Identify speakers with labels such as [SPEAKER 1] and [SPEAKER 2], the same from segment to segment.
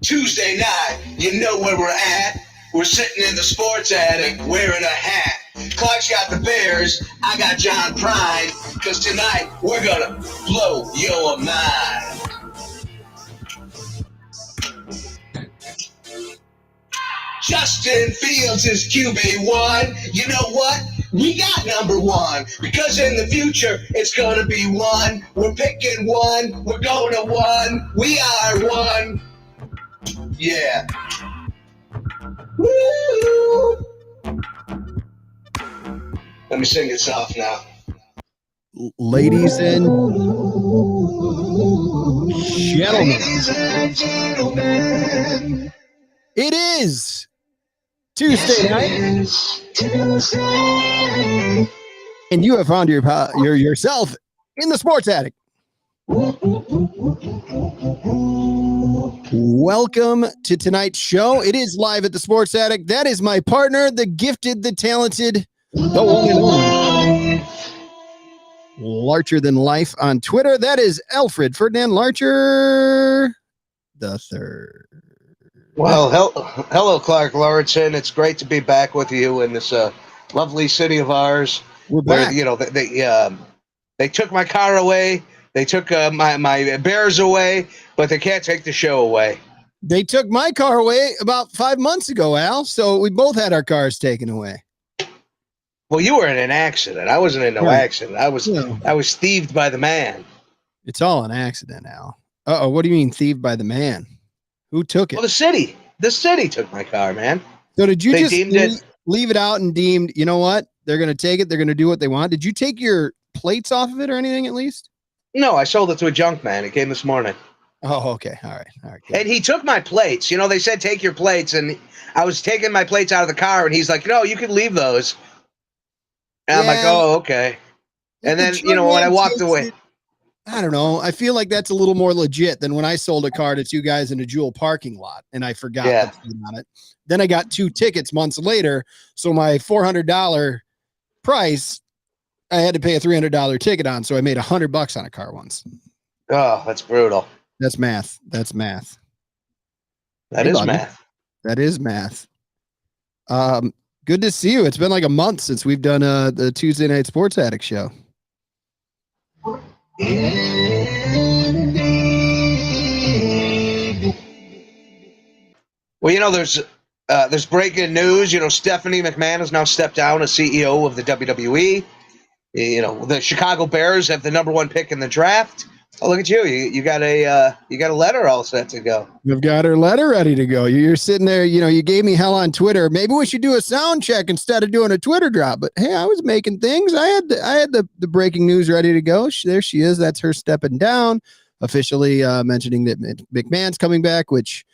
[SPEAKER 1] Tuesday night, you know where we're at. We're sitting in the sports attic wearing a hat. Clark's got the Bears, I got John Prine, because tonight we're gonna blow your mind. Justin Fields is QB1. You know what? We got number one, because in the future it's gonna be one. We're picking one, we're going to one. We are one. Yeah. Woo! Let me sing it soft now.
[SPEAKER 2] Ladies and gentlemen, it is Tuesday night, and you have found yourself in the Sports Attic. Welcome to tonight's show. It is live at the Sports Attic. That is my partner, the gifted, the talented, the one and only Larcher Than Life on Twitter. That is Alfred Ferdinand Larcher the third.
[SPEAKER 3] Well, hello, Clark Lauritsen. It's great to be back with you in this lovely city of ours.
[SPEAKER 2] We're back.
[SPEAKER 3] Where, they took my car away. They took my Bears away, but they can't take the show away.
[SPEAKER 2] They took my car away about 5 months ago, Al. So we both had our cars taken away.
[SPEAKER 3] Well, you were in an accident. I wasn't in no accident. I was thieved by the man.
[SPEAKER 2] It's all an accident, Al. Uh-oh, what do you mean thieved by the man? Who took it?
[SPEAKER 3] Well, the city took my car, man.
[SPEAKER 2] So did you leave it out and deemed, you know what? They're going to take it. They're going to do what they want. Did you take your plates off of it or anything at least?
[SPEAKER 3] No, I sold it to a junk man. It came this morning.
[SPEAKER 2] Oh, okay. All right. Good.
[SPEAKER 3] And he took my plates. You know, they said take your plates, and I was taking my plates out of the car, and he's like, no, you can leave those. And I'm like, oh, okay. And then, when I walked away.
[SPEAKER 2] I don't know. I feel like that's a little more legit than when I sold a car to two guys in a Jewel parking lot and I forgot to put on it. Then I got 2 tickets months later. So my $400 price, I had to pay a $300 ticket on. So I made $100 on a car once.
[SPEAKER 3] Oh, that's brutal.
[SPEAKER 2] That's math. That's math.
[SPEAKER 3] That is math.
[SPEAKER 2] That is math. Good to see you. It's been like a month since we've done the Tuesday Night Sports Attic show.
[SPEAKER 3] Well, there's breaking news. Stephanie McMahon has now stepped down as CEO of the WWE. The Chicago Bears have the number 1 pick in the draft. Oh, look at you! You got a letter all set to go.
[SPEAKER 2] We've got her letter ready to go. You're sitting there. You gave me hell on Twitter. Maybe we should do a sound check instead of doing a Twitter drop. But hey, I was making things. I had the breaking news ready to go. There she is. That's her stepping down, officially mentioning that McMahon's coming back, which,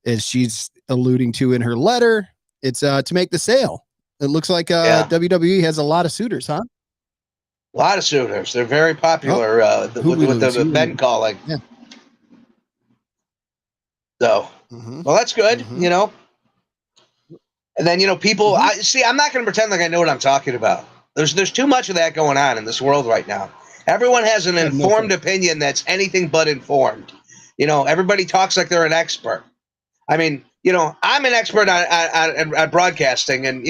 [SPEAKER 2] as she's alluding to in her letter, it's to make the sale. It looks like WWE has a lot of suitors, huh?
[SPEAKER 3] A lot of suitors. They're very popular with the event calling.
[SPEAKER 2] Yeah.
[SPEAKER 3] So, well, that's good, And then, people, I'm not going to pretend like I know what I'm talking about. There's too much of that going on in this world right now. Everyone has an informed opinion that's anything but informed. Everybody talks like they're an expert. I mean, I'm an expert on broadcasting, and,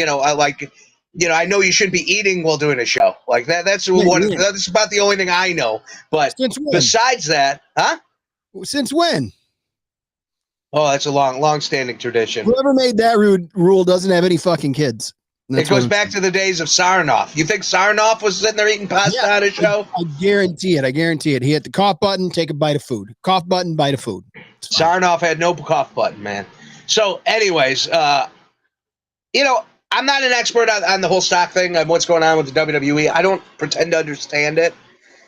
[SPEAKER 3] I know you shouldn't be eating while doing a show like that. That's about the only thing I know. But besides that,
[SPEAKER 2] Since when?
[SPEAKER 3] Oh, that's a long-standing tradition.
[SPEAKER 2] Whoever made that rule doesn't have any fucking kids.
[SPEAKER 3] It goes back to the days of Sarnoff. You think Sarnoff was sitting there eating pasta on his show?
[SPEAKER 2] I guarantee it. He hit the cough button, take a bite of food. Cough button, bite of food.
[SPEAKER 3] Sarnoff had no cough button, man. So, anyways, I'm not an expert on the whole stock thing and what's going on with the WWE. I don't pretend to understand it.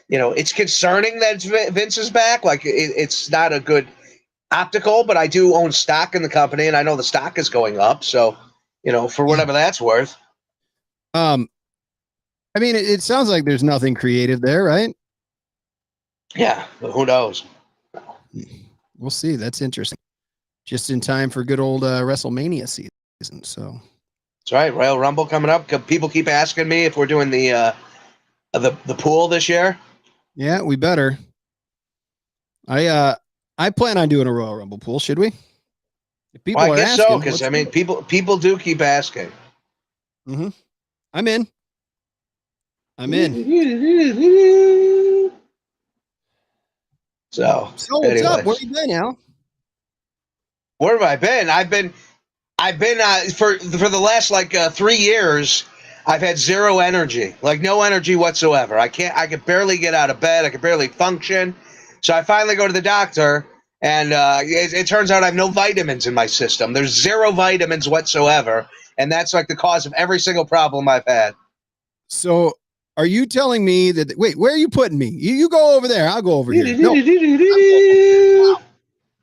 [SPEAKER 3] It's concerning that Vince is back. Like, it's not a good optical, but I do own stock in the company, and I know the stock is going up. So, for whatever that's worth.
[SPEAKER 2] I mean, it sounds like there's nothing creative there, right?
[SPEAKER 3] Yeah, but who knows?
[SPEAKER 2] We'll see. That's interesting. Just in time for good old WrestleMania season. So.
[SPEAKER 3] That's right. Royal Rumble coming up. People keep asking me if we're doing the pool this year.
[SPEAKER 2] Yeah, we better. I plan on doing a Royal Rumble pool. Should we? If people
[SPEAKER 3] Well, I
[SPEAKER 2] are
[SPEAKER 3] guess
[SPEAKER 2] asking,
[SPEAKER 3] so, because I mean, people do keep asking.
[SPEAKER 2] Mm-hmm. I'm in.
[SPEAKER 3] So
[SPEAKER 2] what's up?
[SPEAKER 3] anyways,
[SPEAKER 2] Where you been, Al?
[SPEAKER 3] where have I been? I've been for the last like 3 years. I've had zero energy, like no energy whatsoever. I could barely get out of bed. I could barely function. So I finally go to the doctor, and it turns out I have no vitamins in my system. There's zero vitamins whatsoever, and that's like the cause of every single problem I've had.
[SPEAKER 2] So, are you telling me that? Wait, where are you putting me? You go over there. I'll go over here. No, wow,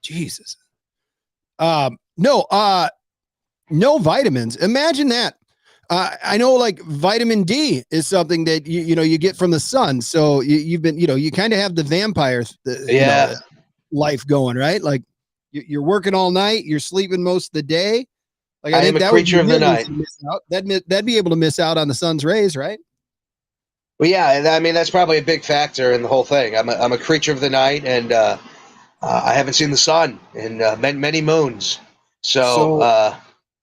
[SPEAKER 2] Jesus. No, no vitamins. Imagine that. I know like vitamin D is something that you get from the sun. So you've been, you kind of have the vampire, life going, right? Like you're working all night, you're sleeping most of the day. Like I
[SPEAKER 3] am
[SPEAKER 2] think
[SPEAKER 3] a
[SPEAKER 2] that would be
[SPEAKER 3] creature of the
[SPEAKER 2] really
[SPEAKER 3] night.
[SPEAKER 2] easy to miss out. That'd be able to miss out on the sun's rays, right?
[SPEAKER 3] Well, yeah, I mean that's probably a big factor in the whole thing. I'm a creature of the night, and I haven't seen the sun in many moons. So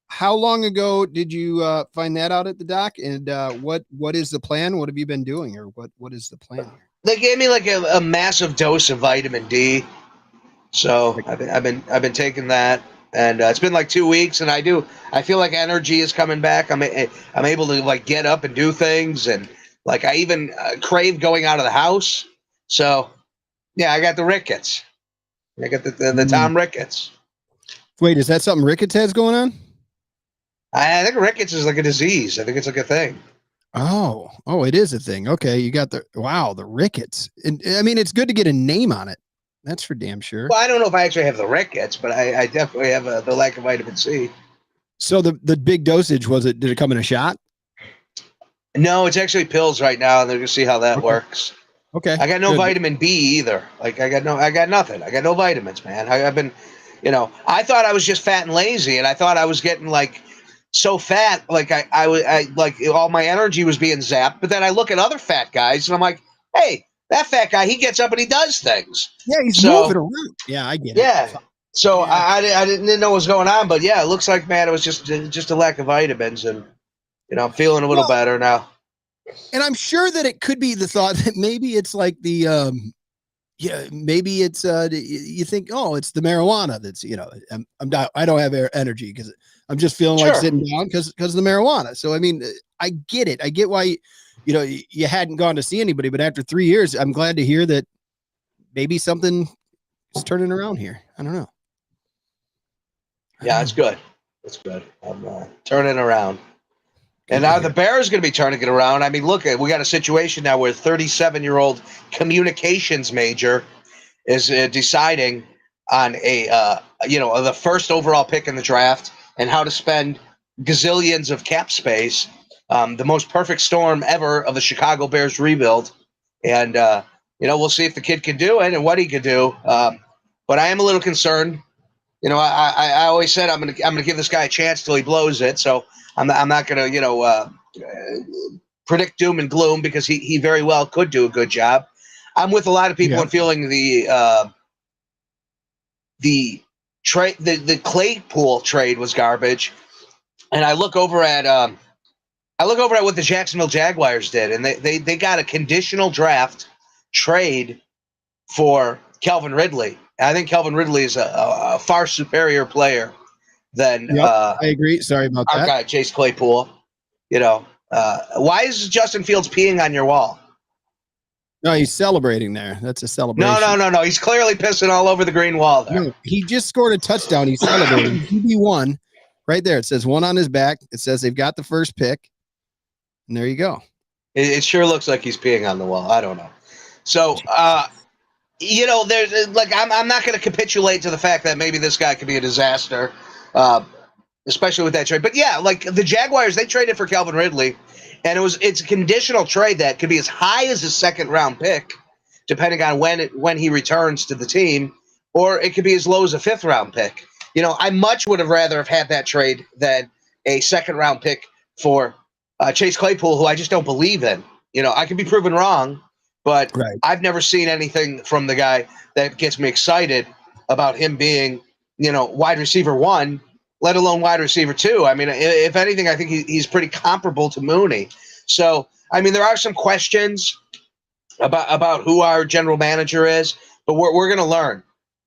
[SPEAKER 2] how long ago did you find that out at the doc? And what is the plan? What have you been doing, or what is the plan here?
[SPEAKER 3] they gave me like a massive dose of vitamin D. So I've been taking that, and it's been like 2 weeks, and I feel like energy is coming back. I'm able to like get up and do things, and like I even crave going out of the house. So yeah, I got the rickets. I got the Tom Ricketts.
[SPEAKER 2] Wait, is that something Ricketts has going on?
[SPEAKER 3] I think rickets is like a disease. I think it's like a thing.
[SPEAKER 2] Oh, it is a thing. Okay, you got the Ricketts, and I mean it's good to get a name on it. That's for damn sure.
[SPEAKER 3] Well, I don't know if I actually have the rickets, but I definitely have the lack of vitamin C.
[SPEAKER 2] So the big dosage did it come in a shot?
[SPEAKER 3] No, it's actually pills right now, and they're gonna see how that works.
[SPEAKER 2] Okay.
[SPEAKER 3] I got no vitamin B either. Like I got nothing. I got no vitamins, man. I've been, I thought I was just fat and lazy, and I thought I was getting like so fat, like I like all my energy was being zapped. But then I look at other fat guys, and I'm like, hey, that fat guy, he gets up and he does things.
[SPEAKER 2] Yeah, he's moving around. Yeah, I get it.
[SPEAKER 3] Yeah. So yeah. I didn't know what was going on, but yeah, it looks like, man, it was just a lack of vitamins, and I'm feeling a little better now.
[SPEAKER 2] And I'm sure that it could be the thought that maybe it's like the maybe it's you think, oh, it's the marijuana that's I don't have energy because I'm just feeling like sitting down because of the marijuana. So I mean, I get it. I get why you hadn't gone to see anybody, but after 3 years, I'm glad to hear that maybe something is turning around here. I don't know.
[SPEAKER 3] Yeah, it's good. It's good. I'm turning around. And now the Bears going to be turning it around. I mean, look, we got a situation now where 37-year-old communications major is deciding on the first overall pick in the draft and how to spend gazillions of cap space, the most perfect storm ever of the Chicago Bears rebuild. And, we'll see if the kid can do it and what he could do. But I am a little concerned. I always said I'm gonna give this guy a chance till he blows it. So I'm not gonna predict doom and gloom because he very well could do a good job. I'm with a lot of people in feeling the Claypool trade was garbage, and I look over at what the Jacksonville Jaguars did, and they got a conditional draft trade for Calvin Ridley. I think Calvin Ridley is a far superior player than
[SPEAKER 2] I agree. Sorry about
[SPEAKER 3] our guy Chase Claypool. Why is Justin Fields peeing on your wall?
[SPEAKER 2] No, he's celebrating there. That's a celebration.
[SPEAKER 3] No. He's clearly pissing all over the green wall there.
[SPEAKER 2] No, he just scored a touchdown. He's celebrating. QB1 right there. It says 1 on his back. It says they've got the first pick. And there you go.
[SPEAKER 3] It sure looks like he's peeing on the wall. I don't know. So, there's like I'm not going to capitulate to the fact that maybe this guy could be a disaster, especially with that trade. But yeah, like the Jaguars, they traded for Calvin Ridley, and it's a conditional trade that could be as high as a second-round pick, depending on when he returns to the team, or it could be as low as a fifth-round pick. I much would have rather have had that trade than a second-round pick for Chase Claypool, who I just don't believe in. I could be proven wrong. But I've never seen anything from the guy that gets me excited about him being wide receiver 1, let alone wide receiver 2. I mean, if anything, I think he's pretty comparable to Mooney. So, I mean, there are some questions about who our general manager is, but we're going to learn.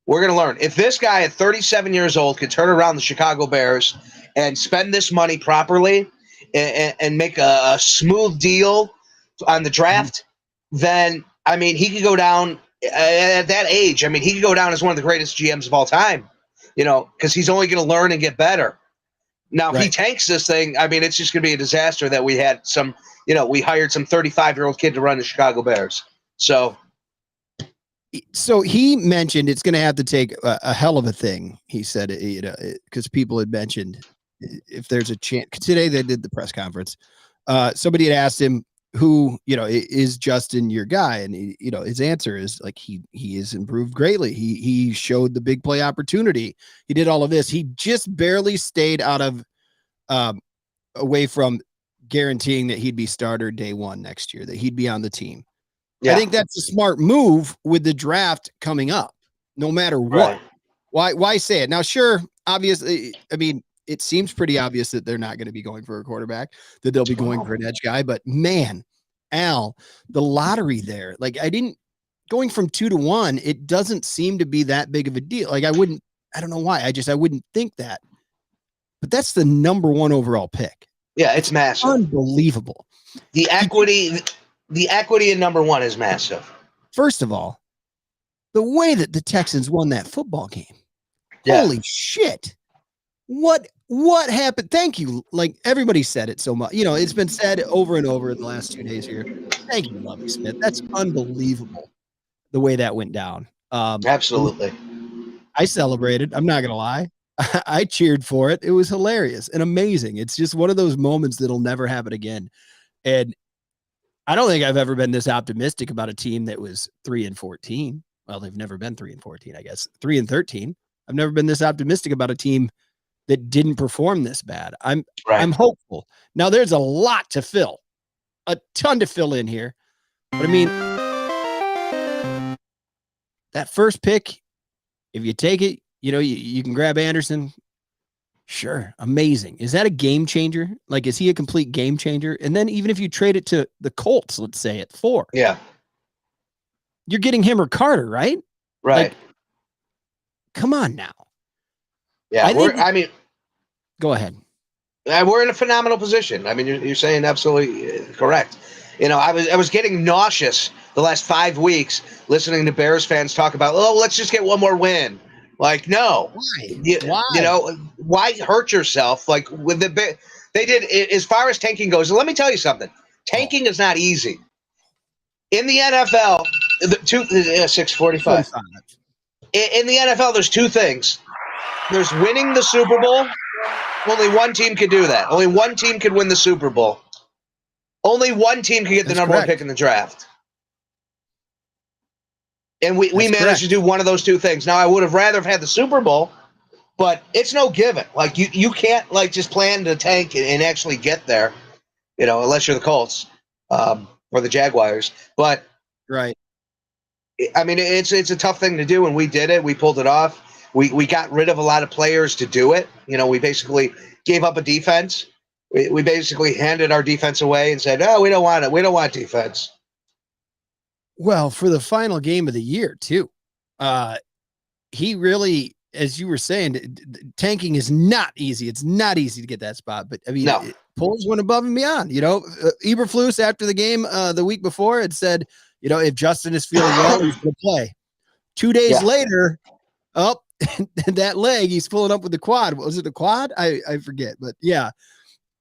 [SPEAKER 3] We're going to learn. If this guy at 37 years old could turn around the Chicago Bears and spend this money properly and make a smooth deal on the draft, then, I mean, he could go down at that age. I mean, he could go down as one of the greatest GMs of all time, because he's only going to learn and get better. Now, if he tanks this thing, I mean, it's just going to be a disaster that we had we hired some 35-year-old kid to run the Chicago Bears. So
[SPEAKER 2] he mentioned it's going to have to take a hell of a thing. He said, because people had mentioned if there's a chance. Today they did the press conference. Somebody had asked him who, is Justin your guy? And his answer is like, he has improved greatly. He showed the big play opportunity. He did all of this. He just barely stayed out of away from guaranteeing that he'd be starter day one next year, that he'd be on the team. Yeah. I think that's a smart move with the draft coming up, no matter what. Right. Why say it now? Sure. Obviously, I mean, it seems pretty obvious that they're not going to be going for a quarterback, that they'll be going for an edge guy, but man, Al, the lottery there, like going from 2 to 1, it doesn't seem to be that big of a deal. Like I don't know why. I wouldn't think that, but that's the number 1 overall pick.
[SPEAKER 3] Yeah. It's massive.
[SPEAKER 2] Unbelievable.
[SPEAKER 3] The equity in number 1 is massive.
[SPEAKER 2] First of all, the way that the Texans won that football game. Yeah. Holy shit. What happened? Thank you. Like everybody said it so much. It's been said over and over in the last 2 days here. Thank you, Lovie Smith. That's unbelievable the way that went down.
[SPEAKER 3] Absolutely.
[SPEAKER 2] I celebrated. I'm not going to lie. I cheered for it. It was hilarious and amazing. It's just one of those moments that'll never happen again. And I don't think I've ever been this optimistic about a team that was 3-14. Well, they've never been 3-14, I guess. 3-13. I've never been this optimistic about a team that didn't perform this bad. I'm hopeful. Now there's a lot to fill, a ton to fill in here. But I mean, that first pick, if you take it, you can grab Anderson. Sure. Amazing. Is that a game changer? Like, is he a complete game changer? And then even if you trade it to the Colts, let's say at 4.
[SPEAKER 3] Yeah.
[SPEAKER 2] You're getting him or Carter, right?
[SPEAKER 3] Right.
[SPEAKER 2] Like, come on now.
[SPEAKER 3] Yeah.
[SPEAKER 2] Go ahead.
[SPEAKER 3] We're in a phenomenal position. I mean, you're saying absolutely correct. I was getting nauseous the last 5 weeks listening to Bears fans talk about, let's just get one more win. Like, no. Why? Why hurt yourself? Like with they did as far as tanking goes. Let me tell you something. Tanking is not easy. In the NFL, 6:45. In the NFL, there's 2 things. There's winning the Super Bowl. Only one team could do that. Only one team could win the Super Bowl. Only one team could get the number 1 pick in the draft. And we managed to do one of those 2 things. Now, I would have rather have had the Super Bowl, but it's no given. Like, you can't, just plan to tank and actually get there, unless you're the Colts or the Jaguars. But,
[SPEAKER 2] right.
[SPEAKER 3] I mean, it's a tough thing to do, and we did it. We pulled it off. We got rid of a lot of players to do it. We basically gave up a defense. We basically handed our defense away and said, "Oh, we don't want it. We don't want defense."
[SPEAKER 2] Well, for the final game of the year, too, he really, as you were saying, tanking is not easy. It's not easy to get that spot. But, I mean, Poles went above and beyond. Eberflus, after the game the week before, had said, if Justin is feeling well, he's going to play. 2 days later, that leg, he's pulling up with the quad. Was it the quad? I forget. But, yeah.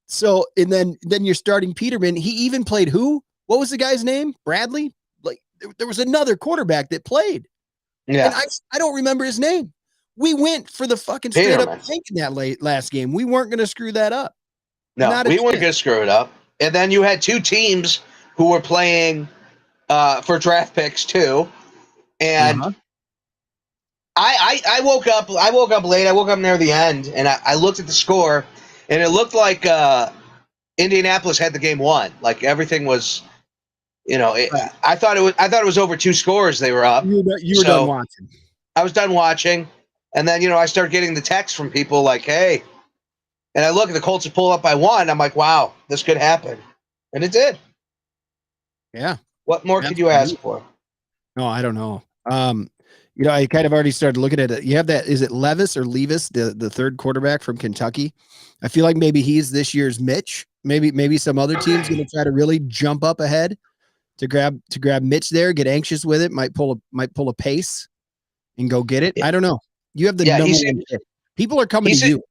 [SPEAKER 2] So, and then you're starting Peterman. He even played who? What was the guy's name? Bradley? There was another quarterback that played. Yeah. And I don't remember his name. We went for the fucking straight up tank in that last game. We weren't going to screw that up.
[SPEAKER 3] No, we weren't going to screw it up. And then you had 2 teams who were playing for draft picks too. And I woke up late. I woke up near the end and I looked at the score and it looked like Indianapolis had the game won. Like everything was, I thought it was over 2 scores they were up.
[SPEAKER 2] You were done watching.
[SPEAKER 3] I was done watching. And then, I start getting the text from people like, hey, and I look at the Colts are pulled up by 1. I'm like, wow, this could happen. And it did.
[SPEAKER 2] Yeah.
[SPEAKER 3] What more could you ask for?
[SPEAKER 2] No, I don't know. I kind of already started looking at it. You have that, is it Levis, the third quarterback from Kentucky? I feel like maybe he's this year's Mitch. Maybe some other team's going to try to really jump up ahead to grab Mitch there, get anxious with it, might pull a pace and go get it. I don't know. You have the number one pick. People are coming to you.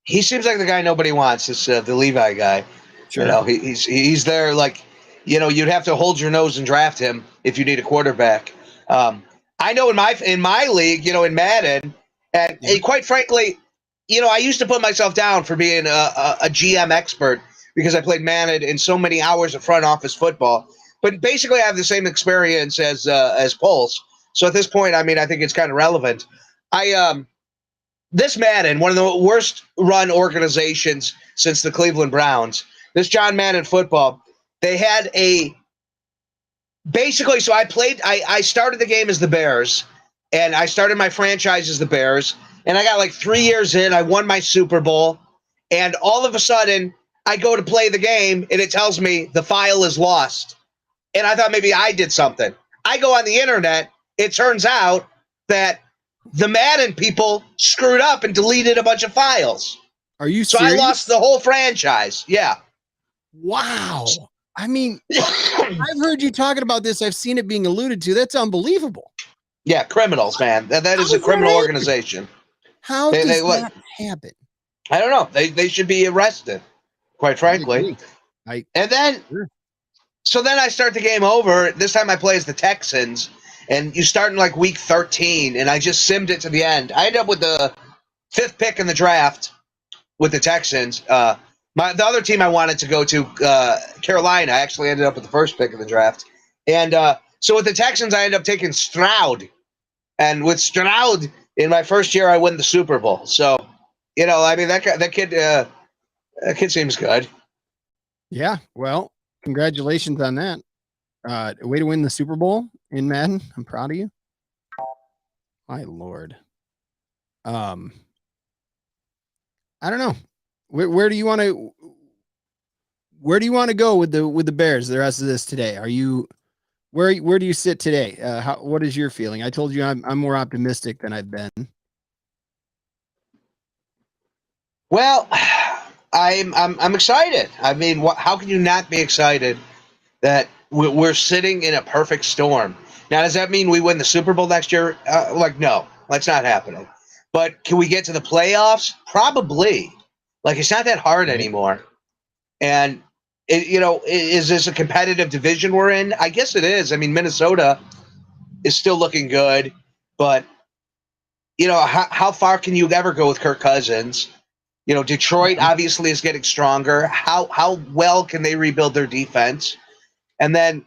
[SPEAKER 3] He seems like the guy nobody wants. It's the Levi guy.
[SPEAKER 2] Sure.
[SPEAKER 3] He's there like, you'd have to hold your nose and draft him if you need a quarterback. I know in my league, in Madden, and quite frankly, I used to put myself down for being a GM expert because I played Madden in so many hours of front office football. But basically, I have the same experience as Pulse. So at this point, I think it's kind of relevant. This Madden, one of the worst run organizations since the Cleveland Browns, this John Madden football, they had basically, so I started the game as the Bears, and I started my franchise as the Bears, and I got like 3 years in, I won my Super Bowl, and all of a sudden, I go to play the game, and it tells me the file is lost. And I thought maybe I did something. I go on the internet, it turns out that the Madden people screwed up and deleted a bunch of files.
[SPEAKER 2] Are you
[SPEAKER 3] serious? So I lost the whole franchise. Yeah.
[SPEAKER 2] Wow. I've heard you talking about this. I've seen it being alluded to. That's unbelievable.
[SPEAKER 3] Yeah, criminals, man. That is a criminal organization.
[SPEAKER 2] How does that happen?
[SPEAKER 3] I don't know. They should be arrested, quite frankly. So then I start the game over. This time I play as the Texans, and you start in like week 13, and I just simmed it to the end. I ended up with the 5th pick in the draft with the Texans. The other team I wanted to go to, Carolina, I actually ended up with the 1st pick in the draft. And so with the Texans, I ended up taking Stroud. And with Stroud, in my first year, I win the Super Bowl. So, that kid seems good.
[SPEAKER 2] Yeah, well, congratulations on that. Way to win the Super Bowl in Madden. I'm proud of you. My Lord. I don't know. Where do you want to go with the Bears the rest of this today? Are you where do you sit today? What is your feeling? I told you I'm more optimistic than I've been.
[SPEAKER 3] Well, I'm excited. How can you not be excited that we're sitting in a perfect storm? Now, does that mean we win the Super Bowl next year? No, that's not happening. But can we get to the playoffs? Probably. It's not that hard anymore. And, is this a competitive division we're in? I guess it is. Minnesota is still looking good. But, how far can you ever go with Kirk Cousins? Detroit obviously is getting stronger. How well can they rebuild their defense? And then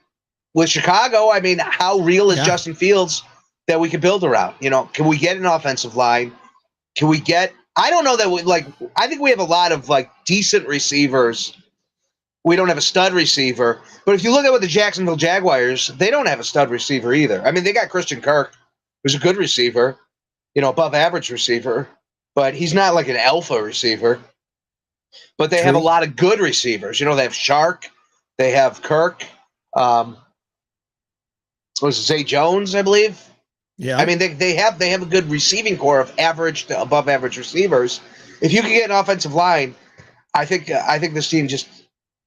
[SPEAKER 3] with Chicago, how real is Justin Fields that we can build around? Can we get an offensive line? Can we get – I don't know that I think we have a lot of decent receivers. We don't have a stud receiver. But if you look at what the Jacksonville Jaguars, they don't have a stud receiver either. They got Christian Kirk, who's a good receiver, above average receiver. But he's not like an alpha receiver. But they have a lot of good receivers. They have Shark. They have Kirk. Zay Jones, I believe.
[SPEAKER 2] Yeah.
[SPEAKER 3] They have a good receiving core of average to above average receivers. If you can get an offensive line, I think this team just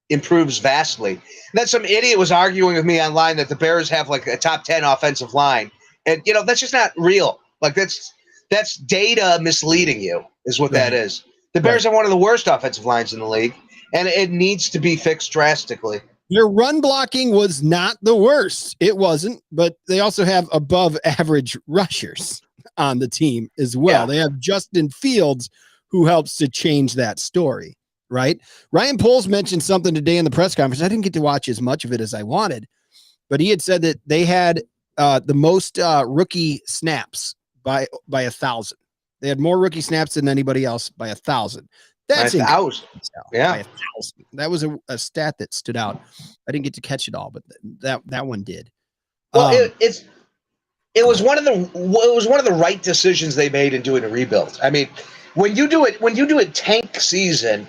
[SPEAKER 3] improves vastly. And then some idiot was arguing with me online that the Bears have a top 10 offensive line. And that's just not real. That's data misleading you, is what that is. The Bears have one of the worst offensive lines in the league, and it needs to be fixed drastically.
[SPEAKER 2] Their run blocking was not the worst. It wasn't, but they also have above average rushers on the team as well. Yeah. They have Justin Fields, who helps to change that story, right? Ryan Poles mentioned something today in the press conference. I didn't get to watch as much of it as I wanted, but he had said that they had the most rookie snaps by 1,000. They had more rookie snaps than anybody else by 1,000. That's
[SPEAKER 3] 1,000. Yeah.
[SPEAKER 2] 1,000. That was a stat that stood out. I didn't get to catch it all, but that one did.
[SPEAKER 3] Well, it was one of the right decisions they made in doing a rebuild. I mean, when you do a tank season,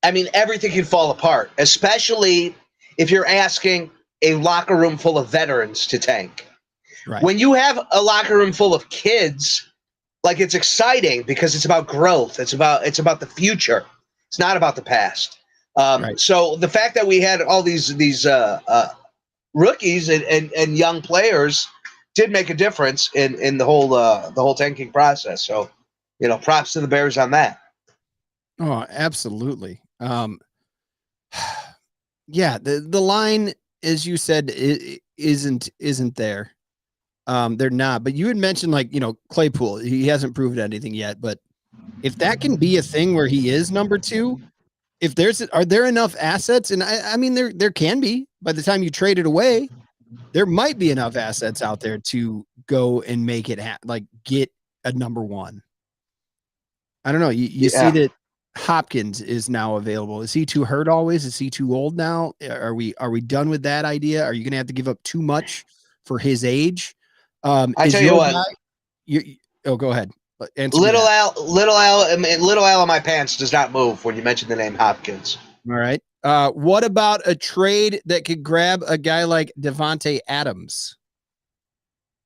[SPEAKER 3] I mean, everything can fall apart, especially if you're asking a locker room full of veterans to tank.
[SPEAKER 2] Right.
[SPEAKER 3] When you have a locker room full of kids, like, it's exciting because it's about growth. It's about the future. It's not about the past.
[SPEAKER 2] Right.
[SPEAKER 3] So the fact that we had all these rookies and young players did make a difference in the whole tanking process. So, props to the Bears on that.
[SPEAKER 2] Oh, absolutely. Yeah, the line, as you said, isn't there. They're not. But you had mentioned, like, Claypool. He hasn't proved anything yet. But if that can be a thing where he is number 2, are there enough assets? And I mean, there can be. By the time you trade it away, there might be enough assets out there to go and make it get a number 1. I don't know. You see that Hopkins is now available. Is he too hurt always? Is he too old now? Are we done with that idea? Are you going to have to give up too much for his age?
[SPEAKER 3] I tell you what.
[SPEAKER 2] Go ahead.
[SPEAKER 3] Little Al in my pants does not move when you mention the name Hopkins.
[SPEAKER 2] All right. What about a trade that could grab a guy like Devontae Adams?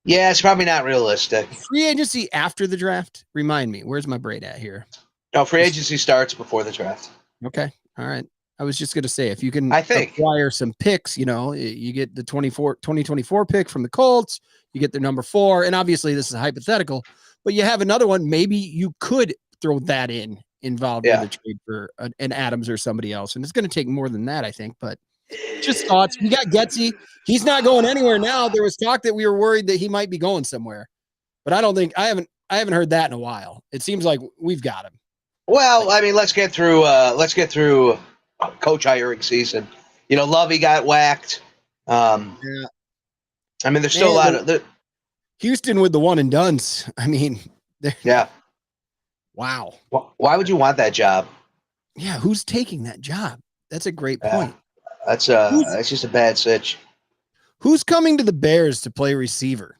[SPEAKER 3] Yeah, it's probably not realistic.
[SPEAKER 2] Free agency after the draft? Remind me. Where's my brain at here?
[SPEAKER 3] No, free agency starts before the draft.
[SPEAKER 2] Okay. All right. I was just going to say, if you can acquire some picks, you get the 2024 pick from the Colts, you get their number 4. And obviously this is hypothetical, but you have another one. Maybe you could throw that involved in the trade for an Adams or somebody else. And it's going to take more than that, I think, but just thoughts. We got Getsy. He's not going anywhere now. There was talk that we were worried that he might be going somewhere, but I don't think I haven't heard that in a while. It seems like we've got him.
[SPEAKER 3] Well, I mean, let's get through coach hiring season. Lovey got whacked. I mean, there's still a lot of
[SPEAKER 2] Houston with the one and dones. I mean, wow.
[SPEAKER 3] Why would you want that job?
[SPEAKER 2] Yeah, who's taking that job? That's a great point.
[SPEAKER 3] That's just a bad sitch.
[SPEAKER 2] Who's coming to the Bears to play receiver?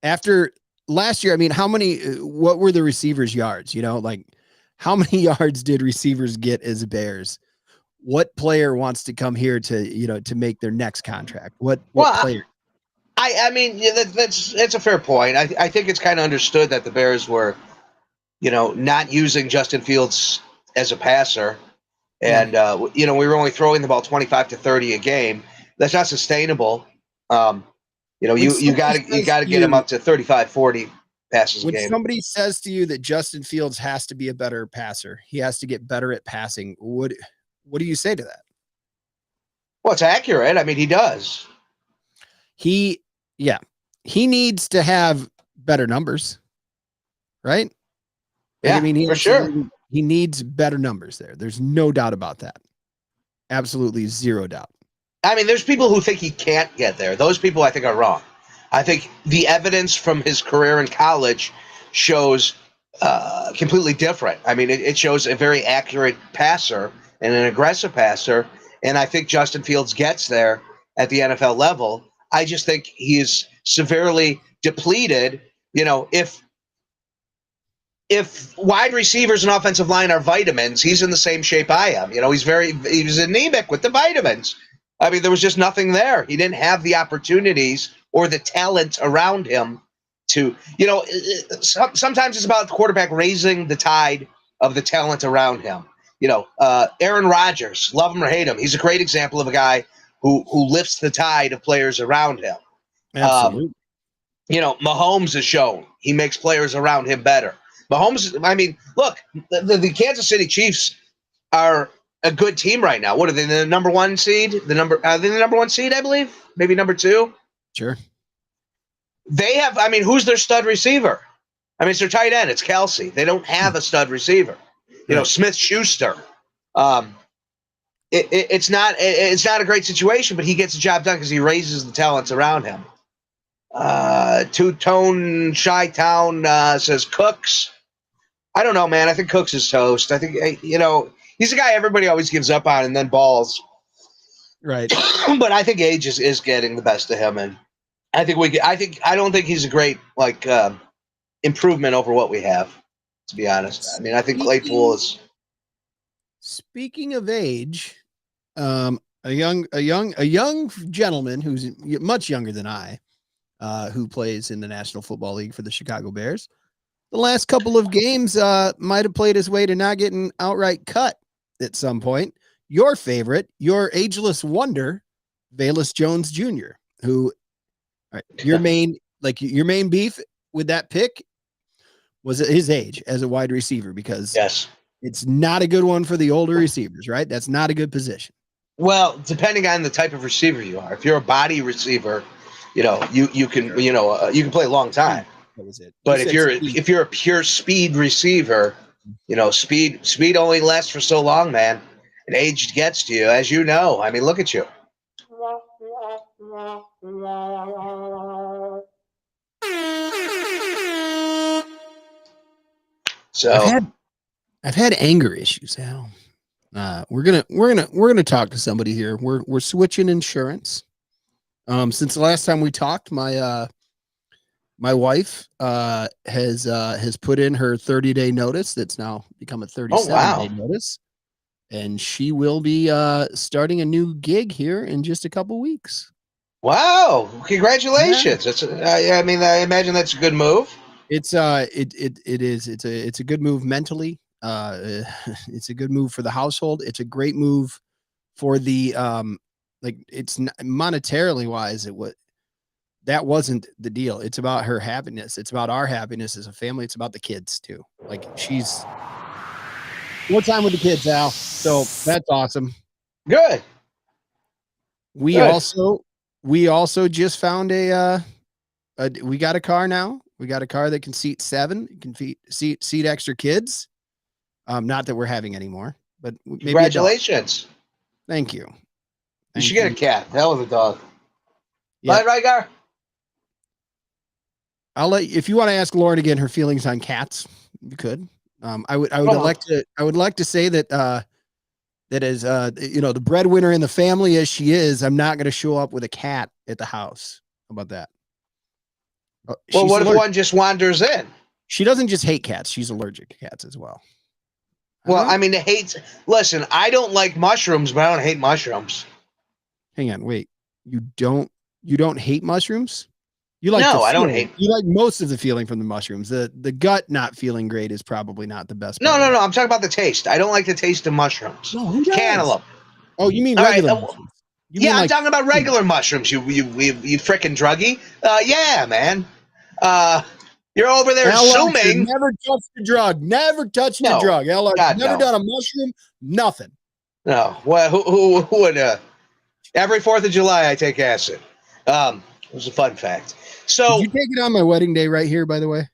[SPEAKER 2] After last year, I mean, what were the receivers' yards? How many yards did receivers get as Bears? What player wants to come here to make their next contract? What player?
[SPEAKER 3] I mean, that's a fair point. I think it's kind of understood that the Bears were, not using Justin Fields as a passer. And, we were only throwing the ball 25 to 30 a game. That's not sustainable. You got to get him up to 35, 40 passes a game.
[SPEAKER 2] When somebody says to you that Justin Fields has to be a better passer, he has to get better at passing, what do you say to that?
[SPEAKER 3] Well, it's accurate. I mean, he does.
[SPEAKER 2] He needs to have better numbers, right?
[SPEAKER 3] Yeah, for sure.
[SPEAKER 2] He needs better numbers there. There's no doubt about that. Absolutely zero doubt.
[SPEAKER 3] I mean, there's people who think he can't get there. Those people, I think, are wrong. I think the evidence from his career in college shows completely different. I mean, it shows a very accurate passer and an aggressive passer, and I think Justin Fields gets there at the NFL level. I just think he is severely depleted. If wide receivers and offensive line are vitamins, he's in the same shape I am. He was anemic with the vitamins. I mean, there was just nothing there. He didn't have the opportunities or the talent around him to, sometimes it's about the quarterback raising the tide of the talent around him. Aaron Rodgers, love him or hate him, he's a great example of a guy who lifts the tide of players around him.
[SPEAKER 2] Absolutely.
[SPEAKER 3] Mahomes has shown he makes players around him better. Mahomes, I mean, look, the Kansas City Chiefs are a good team right now. What are they, the number 1 seed? Are they the number 1 seed, I believe? Maybe number 2?
[SPEAKER 2] Sure.
[SPEAKER 3] They have, I mean, who's their stud receiver? I mean, it's their tight end. It's Kelsey. They don't have a stud receiver. Smith-Schuster. It's not a great situation, but he gets the job done because he raises the talents around him. Two-Tone Chi-Town says Cooks. I don't know, man. I think Cooks is toast. I think, he's a guy everybody always gives up on and then balls.
[SPEAKER 2] Right.
[SPEAKER 3] But I think age is getting the best of him. And I don't think he's a great improvement over what we have. To be honest, I mean, I think Claypool is.
[SPEAKER 2] Speaking of age, a young gentleman who's much younger than I, who plays in the National Football League for the Chicago Bears. The last couple of games might have played his way to not getting outright cut at some point. Your favorite, your ageless wonder, Velus Jones Jr., who your main beef with that pick was his age as a wide receiver, because
[SPEAKER 3] yes,
[SPEAKER 2] it's not a good one for the older receivers, right? That's not a good position.
[SPEAKER 3] Well, depending on the type of receiver you are, if you're a body receiver, you can play a long time.
[SPEAKER 2] That was it.
[SPEAKER 3] But if you're a pure speed receiver, speed only lasts for so long, man. And age gets to you, as you know. I mean, look at you. So
[SPEAKER 2] I've had anger issues, Al. We're gonna talk to somebody here. We're switching insurance. Since the last time we talked, my wife has put in her 30-day notice. That's now become a 37-day notice, and she will be starting a new gig here in just a couple weeks.
[SPEAKER 3] Wow! Congratulations! Yeah. I imagine that's a good move.
[SPEAKER 2] It is. It's a good move mentally. It's a good move for the household. It's a great move for the it's not, monetarily wise. That wasn't the deal. It's about her happiness. It's about our happiness as a family. It's about the kids too. Like, she's more time with the kids, Al. So that's awesome.
[SPEAKER 3] Good.
[SPEAKER 2] We also just found we got a car now. We got a car that can seat 7. It can seat extra kids. Not that we're having any more, but maybe
[SPEAKER 3] congratulations.
[SPEAKER 2] Thank you.
[SPEAKER 3] You should get a cat. Hell of a dog.
[SPEAKER 2] Yeah.
[SPEAKER 3] Right, Rygar?
[SPEAKER 2] If you want to ask Lauren again her feelings on cats, you could. I would like to say that as the breadwinner in the family as she is, I'm not going to show up with a cat at the house. How about that?
[SPEAKER 3] Well, what if one just wanders in?
[SPEAKER 2] She doesn't just hate cats. She's allergic to cats as well.
[SPEAKER 3] Well, I mean, listen, I don't like mushrooms, but I don't hate mushrooms.
[SPEAKER 2] Hang on, wait. You don't hate mushrooms? You
[SPEAKER 3] I don't hate.
[SPEAKER 2] You like most of the feeling from the mushrooms. The gut not feeling great is probably not the best.
[SPEAKER 3] No. I'm talking about the taste. I don't like the taste of mushrooms.
[SPEAKER 2] No, who does?
[SPEAKER 3] Cantaloupe.
[SPEAKER 2] Oh, you mean regular mushrooms?
[SPEAKER 3] I'm talking about regular mushrooms. You frickin' druggie. Yeah, man. You're over there assuming.
[SPEAKER 2] Never touched the drug. Never touched the drug. Never done a mushroom. Nothing.
[SPEAKER 3] No. Well, who would? Every 4th of July, I take acid. It was a fun fact. So,
[SPEAKER 2] did you take it on my wedding day right here, by the way?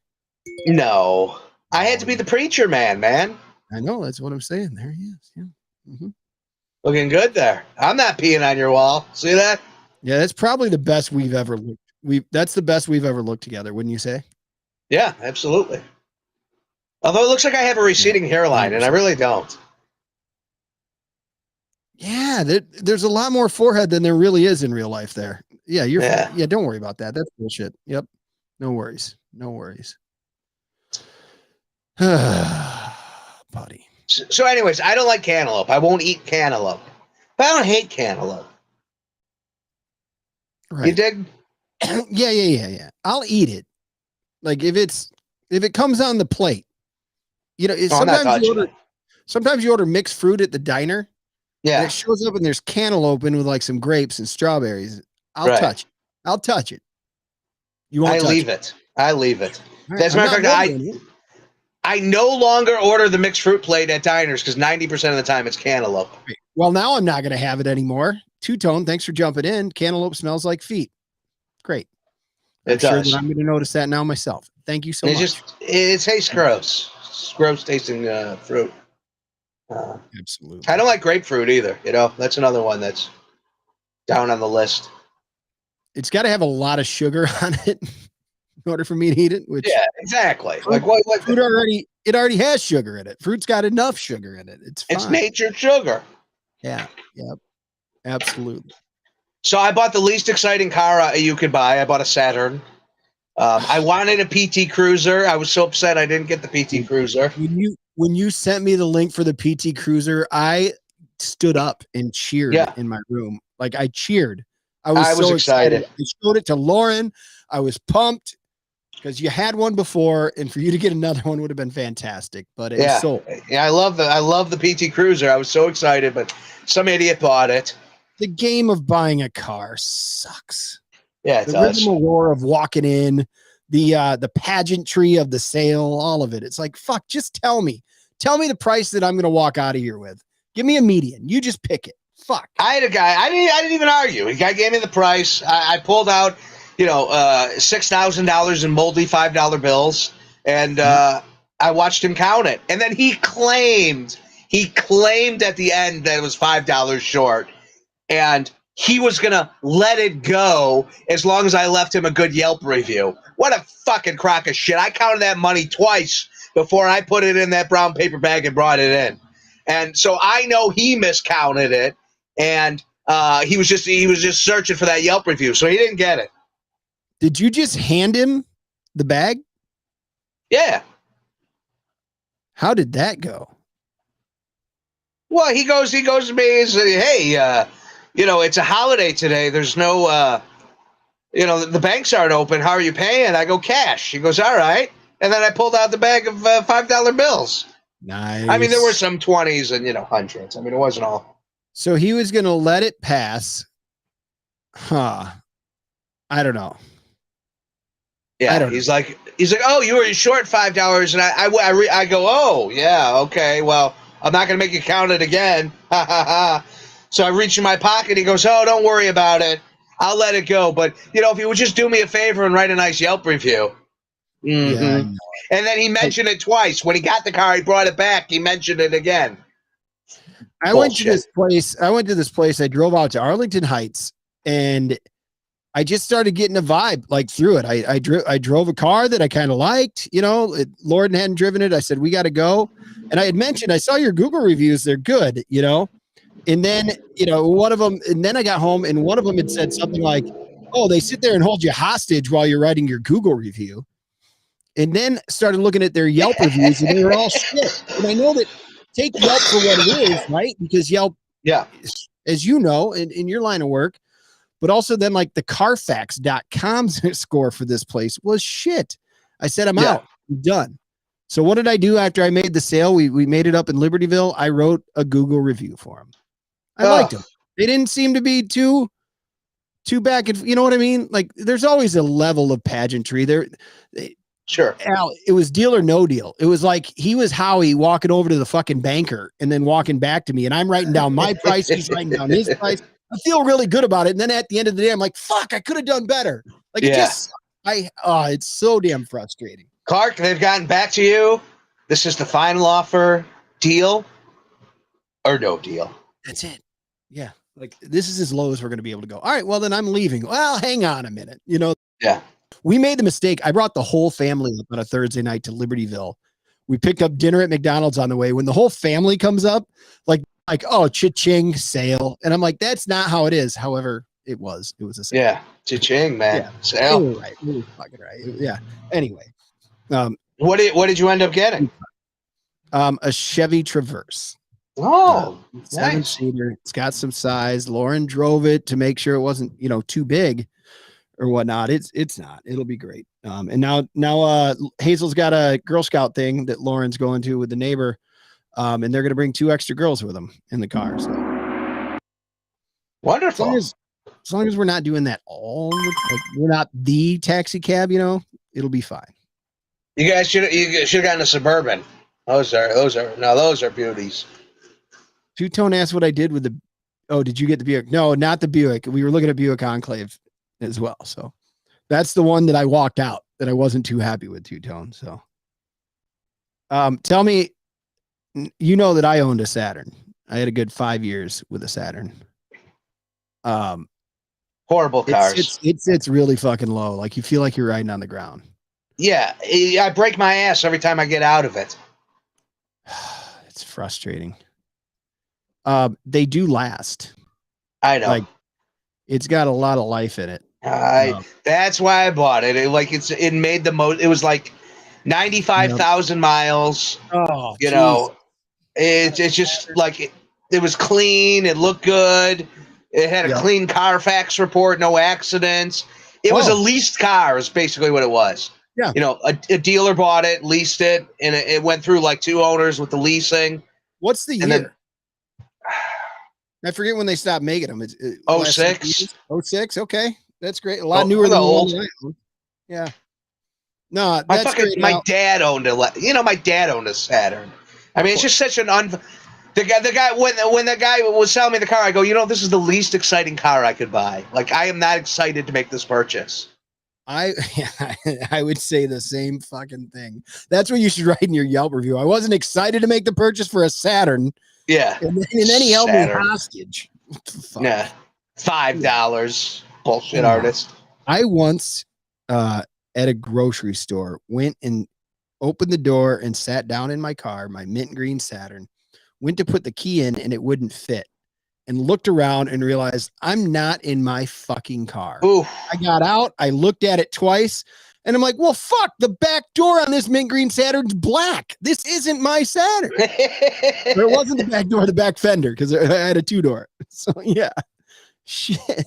[SPEAKER 3] No, I had to be the preacher man.
[SPEAKER 2] I know, that's what I'm saying. There he is. Yeah. Mm-hmm.
[SPEAKER 3] Looking good there. I'm not peeing on your wall. See that?
[SPEAKER 2] Yeah, that's probably the best we've ever looked. That's the best we've ever looked together, wouldn't you say?
[SPEAKER 3] Yeah, absolutely. Although it looks like I have a receding hairline, and I really don't.
[SPEAKER 2] Yeah, there's a lot more forehead than there really is in real life there. Yeah, yeah, don't worry about that. That's bullshit. Yep. No worries. Buddy.
[SPEAKER 3] So anyways, I don't like cantaloupe. I won't eat cantaloupe. But I don't hate cantaloupe.
[SPEAKER 2] Right.
[SPEAKER 3] You dig?
[SPEAKER 2] Yeah. I'll eat it. Like, if it comes on the plate, sometimes you order mixed fruit at the diner.
[SPEAKER 3] Yeah.
[SPEAKER 2] And it shows up and there's cantaloupe in with like some grapes and strawberries. I'll touch it. You won't.
[SPEAKER 3] I leave it. As a matter of fact, I no longer order the mixed fruit plate at diners because 90% of the time it's cantaloupe.
[SPEAKER 2] Well, now I'm not going to have it anymore. Two-Tone, thanks for jumping in. Cantaloupe smells like feet. Great. I'm sure that I'm going to notice that now myself. Thank you so much.
[SPEAKER 3] It tastes gross. It's gross tasting fruit.
[SPEAKER 2] Absolutely.
[SPEAKER 3] I don't like grapefruit either. That's another one that's down on the list.
[SPEAKER 2] It's got to have a lot of sugar on it in order for me to eat it.
[SPEAKER 3] Yeah, exactly. Like what?
[SPEAKER 2] Fruit already has sugar in it. Fruit's got enough sugar in it. It's fine.
[SPEAKER 3] It's natured sugar.
[SPEAKER 2] Yeah. Yep. Absolutely.
[SPEAKER 3] So I bought the least exciting car you could buy. I bought a Saturn. I wanted a PT Cruiser. I was so upset I didn't get the PT Cruiser.
[SPEAKER 2] When you sent me the link for the PT Cruiser, I stood up and cheered in my room. Like I cheered. I was so excited. I showed it to Lauren. I was pumped because you had one before, and for you to get another one would have been fantastic. But it was sold.
[SPEAKER 3] Yeah, I love the PT Cruiser. I was so excited, but some idiot bought it.
[SPEAKER 2] The game of buying a car sucks.
[SPEAKER 3] Yeah,
[SPEAKER 2] the rigmarole of walking in, the pageantry of the sale, all of it. It's like, fuck, just tell me the price that I'm going to walk out of here with. Give me a median. You just pick it. Fuck.
[SPEAKER 3] I had a guy. I didn't even argue. The guy gave me the price. I pulled out, $6,000 in moldy $5 bills, and I watched him count it. And then he claimed at the end that it was $5 short, and he was going to let it go as long as I left him a good Yelp review. What a fucking crock of shit. I counted that money twice before I put it in that brown paper bag and brought it in. And so I know he miscounted it, and he was just searching for that Yelp review, so he didn't get it.
[SPEAKER 2] Did you just hand him the bag?
[SPEAKER 3] Yeah.
[SPEAKER 2] How did that go?
[SPEAKER 3] Well, he goes to me and says, hey, it's a holiday today. There's no, the banks aren't open. How are you paying? I go, cash. He goes, all right. And then I pulled out the bag of $5 bills.
[SPEAKER 2] Nice.
[SPEAKER 3] I mean, there were some 20s and, hundreds. I mean, it wasn't all.
[SPEAKER 2] So he was going to let it pass. Huh. I don't know.
[SPEAKER 3] Yeah. He's like, oh, you were short $5. And I go, oh, yeah. Okay. Well, I'm not going to make you count it again. Ha ha ha. So I reach in my pocket. He goes, oh, don't worry about it. I'll let it go. But, if you would just do me a favor and write a nice Yelp review. Mm-hmm. Yeah, and then he mentioned it twice. When he got the car, he brought it back. He mentioned it again.
[SPEAKER 2] I went to this place. I drove out to Arlington Heights, and I just started getting a vibe like through it. I drove a car that I kind of liked. Lauren hadn't driven it. I said, we got to go. And I had mentioned, I saw your Google reviews. They're good, And then, one of them, and then I got home and one of them had said something like, oh, they sit there and hold you hostage while you're writing your Google review. And then started looking at their Yelp reviews and they were all shit. And I know that take Yelp for what it is, right? Because Yelp, as you know, in your line of work, but also then like the Carfax.com score for this place was shit. I said, I'm out. I'm done. So what did I do after I made the sale? We made it up in Libertyville. I wrote a Google review for them. I liked them. They didn't seem to be too back and you know what I mean? Like there's always a level of pageantry there.
[SPEAKER 3] Sure.
[SPEAKER 2] Al, it was deal or no deal. It was like he was Howie walking over to the fucking banker and then walking back to me and I'm writing down my price. He's writing down his price. I feel really good about it. And then at the end of the day, I'm like, fuck, I could have done better. Like it's so damn frustrating.
[SPEAKER 3] Clark, they've gotten back to you. This is the final offer. Deal or no deal.
[SPEAKER 2] That's it. Yeah. Like this is as low as we're going to be able to go. All right. Well, then I'm leaving. Well, hang on a minute.
[SPEAKER 3] Yeah.
[SPEAKER 2] We made the mistake. I brought the whole family up on a Thursday night to Libertyville. We picked up dinner at McDonald's on the way. When the whole family comes up, like, oh, cha-ching, sale. And I'm like, that's not how it is. However, it was a sale.
[SPEAKER 3] Yeah. Cha-ching, man. Yeah. Sale.
[SPEAKER 2] Right. Fucking right. Yeah. Anyway.
[SPEAKER 3] What did you end up getting?
[SPEAKER 2] A Chevy Traverse.
[SPEAKER 3] Oh, nice.
[SPEAKER 2] 7-seater. It's got some size. Lauren drove it to make sure it wasn't, too big or whatnot. It's not. It'll be great. And now Hazel's got a Girl Scout thing that Lauren's going to with the neighbor. And they're going to bring 2 extra girls with them in the car. So
[SPEAKER 3] wonderful.
[SPEAKER 2] As long as we're not doing that we're not the taxi cab, it'll be fine.
[SPEAKER 3] You guys should have gotten a Suburban. Those are beauties.
[SPEAKER 2] Two-Tone asked what I did with did you get the Buick? No, not the Buick. We were looking at Buick Enclave as well. So that's the one that I walked out that I wasn't too happy with, Two-Tone. So tell me, that I owned a Saturn. I had a good 5 years with a Saturn.
[SPEAKER 3] Horrible cars.
[SPEAKER 2] It's really fucking low. Like you feel like you're riding on the ground.
[SPEAKER 3] Yeah. I break my ass every time I get out of it.
[SPEAKER 2] It's frustrating. They do last.
[SPEAKER 3] I know.
[SPEAKER 2] Like It's got a lot of life in it.
[SPEAKER 3] That's why I bought it. It made the most. It was like 95,000 miles.
[SPEAKER 2] Oh,
[SPEAKER 3] you know, it's just like it was clean. It looked good. It had a clean Carfax report, no accidents. It was a leased car, is basically what it was.
[SPEAKER 2] Yeah.
[SPEAKER 3] You know, a dealer bought it, leased it, and it went through like 2 owners with the leasing.
[SPEAKER 2] What's the year? I forget when they stopped making them. It's
[SPEAKER 3] 06.
[SPEAKER 2] 06. Okay. That's great. A lot newer than old. Yeah. No, that's great.
[SPEAKER 3] My dad owned my dad owned a Saturn. I mean, it's just such an the guy when the guy was selling me the car, I go, this is the least exciting car I could buy. Like, I am not excited to make this purchase.
[SPEAKER 2] I would say the same fucking thing. That's what you should write in your Yelp review. I wasn't excited to make the purchase for a Saturn.
[SPEAKER 3] Yeah.
[SPEAKER 2] And then he held me hostage.
[SPEAKER 3] Yeah. $5. Bullshit artist.
[SPEAKER 2] I once at a grocery store went and opened the door and sat down in my car, my mint green Saturn, went to put the key in and it wouldn't fit, and looked around and realized I'm not in my fucking car.
[SPEAKER 3] Ooh.
[SPEAKER 2] I got out, I looked at it twice, and I'm like, well, fuck, the back door on this mint green Saturn's black. This isn't my Saturn. But it wasn't the back door, the back fender, because I had a 2-door. So yeah. Shit.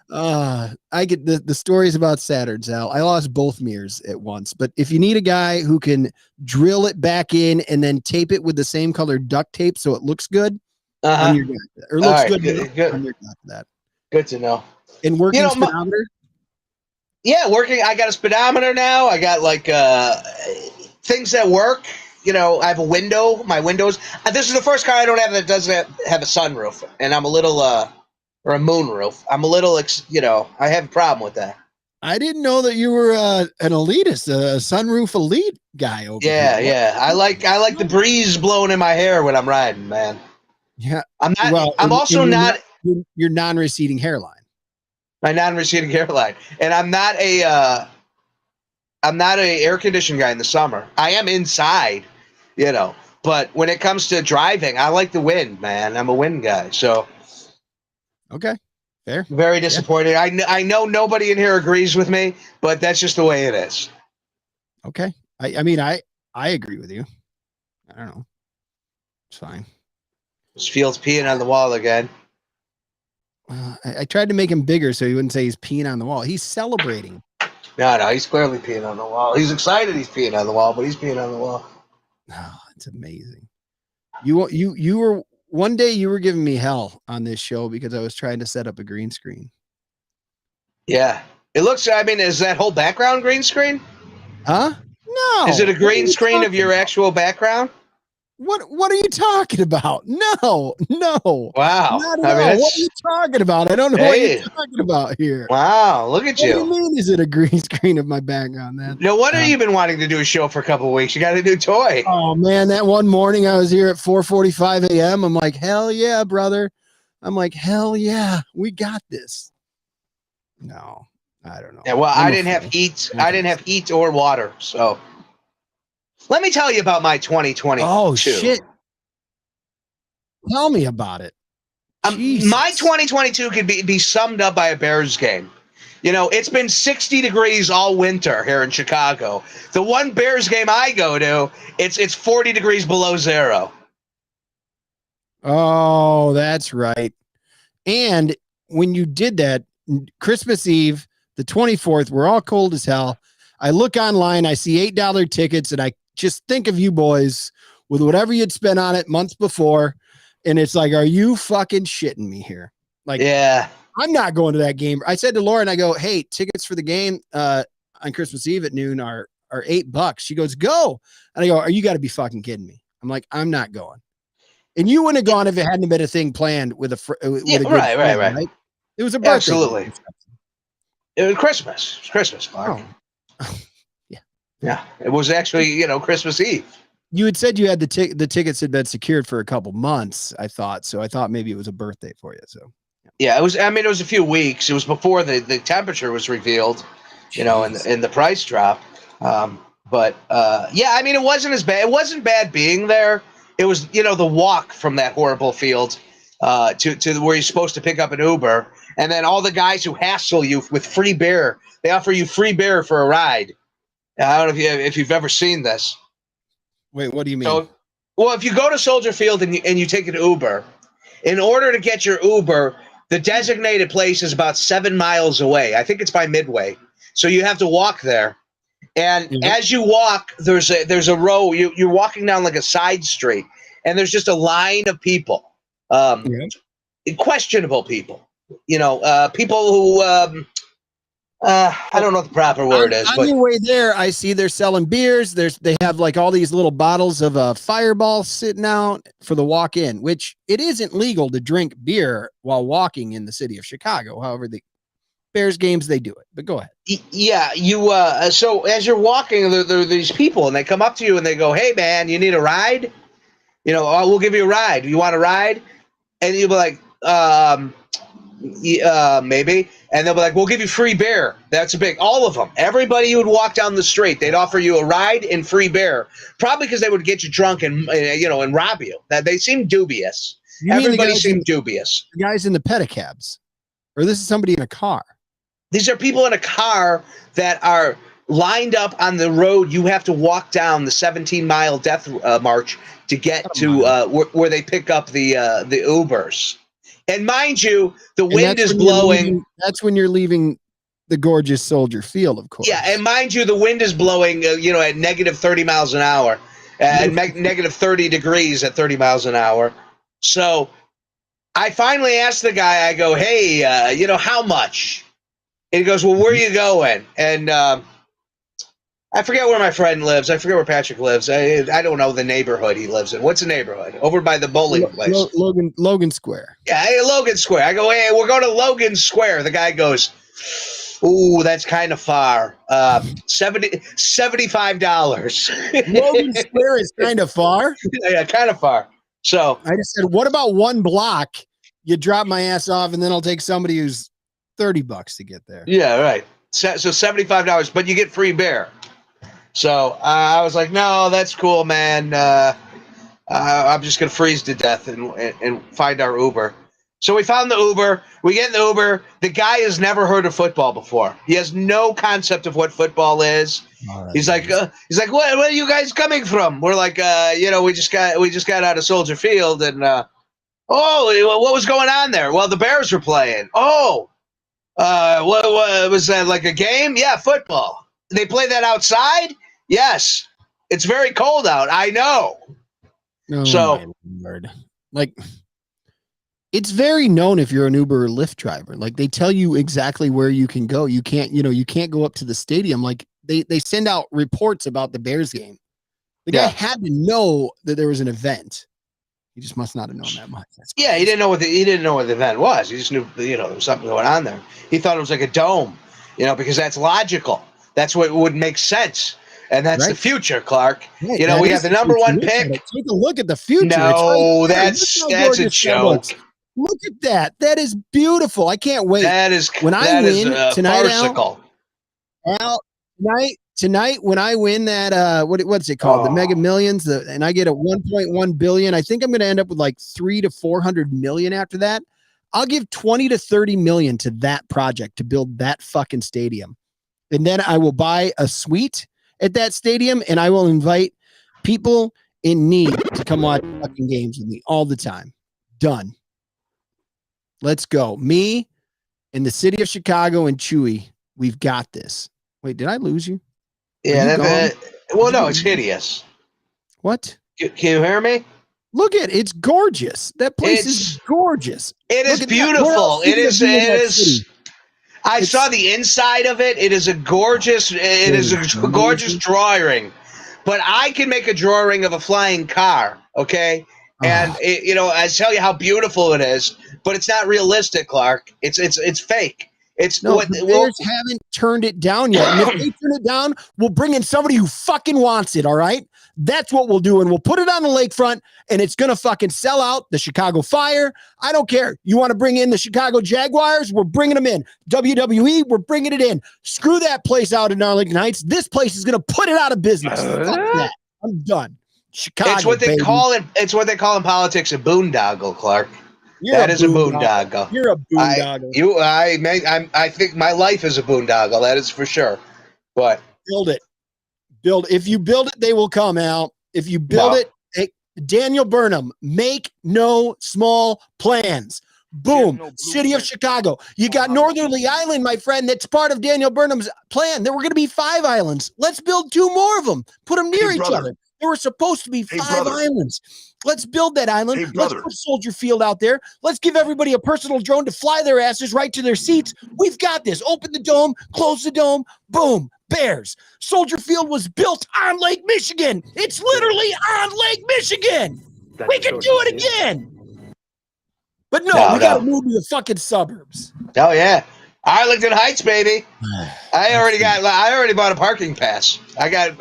[SPEAKER 2] I get the stories about Saturns, Al. I lost both mirrors at once, but if you need a guy who can drill it back in and then tape it with the same color duct tape so it looks good, I'm your guy. Or looks good. I'm your guy for that.
[SPEAKER 3] Good to know.
[SPEAKER 2] And working speedometer?
[SPEAKER 3] Working. I got a speedometer now. I got like things that work. I have a window. My windows. This is the first car I don't have that doesn't have a sunroof, and I'm a little or a moonroof. I'm a little, I have a problem with that.
[SPEAKER 2] I didn't know that you were an elitist, a sunroof elite guy over here.
[SPEAKER 3] Yeah. I like the breeze blowing in my hair when I'm riding, man.
[SPEAKER 2] Yeah.
[SPEAKER 3] I'm not. Well, I'm also not
[SPEAKER 2] your non-receding hairline.
[SPEAKER 3] My non-receding hairline, and I'm not a air conditioned guy in the summer. I am inside, but when it comes to driving, I like the wind, man. I'm a wind guy, so.
[SPEAKER 2] Okay, fair.
[SPEAKER 3] Very disappointed. Yeah. I know nobody in here agrees with me, but that's just the way it is.
[SPEAKER 2] Okay. I mean, I agree with you. I don't know. It's fine.
[SPEAKER 3] This Fields peeing on the wall again.
[SPEAKER 2] I tried to make him bigger so he wouldn't say he's peeing on the wall. He's celebrating.
[SPEAKER 3] No, he's clearly peeing on the wall. He's excited he's peeing on the wall, but he's peeing on the wall.
[SPEAKER 2] Oh, it's amazing. You were one day you were giving me hell on this show because I was trying to set up a green screen.
[SPEAKER 3] Yeah. It looks, is that whole background green screen?
[SPEAKER 2] Huh? No.
[SPEAKER 3] Is it a green screen of your actual background?
[SPEAKER 2] What are you talking about? No.
[SPEAKER 3] Wow.
[SPEAKER 2] Not at all. What are you talking about? I don't know what you're talking about here.
[SPEAKER 3] Wow. Look at you.
[SPEAKER 2] What do you mean is it a green screen of my background?
[SPEAKER 3] No wonder you've been wanting to do a show for a couple of weeks. You got a new toy.
[SPEAKER 2] Oh man, that one morning I was here at 4:45 a.m. I'm like, hell yeah, brother. I'm like, hell yeah, we got this. No, I don't know.
[SPEAKER 3] Yeah, well, I didn't have heat. I didn't have heat or water, so. Let me tell you about my 2022.
[SPEAKER 2] Oh, shit. Tell me about it.
[SPEAKER 3] My 2022 could be summed up by a Bears game. It's been 60 degrees all winter here in Chicago. The one Bears game I go to, it's 40 degrees below zero.
[SPEAKER 2] Oh, that's right. And when you did that, Christmas Eve, the 24th, we're all cold as hell. I look online, I see $8 tickets, and I just think of you boys with whatever you'd spent on it months before. And it's like, are you fucking shitting me here? Like,
[SPEAKER 3] yeah,
[SPEAKER 2] I'm not going to that game. I said to Lauren, I go, hey, tickets for the game on Christmas Eve at noon are $8. She goes, go. And I go, you got to be fucking kidding me. I'm like, I'm not going. And you wouldn't have gone if it hadn't been a thing planned with a good
[SPEAKER 3] right.
[SPEAKER 2] Right? It was a birthday.
[SPEAKER 3] Absolutely. It was Christmas. It was Christmas, Mark.
[SPEAKER 2] Oh.
[SPEAKER 3] Yeah, it was actually, Christmas Eve.
[SPEAKER 2] You had said you had the tickets had been secured for a couple months, I thought. So I thought maybe it was a birthday for you. So
[SPEAKER 3] yeah, it was. I mean, it was a few weeks. It was before the temperature was revealed, and the price drop. But it wasn't as bad. It wasn't bad being there. It was, the walk from that horrible field to where you're supposed to pick up an Uber, and then all the guys who hassle you with free beer, they offer you free beer for a ride. I don't know if you've ever seen this.
[SPEAKER 2] Wait, what do you mean?
[SPEAKER 3] So, well, if you go to Soldier Field and you take an Uber, in order to get your Uber, the designated place is about 7 miles away. I think it's by Midway. So you have to walk there. And as you walk, there's a row. You're walking down like a side street, and there's just a line of people, questionable people. People who I don't know what the proper word is.
[SPEAKER 2] On your way there, I see they're selling beers. They have like all these little bottles of Fireball sitting out for the walk-in, which it isn't legal to drink beer while walking in the city of Chicago. However, the Bears games, they do it. But go ahead.
[SPEAKER 3] Yeah, so as you're walking, there are these people, and they come up to you and they go, "Hey, man, you need a ride? We'll give you a ride. You want a ride?" And you'll be like, maybe. And they'll be like, we'll give you free beer. That's all of them. Everybody who would walk down the street, they'd offer you a ride and free beer. Probably because they would get you drunk and rob you. That they seem dubious. Everybody seemed dubious.
[SPEAKER 2] The guys in the pedicabs. Or this is somebody in a car.
[SPEAKER 3] These are people in a car that are lined up on the road. You have to walk down the 17-mile death march to get to where they pick up the Ubers. And mind you, the wind is blowing.
[SPEAKER 2] That's when you're leaving the gorgeous Soldier Field, of course.
[SPEAKER 3] Yeah, and mind you, the wind is blowing, at negative 30 miles an hour, and negative 30 degrees at 30 miles an hour. So I finally asked the guy, I go, hey, how much? And he goes, well, where are you going? And I forget where my friend lives. I forget where Patrick lives. I don't know the neighborhood he lives in. What's the neighborhood? Over by the bowling place.
[SPEAKER 2] Logan Square.
[SPEAKER 3] Yeah, hey, Logan Square. I go, hey, we're going to Logan Square. The guy goes, ooh, that's kind of far. $75.
[SPEAKER 2] Logan Square is kind of far?
[SPEAKER 3] Yeah, kind of far. So
[SPEAKER 2] I just said, what about one block? You drop my ass off, and then I'll take somebody who's $30 to get there.
[SPEAKER 3] Yeah, right. So $75, but you get free beer. So I was like, no, that's cool, man. I'm just going to freeze to death and find our Uber. So we found the Uber. We get in the Uber. The guy has never heard of football before. He has no concept of what football is. He's like, where are you guys coming from? We're like, we just got out of Soldier Field, and what was going on there? Well, the Bears were playing. Oh, what was that, like a game? Yeah, football. They play that outside? Yes. It's very cold out. I know.
[SPEAKER 2] Oh, so, like, it's very known if you're an Uber or Lyft driver. Like, they tell you exactly where you can go. You can't go up to the stadium. Like, they send out reports about the Bears game. The guy had to know that there was an event. He just must not have known that much.
[SPEAKER 3] Yeah, he didn't know what the event was. He just knew, there was something going on there. He thought it was like a dome, because that's logical. That's what would make sense. And that's the future, Clark. Right, we have the number one pick.
[SPEAKER 2] Take a look at the future.
[SPEAKER 3] No, that's a joke.
[SPEAKER 2] Look at that. That is beautiful. I can't wait.
[SPEAKER 3] That is
[SPEAKER 2] when I win tonight.
[SPEAKER 3] Farcical.
[SPEAKER 2] Al, tonight when I win that what's it called? The Mega Millions, and I get a 1.1 billion. I think I'm going to end up with like 300 to 400 million after that. I'll give 20 to 30 million to that project to build that fucking stadium. And then I will buy a suite at that stadium, and I will invite people in need to come watch fucking games with me all the time. Done. Let's go. Me and the city of Chicago and Chewy, we've got this. Wait, did I lose you?
[SPEAKER 3] Yeah. No, it's hideous.
[SPEAKER 2] What?
[SPEAKER 3] Can you hear me?
[SPEAKER 2] Look at it. It's gorgeous. That place is gorgeous.
[SPEAKER 3] It is beautiful. It is. I saw the inside of it. It is a gorgeous. It is a gorgeous drawing, but I can make a drawing of a flying car. Okay, and I tell you how beautiful it is, but it's not realistic, Clark. It's fake.
[SPEAKER 2] The Bears haven't turned it down yet. And if they turn it down, we'll bring in somebody who fucking wants it. All right. That's what we'll do. And we'll put it on the lakefront, and it's going to fucking sell out. The Chicago Fire. I don't care. You want to bring in the Chicago Jaguars? We're bringing them in. WWE, we're bringing it in. Screw that place out in Arlington Heights. This place is going to put it out of business. Fuck that. I'm done. Chicago.
[SPEAKER 3] It's what they call it. It's what they call in politics a boondoggle, Clark. That is a boondoggle.
[SPEAKER 2] You're a boondoggle.
[SPEAKER 3] I think my life is a boondoggle. That is for sure. But
[SPEAKER 2] build it. If you build it, they will come out. If you build it, hey, Daniel Burnham, make no small plans. Boom. City of Chicago. You got Northerly Island, my friend. That's part of Daniel Burnham's plan. There were going to be 5 islands. Let's build 2 more of them. Put them near each other. There were supposed to be 5 islands. Let's build that island. Let's put Soldier Field out there. Let's give everybody a personal drone to fly their asses right to their seats. We've got this. Open the dome, close the dome. Boom. Bears. Soldier Field was built on Lake Michigan. It's literally on Lake Michigan. We can do it again. But we got to move to the fucking suburbs.
[SPEAKER 3] Oh, yeah. Arlington Heights, baby. I already bought a parking pass. I got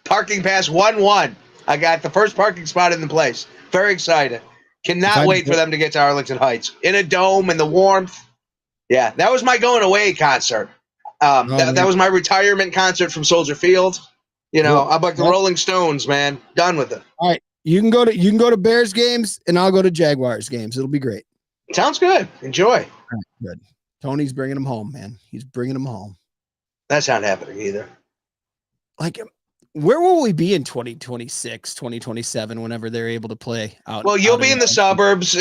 [SPEAKER 3] parking pass 1-1. I got the first parking spot in the place. Very excited. Cannot wait for them to get to Arlington Heights. In a dome, in the warmth. Yeah, that was my going away concert. That was my retirement concert from Soldier Field. You know, I'm like the Rolling Stones, man. Done with it.
[SPEAKER 2] All right. You can go to Bears games, and I'll go to Jaguars games. It'll be great.
[SPEAKER 3] Sounds good. Enjoy.
[SPEAKER 2] All right, good. Tony's bringing them home, man. He's bringing them home.
[SPEAKER 3] That's not happening either.
[SPEAKER 2] Like, where will we be in 2026, 2027, whenever they're able to play out?
[SPEAKER 3] Well, you'll be in the suburbs,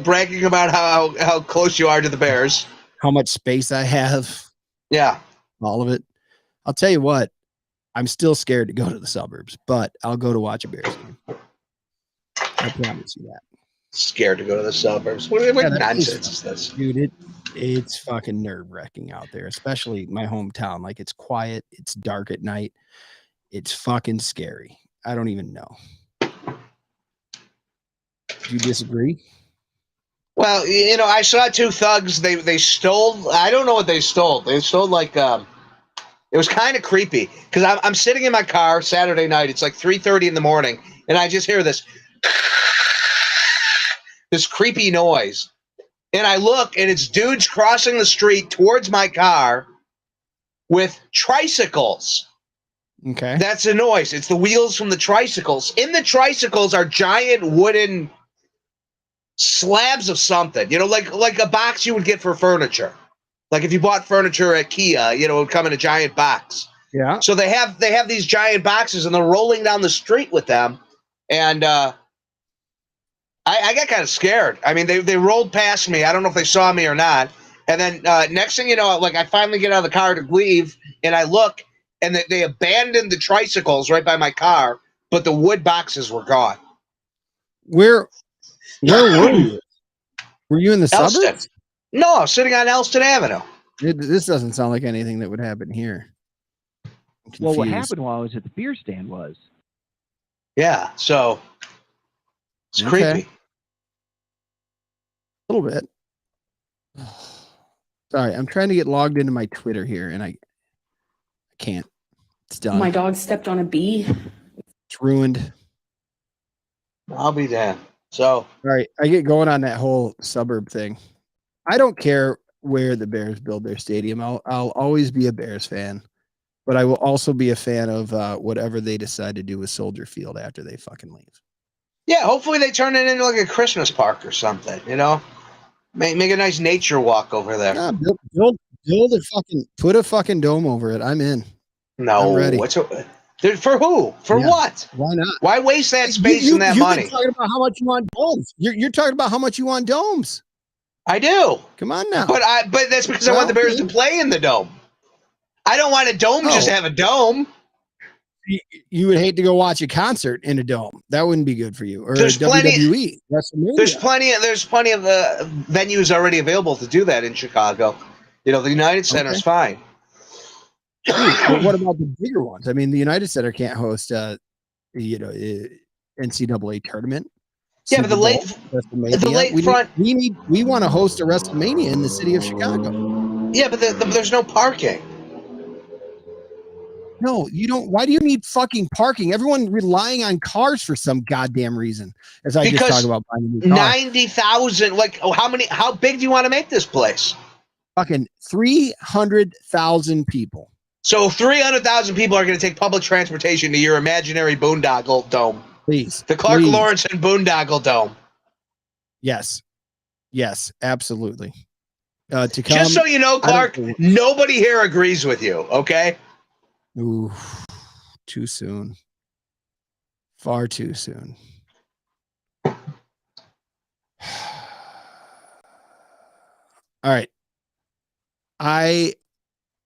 [SPEAKER 3] bragging about how close you are to the Bears.
[SPEAKER 2] How much space I have.
[SPEAKER 3] Yeah.
[SPEAKER 2] All of it. I'll tell you what, I'm still scared to go to the suburbs, but I'll go to watch a Bears game. I promise you that.
[SPEAKER 3] Scared to go to the suburbs? What nonsense is this?
[SPEAKER 2] Dude, it's fucking nerve-wracking out there, especially my hometown. Like, it's quiet. It's dark at night. It's fucking scary. I don't even know. Do you disagree?
[SPEAKER 3] Well, I saw 2 thugs. They stole. I don't know what they stole. They stole like it was kind of creepy because I'm sitting in my car Saturday night. It's like 3:30 in the morning, and I just hear this creepy noise, and I look, and it's dudes crossing the street towards my car with tricycles.
[SPEAKER 2] Okay,
[SPEAKER 3] that's the noise. It's the wheels from the tricycles. In the tricycles are giant wooden slabs of something, like a box you would get for furniture. Like if you bought furniture at Kia, it would come in a giant box.
[SPEAKER 2] Yeah.
[SPEAKER 3] So they have these giant boxes, and they're rolling down the street with them. And I got kind of scared. I mean, they rolled past me. I don't know if they saw me or not. And then next thing you know, like I finally get out of the car to leave, and I look, and they abandoned the tricycles right by my car, but the wood boxes were gone.
[SPEAKER 2] Where were you? Were you in the suburbs?
[SPEAKER 3] No, sitting on Elston Avenue.
[SPEAKER 2] This doesn't sound like anything that would happen here.
[SPEAKER 4] Well, what happened while I was at the beer stand was.
[SPEAKER 3] Yeah, so it's creepy.
[SPEAKER 2] A little bit. Sorry, I'm trying to get logged into my Twitter here, and I can't. It's done.
[SPEAKER 5] My dog stepped on a bee.
[SPEAKER 2] It's ruined.
[SPEAKER 3] I'll be damned. So,
[SPEAKER 2] all right, I get going on that whole suburb thing. I don't care where the Bears build their stadium. I'll always be a Bears fan, but I will also be a fan of whatever they decide to do with Soldier Field after they fucking leave.
[SPEAKER 3] Yeah, hopefully they turn it into like a Christmas park or something. Make a nice nature walk over there.
[SPEAKER 2] Yeah, build a fucking, put a fucking dome over it. I'm in.
[SPEAKER 3] No,
[SPEAKER 2] I'm ready.
[SPEAKER 3] For who? For what?
[SPEAKER 2] Why not?
[SPEAKER 3] Why waste that space and that money?
[SPEAKER 2] You're talking about how much you want domes. You're talking about how much you want domes.
[SPEAKER 3] I do.
[SPEAKER 2] Come on now.
[SPEAKER 3] But that's because I want the Bears to play in the dome. I don't want a dome just to have a dome.
[SPEAKER 2] You would hate to go watch a concert in a dome. That wouldn't be good for you. Or
[SPEAKER 3] there's
[SPEAKER 2] WWE.
[SPEAKER 3] There's plenty of venues already available to do that in Chicago. The United Center is fine.
[SPEAKER 2] But what about the bigger ones? I mean, the United Center can't host NCAA tournament.
[SPEAKER 3] Yeah, but the lake front.
[SPEAKER 2] We want to host a WrestleMania in the city of Chicago.
[SPEAKER 3] Yeah, but there's no parking.
[SPEAKER 2] No, you don't. Why do you need fucking parking? Everyone relying on cars for some goddamn reason. As I just talk about buying a new car.
[SPEAKER 3] 90,000. Like, how big do you want to make this place?
[SPEAKER 2] Fucking 300,000 people.
[SPEAKER 3] So 300,000 people are going to take public transportation to your imaginary boondoggle dome.
[SPEAKER 2] Please.
[SPEAKER 3] The Clark Lawrence and boondoggle dome.
[SPEAKER 2] Yes. Yes, absolutely. To come,
[SPEAKER 3] Just so you know, Clark, nobody here agrees with you. Okay.
[SPEAKER 2] Ooh, too soon. Far too soon. All right.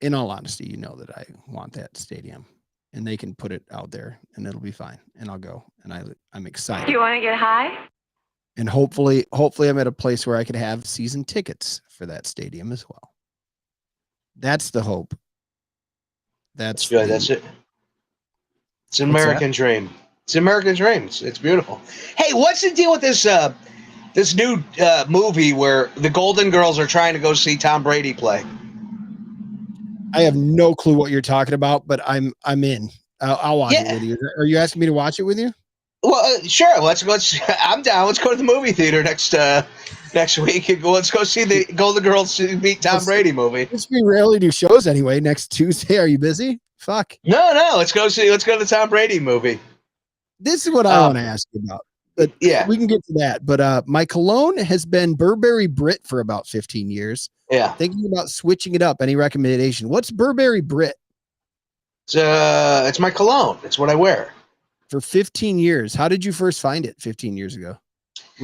[SPEAKER 2] In all honesty, you know that I want that stadium, and they can put it out there, and it'll be fine, and I'll go, and I'm excited.
[SPEAKER 5] Do you want to get high?
[SPEAKER 2] And hopefully I'm at a place where I could have season tickets for that stadium as well. That's the hope. That's
[SPEAKER 3] good. That's it. It's an American dream. It's an American dream. It's beautiful. Hey, what's the deal with this this new movie where the Golden Girls are trying to go see Tom Brady play?
[SPEAKER 2] I have no clue what you're talking about, but I'm in. I'll watch it with you. Are you asking me to watch it with you?
[SPEAKER 3] Well, sure. Let's. I'm down. Let's go to the movie theater next week and let's go see the Golden Girls beat Tom Brady movie.
[SPEAKER 2] We rarely do shows anyway. Next Tuesday, are you busy? Fuck.
[SPEAKER 3] No. Let's go to the Tom Brady movie.
[SPEAKER 2] This is what I want to ask you about. But
[SPEAKER 3] yeah,
[SPEAKER 2] we can get to that. But my cologne has been Burberry Brit for about 15 years.
[SPEAKER 3] Yeah.
[SPEAKER 2] Thinking about switching it up. Any recommendation? What's Burberry Brit?
[SPEAKER 3] It's my cologne. It's what I wear.
[SPEAKER 2] For 15 years. How did you first find it 15 years ago?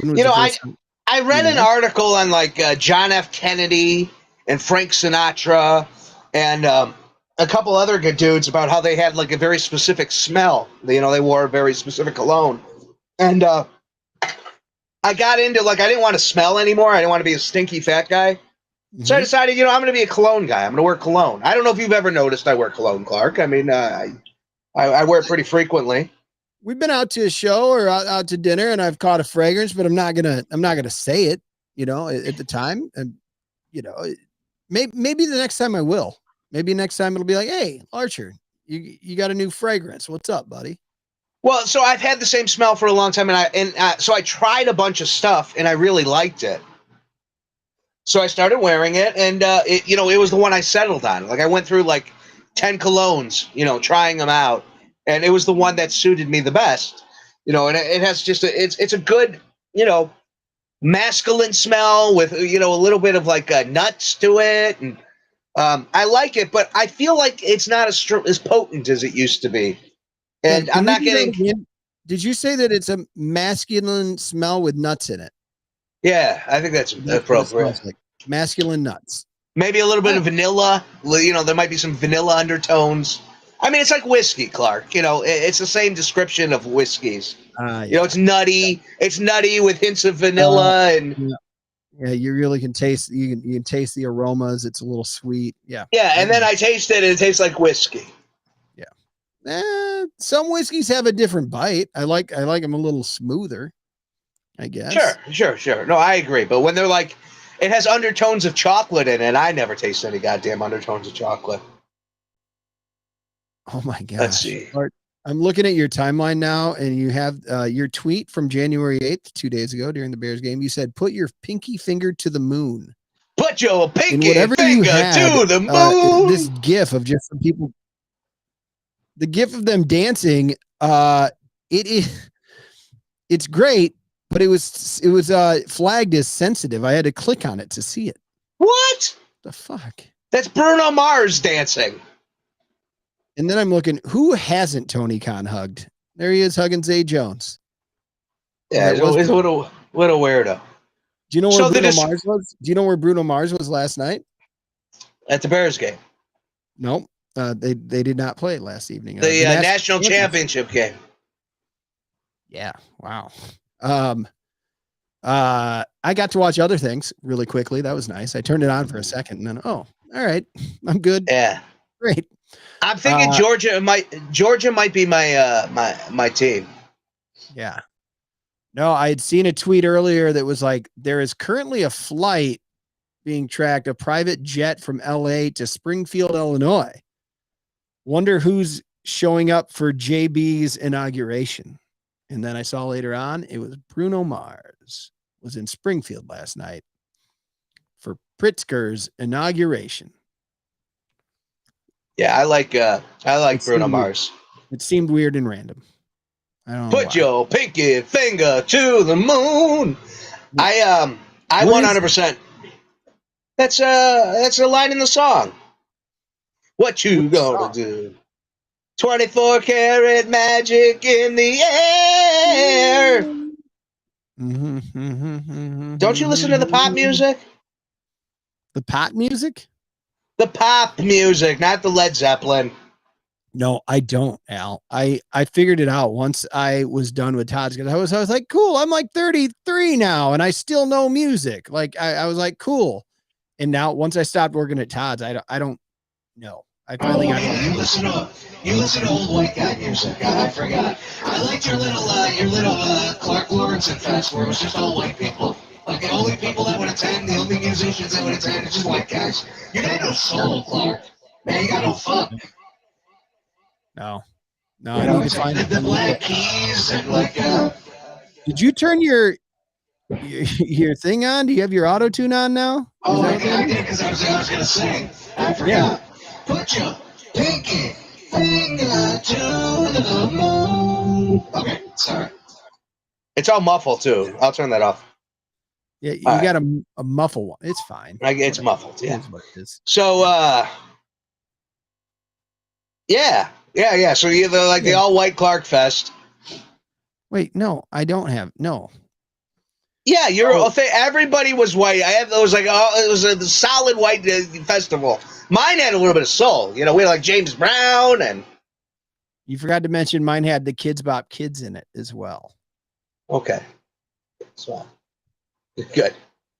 [SPEAKER 3] I read an article on like John F. Kennedy and Frank Sinatra and a couple other good dudes about how they had like a very specific smell. They wore a very specific cologne. And I got into I didn't want to smell anymore. I didn't want to be a stinky fat guy. Mm-hmm. So I decided, I'm going to be a cologne guy. I'm going to wear cologne. I don't know if you've ever noticed I wear cologne, Clark. I mean, I wear it pretty frequently.
[SPEAKER 2] We've been out to a show or out to dinner, and I've caught a fragrance, but I'm not gonna say it, at the time. And maybe the next time I will. Maybe next time it'll be like, hey, Archer, you got a new fragrance. What's up, buddy?
[SPEAKER 3] Well, so I've had the same smell for a long time, so I tried a bunch of stuff, and I really liked it. So I started wearing it, and it was the one I settled on. Like I went through 10 colognes, trying them out. And it was the one that suited me the best, and it has just it's a good, masculine smell with, a little bit of nuts to it. And I like it, but I feel like it's not as potent as it used to be. And I'm not getting.
[SPEAKER 2] Did you say that it's a masculine smell with nuts in it?
[SPEAKER 3] Yeah, I think that's appropriate.
[SPEAKER 2] Masculine nuts.
[SPEAKER 3] Maybe a little bit of vanilla. There might be some vanilla undertones. I mean, it's like whiskey, Clark. It's the same description of whiskeys. It's nutty. It's nutty with hints of vanilla and.
[SPEAKER 2] Yeah, you really can taste. You can taste the aromas. It's a little sweet. Yeah.
[SPEAKER 3] Yeah, and then I taste it, and it tastes like whiskey.
[SPEAKER 2] Yeah. Some whiskeys have a different bite. I like them a little smoother, I guess.
[SPEAKER 3] Sure. No, I agree. But when they're it has undertones of chocolate in it, I never taste any goddamn undertones of chocolate.
[SPEAKER 2] Oh my God.
[SPEAKER 3] Let's see.
[SPEAKER 2] I'm looking at your timeline now, and you have your tweet from January 8th, 2 days ago during the Bears game. You said, put your pinky finger to the moon.
[SPEAKER 3] Put your pinky finger to the moon.
[SPEAKER 2] This gif of just some people, the gif of them dancing, it's great, but it was flagged as sensitive. I had to click on it to see it.
[SPEAKER 3] What?
[SPEAKER 2] The fuck?
[SPEAKER 3] That's Bruno Mars dancing.
[SPEAKER 2] And then I'm looking, who hasn't Tony Khan hugged? There he is hugging Zay Jones.
[SPEAKER 3] Yeah, he's a little weirdo.
[SPEAKER 2] Do you know where Bruno Mars was? Do you know where Bruno Mars was last night?
[SPEAKER 3] At the Bears game.
[SPEAKER 2] Nope. They did not play it last evening.
[SPEAKER 3] The national championship game.
[SPEAKER 2] Yeah. Wow. I got to watch other things really quickly. That was nice. I turned it on for a second and then, all right, I'm good.
[SPEAKER 3] Yeah.
[SPEAKER 2] Great.
[SPEAKER 3] I'm thinking Georgia might be my team.
[SPEAKER 2] Yeah. No, I had seen a tweet earlier that was like, there is currently a flight being tracked, a private jet from LA to Springfield, Illinois. Wonder who's showing up for JB's inauguration. And then I saw later on, it was Bruno Mars was in Springfield last night for Pritzker's inauguration.
[SPEAKER 3] Yeah, I like Bruno Mars.
[SPEAKER 2] It seemed weird and random. I don't know.
[SPEAKER 3] Put your pinky finger to the moon. I 100%. That's a line in the song. What you gonna do? 24 karat magic in the air. Don't you listen to the pop music?
[SPEAKER 2] The pop music?
[SPEAKER 3] The pop music, not the Led Zeppelin.
[SPEAKER 2] No, I don't, Al. I figured it out once I was done with Todd's. I was like, cool. I'm like 33 now, and I still know music. Like I was like, cool. And now once I stopped working at Todd's, I don't know. I finally got.
[SPEAKER 1] Yeah, you listen to old white guy music. I forgot. I liked your little Clark Lawrence Fest where it was just all white people. Like the only people that would attend, the only musicians that would attend, is just white guys. You got no soul, Clark. Man, you got no fuck.
[SPEAKER 2] No, I need to find
[SPEAKER 1] the Black Keys and like.
[SPEAKER 2] Did you turn your thing on? Do you have your auto tune on now?
[SPEAKER 1] Oh, I did because I was gonna sing. I forgot. Yeah. Put your pinky finger to the moon. Okay, sorry.
[SPEAKER 3] It's all muffled too. I'll turn that off.
[SPEAKER 2] Yeah, you got a muffle one. It's fine.
[SPEAKER 3] It's muffled. Yeah. So, yeah. So you're the all white Clark Fest.
[SPEAKER 2] Wait, no, I don't have no.
[SPEAKER 3] Yeah, everybody was white. It was a solid white festival. Mine had a little bit of soul. You know, we had like James Brown and.
[SPEAKER 2] You forgot to mention mine had the Kids Bop Kids in it as well.
[SPEAKER 3] Okay. So good.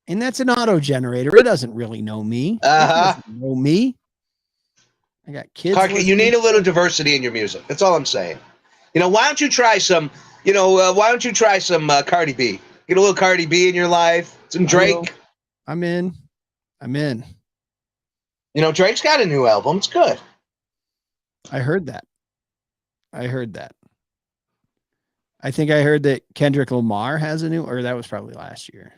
[SPEAKER 2] And that's an auto generator. It doesn't really know me. It doesn't know me. I got kids.
[SPEAKER 3] Clark, you need a little diversity in your music. That's all I'm saying. You know, why don't you try some? Cardi B? Get a little Cardi B in your life. Some Drake.
[SPEAKER 2] I'm in.
[SPEAKER 3] You know, Drake's got a new album. It's good.
[SPEAKER 2] I heard that. I think I heard that Kendrick Lamar has a new, or that was probably last year.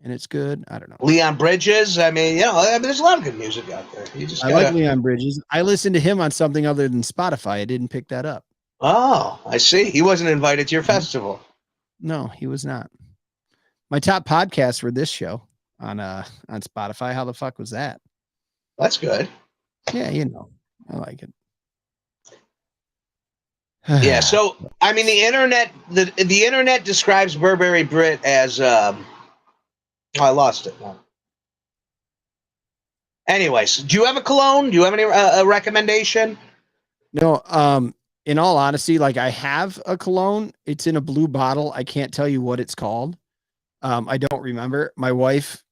[SPEAKER 2] And it's good. I don't know.
[SPEAKER 3] Leon Bridges. I mean, there's a lot of good music out there.
[SPEAKER 2] I like Leon Bridges. I listened to him on something other than Spotify. I didn't pick that up.
[SPEAKER 3] Oh, I see. He wasn't invited to your festival.
[SPEAKER 2] No, he was not. My top podcasts were this show on Spotify. How the fuck was that?
[SPEAKER 3] That's good.
[SPEAKER 2] Yeah, I like it.
[SPEAKER 3] Yeah, so I mean the internet describes Burberry Brit as I lost it. Anyways, do you have a cologne? Do you have any recommendation?
[SPEAKER 2] No, in all honesty, like I have a cologne. It's in a blue bottle. I can't tell you what it's called. I don't remember. My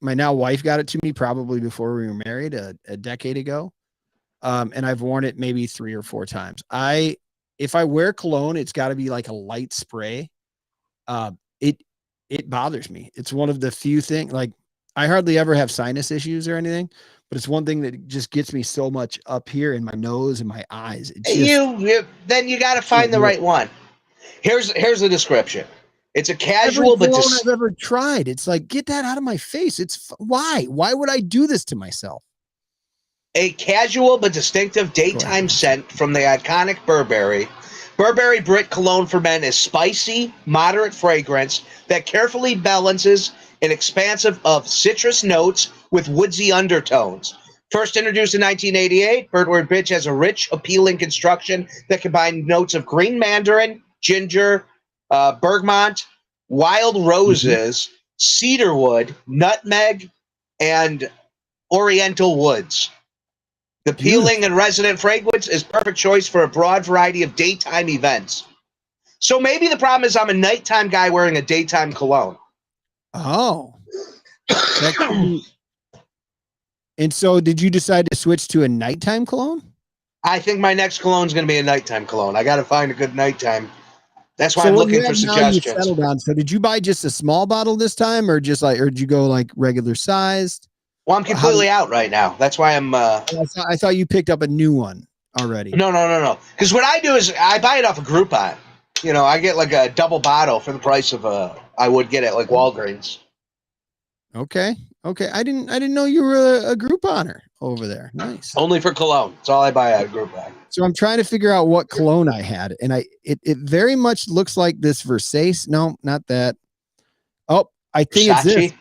[SPEAKER 2] now wife got it to me probably before we were married a decade ago. And I've worn it maybe 3 or 4 times. If I wear cologne, it's got to be like a light spray. It bothers me. It's one of the few things, like I hardly ever have sinus issues or anything, but it's one thing that just gets me so much up here in my nose and my eyes.
[SPEAKER 3] Then you got to find the right one. Here's the description. It's a casual, but
[SPEAKER 2] I've ever tried. It's like, get that out of my face. Why would I do this to myself?
[SPEAKER 3] A casual but distinctive daytime scent from the iconic Burberry. Burberry Brit Cologne for Men is spicy, moderate fragrance that carefully balances an expansive of citrus notes with woodsy undertones. First introduced in 1988, Burberry Brit has a rich, appealing construction that combines notes of green mandarin, ginger, bergamot, wild roses, cedarwood, nutmeg, and oriental woods. The appealing and resonant fragrance is perfect choice for a broad variety of daytime events. So maybe the problem is I'm a nighttime guy wearing a daytime cologne.
[SPEAKER 2] Oh. And so did you decide to switch to a nighttime cologne?
[SPEAKER 3] I think my next cologne is going to be a nighttime cologne. I got to find a good nighttime. That's why I'm looking for suggestions.
[SPEAKER 2] So did you buy just a small bottle this time or did you go like regular sized?
[SPEAKER 3] Well, I'm completely out right now. That's why I'm.
[SPEAKER 2] I thought you picked up a new one already.
[SPEAKER 3] No. Because what I do is I buy it off of Groupon. You know, I get like a double bottle for the price of I would get at like Walgreens.
[SPEAKER 2] Okay. I didn't know you were a Grouponer over there. Nice.
[SPEAKER 3] Only for cologne. That's all I buy at a Groupon.
[SPEAKER 2] So I'm trying to figure out what cologne I had, and it very much looks like this Versace. No, not that. Oh, I think
[SPEAKER 3] Versace?
[SPEAKER 2] it's this.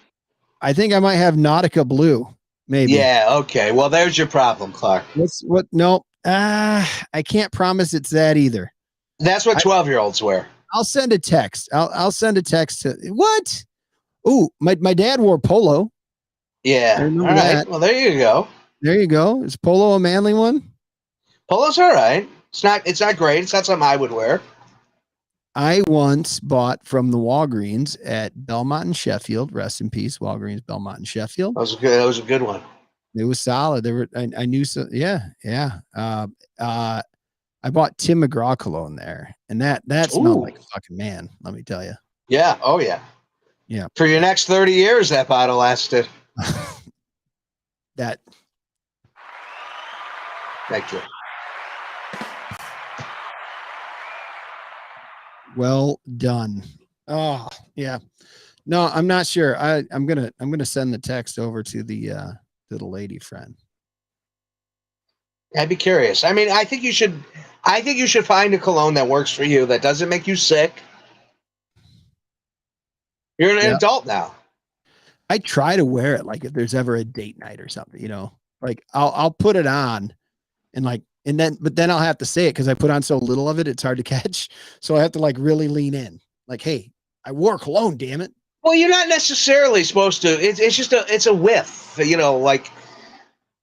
[SPEAKER 2] I think I might have Nautica Blue. Maybe.
[SPEAKER 3] Yeah. Okay. Well, there's your problem, Clark.
[SPEAKER 2] What? No. I can't promise it's that either.
[SPEAKER 3] That's what 12-year-olds wear.
[SPEAKER 2] I'll send a text. I'll send a text to what? Ooh, my dad wore polo.
[SPEAKER 3] Yeah. All right. That. Well, there you go.
[SPEAKER 2] There you go. Is polo a manly one?
[SPEAKER 3] Polo's all right. It's not great. It's not something I would wear.
[SPEAKER 2] I once bought from the Walgreens at Belmont and Sheffield. Rest in peace, Walgreens, Belmont and Sheffield.
[SPEAKER 3] That was a good one.
[SPEAKER 2] It was solid. I knew so. Yeah. I bought Tim McGraw cologne there, and that smelled like a fucking man. Let me tell you.
[SPEAKER 3] Yeah. Oh yeah.
[SPEAKER 2] Yeah.
[SPEAKER 3] For your next 30 years, that bottle lasted.
[SPEAKER 2] That.
[SPEAKER 3] Thank you.
[SPEAKER 2] Well done. Oh yeah. No, I'm not sure. I'm gonna send the text over to the lady friend.
[SPEAKER 3] I'd be curious. I mean, I think you should find a cologne that works for you, that doesn't make you sick. You're an adult now.
[SPEAKER 2] I try to wear it like if there's ever a date night or something, you know, like I'll put it on but then I'll have to say it because I put on so little of it, it's hard to catch. So I have to like really lean in, like, hey, I wore cologne, damn it.
[SPEAKER 3] Well, you're not necessarily supposed to. It's a whiff, you know, like,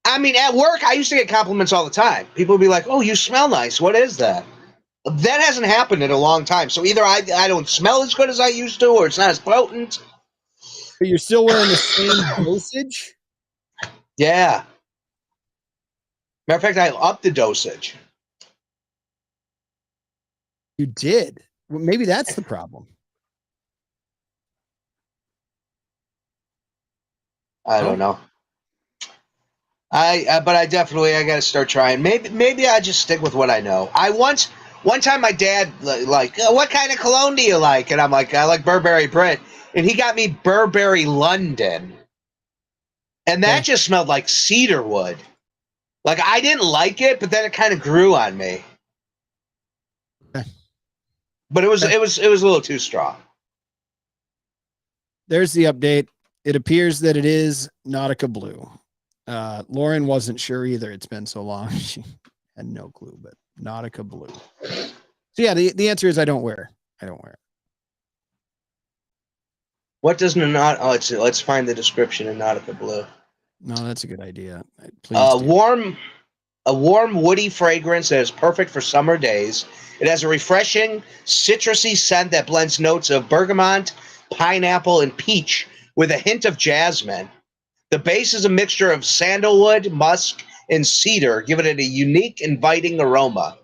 [SPEAKER 3] I mean, at work, I used to get compliments all the time. People would be like, oh, you smell nice. What is that? That hasn't happened in a long time. So either I don't smell as good as I used to, or it's not as potent.
[SPEAKER 2] But you're still wearing the same dosage?
[SPEAKER 3] Yeah. Matter of fact, I upped the dosage.
[SPEAKER 2] You did? Well, maybe that's the problem.
[SPEAKER 3] I don't know. But I definitely got to start trying. Maybe I just stick with what I know. One time my dad like, what kind of cologne do you like? And I'm like, I like Burberry Brit, and he got me Burberry London, and that just smelled like cedar wood. Like, I didn't like it, but then it kind of grew on me. But it was a little too strong.
[SPEAKER 2] There's the update. It appears that it is Nautica Blue. Lauren wasn't sure either. It's been so long. She had no clue, but Nautica Blue. So yeah, the answer is I don't wear it.
[SPEAKER 3] What does let's find the description in Nautica Blue.
[SPEAKER 2] No, that's a good idea. Please
[SPEAKER 3] a warm woody fragrance that is perfect for summer days. It has a refreshing citrusy scent that blends notes of bergamot, pineapple, and peach with a hint of jasmine. The base is a mixture of sandalwood, musk, and cedar, giving it a unique, inviting aroma.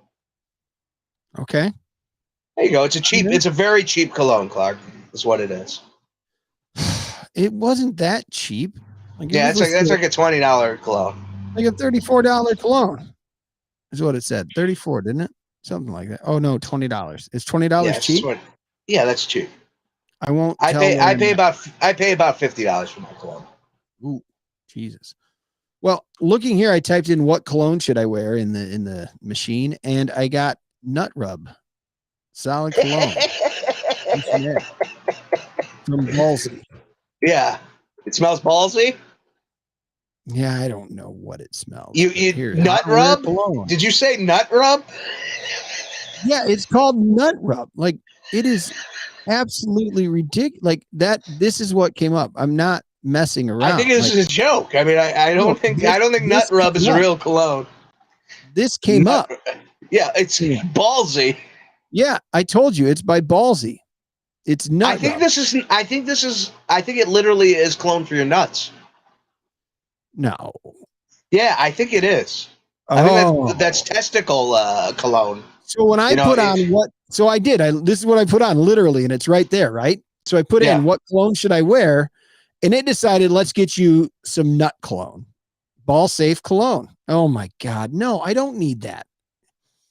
[SPEAKER 2] Okay.
[SPEAKER 3] There you go. It's a very cheap cologne, Clark, is what it is.
[SPEAKER 2] It wasn't that cheap.
[SPEAKER 3] That's like a $20 cologne.
[SPEAKER 2] Like a $34 cologne is what it said. 34, didn't it? Something like that. Oh no, $20. Is $20 cheap?
[SPEAKER 3] Yeah, that's cheap.
[SPEAKER 2] I won't.
[SPEAKER 3] I pay about $50 for my cologne.
[SPEAKER 2] Ooh, Jesus. Well, looking here, I typed in what cologne should I wear in the machine, and I got Nut Rub, solid cologne from Ballsy.
[SPEAKER 3] Yeah, it smells ballsy.
[SPEAKER 2] Yeah, I don't know what it smells.
[SPEAKER 3] You Nut Rub? Did you say Nut Rub?
[SPEAKER 2] Yeah, it's called Nut Rub. Like, it is absolutely ridiculous. Like that. This is what came up. I'm not messing around.
[SPEAKER 3] I think this is a joke. I mean, I don't think Nut Rub is a real cologne.
[SPEAKER 2] This came up.
[SPEAKER 3] Yeah, it's Ballsy.
[SPEAKER 2] Yeah, I told you it's by Ballsy. It's Nut Rub.
[SPEAKER 3] I think it literally is cologne for your nuts.
[SPEAKER 2] No.
[SPEAKER 3] Yeah, I think it is. I think that's testicle cologne.
[SPEAKER 2] So when I put on this is what I put on literally, and it's right there, right? So I put in what cologne should I wear, and it decided, let's get you some nut cologne, Ball Safe cologne. Oh my God. No, I don't need that.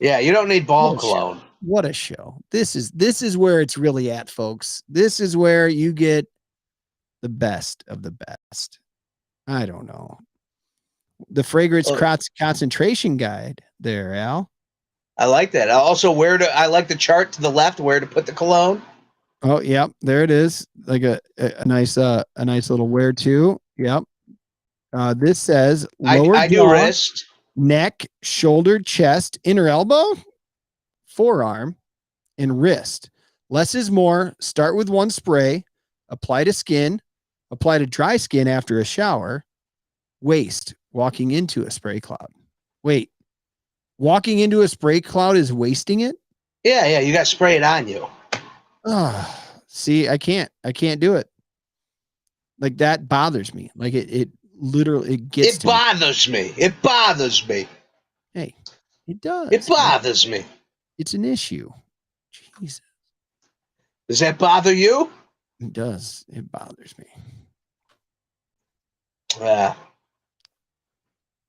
[SPEAKER 3] Yeah, you don't need ball cologne.
[SPEAKER 2] What a show. This is where it's really at, folks. This is where you get the best of the best. I don't know. The fragrance concentration guide there, Al.
[SPEAKER 3] I like that. Also, I like the chart to the left, where to put the cologne.
[SPEAKER 2] Oh, yep, there it is. Like a nice little wear too. Yep. This says lower
[SPEAKER 3] I do
[SPEAKER 2] jaw,
[SPEAKER 3] wrist.
[SPEAKER 2] neck, shoulder, chest, inner elbow, forearm, and wrist. Less is more. Start with one spray. Apply to skin. Apply to dry skin after a shower. Waist. Walking into a spray cloud. Wait. Walking into a spray cloud is wasting it?
[SPEAKER 3] Yeah. You got to spray it on you.
[SPEAKER 2] See, I can't do it. Like that bothers me. Like it literally it gets.
[SPEAKER 3] It bothers me. It bothers me.
[SPEAKER 2] Hey, it does.
[SPEAKER 3] It bothers me.
[SPEAKER 2] It's an issue. Jesus.
[SPEAKER 3] Does that bother you?
[SPEAKER 2] It does. It bothers me.
[SPEAKER 3] Yeah.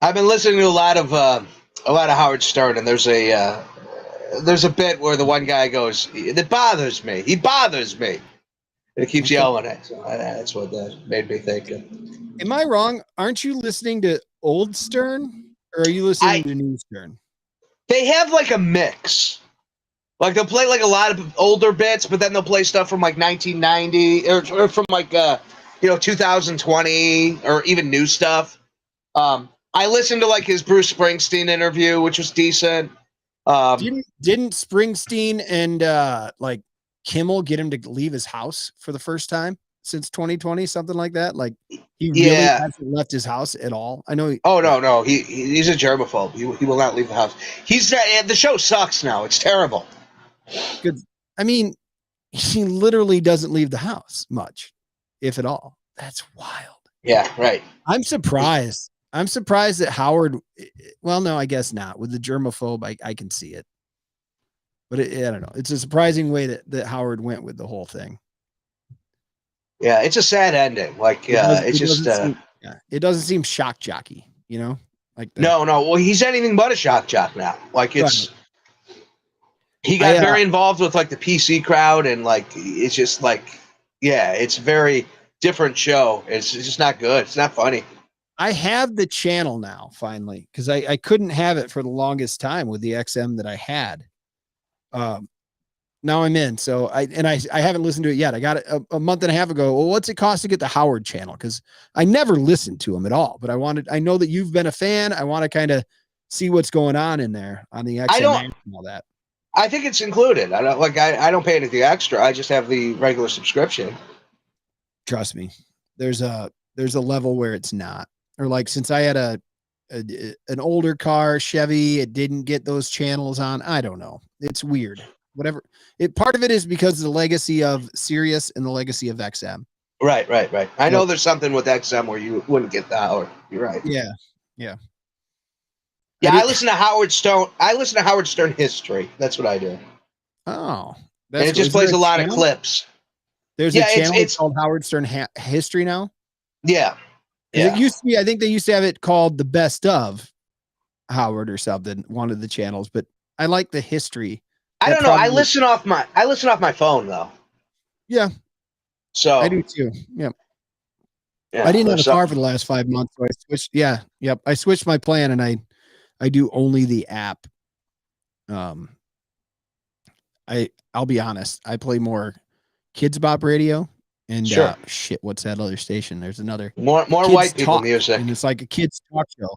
[SPEAKER 3] I've been listening to a lot of Howard Stern, and there's a bit where the one guy goes, "It bothers me. He bothers me." And it keeps yelling it. So that's what that made me think of.
[SPEAKER 2] Am I wrong? Aren't you listening to old Stern, or are you listening to new Stern?
[SPEAKER 3] They have like a mix. Like they'll play like a lot of older bits, but then they'll play stuff from like 1990 or from like 2020 or even new stuff. I listened to like his Bruce Springsteen interview, which was decent.
[SPEAKER 2] Didn't Springsteen and like Kimmel get him to leave his house for the first time since 2020, something like that? Like he really hasn't left his house at all. I know.
[SPEAKER 3] No. He's a germaphobe. He will not leave the house. The show sucks now. It's terrible.
[SPEAKER 2] Good. I mean, he literally doesn't leave the house much, if at all. That's wild.
[SPEAKER 3] Yeah, right.
[SPEAKER 2] I'm surprised. I'm surprised that Howard. Well, no, I guess not. With the germaphobe, I can see it. But I don't know. It's a surprising way that Howard went with the whole thing.
[SPEAKER 3] Yeah, it's a sad ending. Like,
[SPEAKER 2] it doesn't seem shock jockey, you know? Like that.
[SPEAKER 3] No. Well, he's anything but a shock jock now. Like it's. Right. He got very involved with like the PC crowd, and like it's just like, yeah, it's a very different show. It's just not good. It's not funny.
[SPEAKER 2] I have the channel now finally because I couldn't have it for the longest time with the XM that I had. Now I'm in, so I haven't listened to it yet. I got it a month and a half ago. Well, what's it cost to get the Howard channel? Because I never listened to him at all, but I know that you've been a fan. I want to kind of see what's going on in there on the XM and all that.
[SPEAKER 3] I think it's included. I don't pay anything extra. I just have the regular subscription.
[SPEAKER 2] Trust me, there's a level where it's not. Or like since I had an older car, Chevy, it didn't get those channels on. I don't know. It's weird. Whatever. Part of it is because of the legacy of Sirius and the legacy of XM.
[SPEAKER 3] Right. I know there's something with XM where you wouldn't get that. Or you're right.
[SPEAKER 2] Yeah.
[SPEAKER 3] I listen to Howard Stern. I listen to Howard Stern history. That's what I do.
[SPEAKER 2] Oh,
[SPEAKER 3] and it just plays a lot of clips.
[SPEAKER 2] There's a channel it's called Howard Stern History now.
[SPEAKER 3] Yeah.
[SPEAKER 2] It used to be. I think they used to have it called the Best of Howard or something. One of the channels, but I like the history.
[SPEAKER 3] I don't know. I listen off my phone though.
[SPEAKER 2] Yeah.
[SPEAKER 3] So
[SPEAKER 2] I do too. Yep. Yeah, I didn't have a car for the last 5 months, so I switched. Yeah. Yep. I switched my plan, and I do only the app. I'll be honest. I play more Kids Bop Radio and shit. What's that other station? There's another
[SPEAKER 3] more white people music,
[SPEAKER 2] and it's like a kids talk show.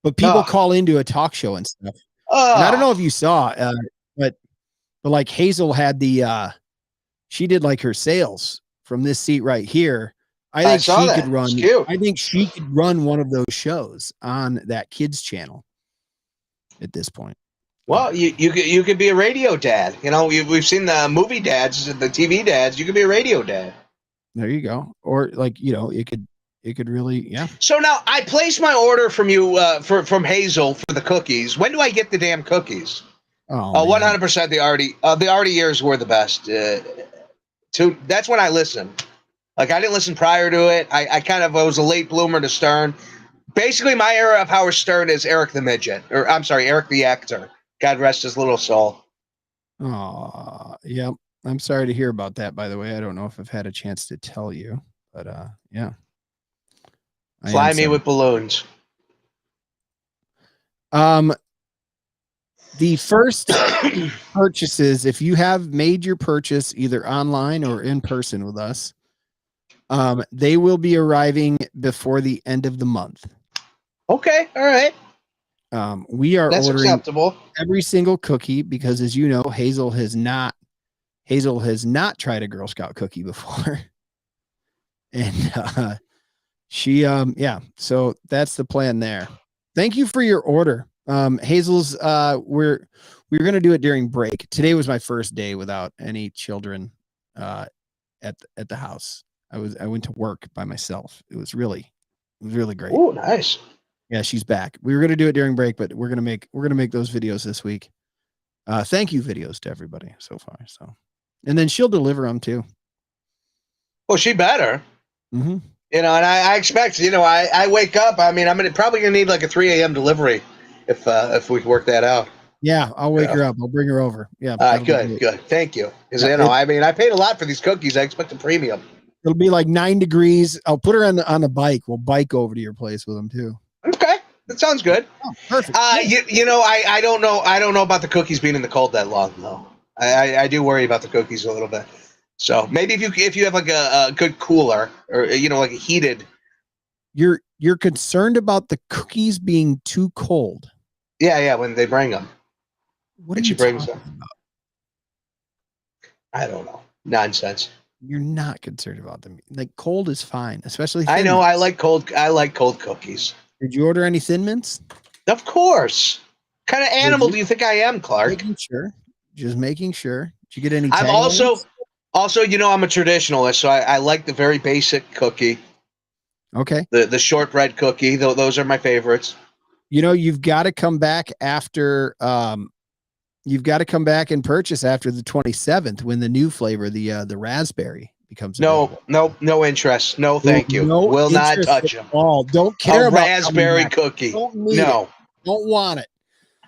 [SPEAKER 2] But people call into a talk show and stuff. And I don't know if you saw, but like Hazel had she did like her sales from this seat right here. I think she could run one of those shows on that kids channel at this point.
[SPEAKER 3] Well, you could be a radio dad. You know, we've seen the movie dads, the TV dads. You could be a radio dad.
[SPEAKER 2] There you go. Or like, it could really, yeah.
[SPEAKER 3] So now I placed my order from you from Hazel for the cookies. When do I get the damn cookies?
[SPEAKER 2] Oh,
[SPEAKER 3] 100%. The Artie years were the best. That's when I listened. Like I didn't listen prior to it. I was a late bloomer to Stern. Basically, my era of Howard Stern is Eric the Midget, or I'm sorry, Eric the Actor. God rest his little soul.
[SPEAKER 2] Oh, yeah. I'm sorry to hear about that, by the way. I don't know if I've had a chance to tell you, but yeah.
[SPEAKER 3] Fly me with balloons.
[SPEAKER 2] The first purchases, if you have made your purchase either online or in person with us, they will be arriving before the end of the month.
[SPEAKER 3] Okay, all right.
[SPEAKER 2] We are
[SPEAKER 3] That's
[SPEAKER 2] ordering
[SPEAKER 3] acceptable.
[SPEAKER 2] every single cookie because, as you know, Hazel has not tried a Girl Scout cookie before. And so that's the plan there. Thank you for your order. Hazel's we were going to do it during break. Today was my first day without any children at the house. I went to work by myself. It was really great.
[SPEAKER 3] Oh, nice.
[SPEAKER 2] Yeah, she's back. We were going to do it during break, but we're going to make those videos this week. Thank you videos to everybody so far. So, and then she'll deliver them too.
[SPEAKER 3] Well, she better.
[SPEAKER 2] Mm-hmm.
[SPEAKER 3] You know, and I expect, I wake up. I mean, I'm probably going to need like a 3 a.m. delivery if we work that out.
[SPEAKER 2] Yeah, I'll wake her up. I'll bring her over. Yeah.
[SPEAKER 3] Good. Thank you. Because, I paid a lot for these cookies. I expect a premium.
[SPEAKER 2] It'll be like 9 degrees. I'll put her on the bike. We'll bike over to your place with them too.
[SPEAKER 3] Okay. That sounds good.
[SPEAKER 2] Oh, perfect.
[SPEAKER 3] I don't know about the cookies being in the cold that long, though. I do worry about the cookies a little bit. So maybe if you have like a good cooler or like a heated.
[SPEAKER 2] You're concerned about the cookies being too cold.
[SPEAKER 3] Yeah, when they bring them.
[SPEAKER 2] What did you bring them?
[SPEAKER 3] I don't know. Nonsense.
[SPEAKER 2] You're not concerned about them. Like cold is fine, especially.
[SPEAKER 3] I know. I like cold cookies.
[SPEAKER 2] Did you order any Thin Mints?
[SPEAKER 3] Of course. What kind of animal do you think I am, Clark?
[SPEAKER 2] Just making sure. Did you get any?
[SPEAKER 3] I'm also, I'm a traditionalist, so I like the very basic cookie.
[SPEAKER 2] Okay.
[SPEAKER 3] The shortbread cookie. Those are my favorites.
[SPEAKER 2] You've got to come back after. You've got to come back and purchase after the 27th when the new flavor, the raspberry, becomes available.
[SPEAKER 3] No interest. No, thank you. Will not touch them.
[SPEAKER 2] All don't care about
[SPEAKER 3] raspberry cookie.
[SPEAKER 2] Don't want it.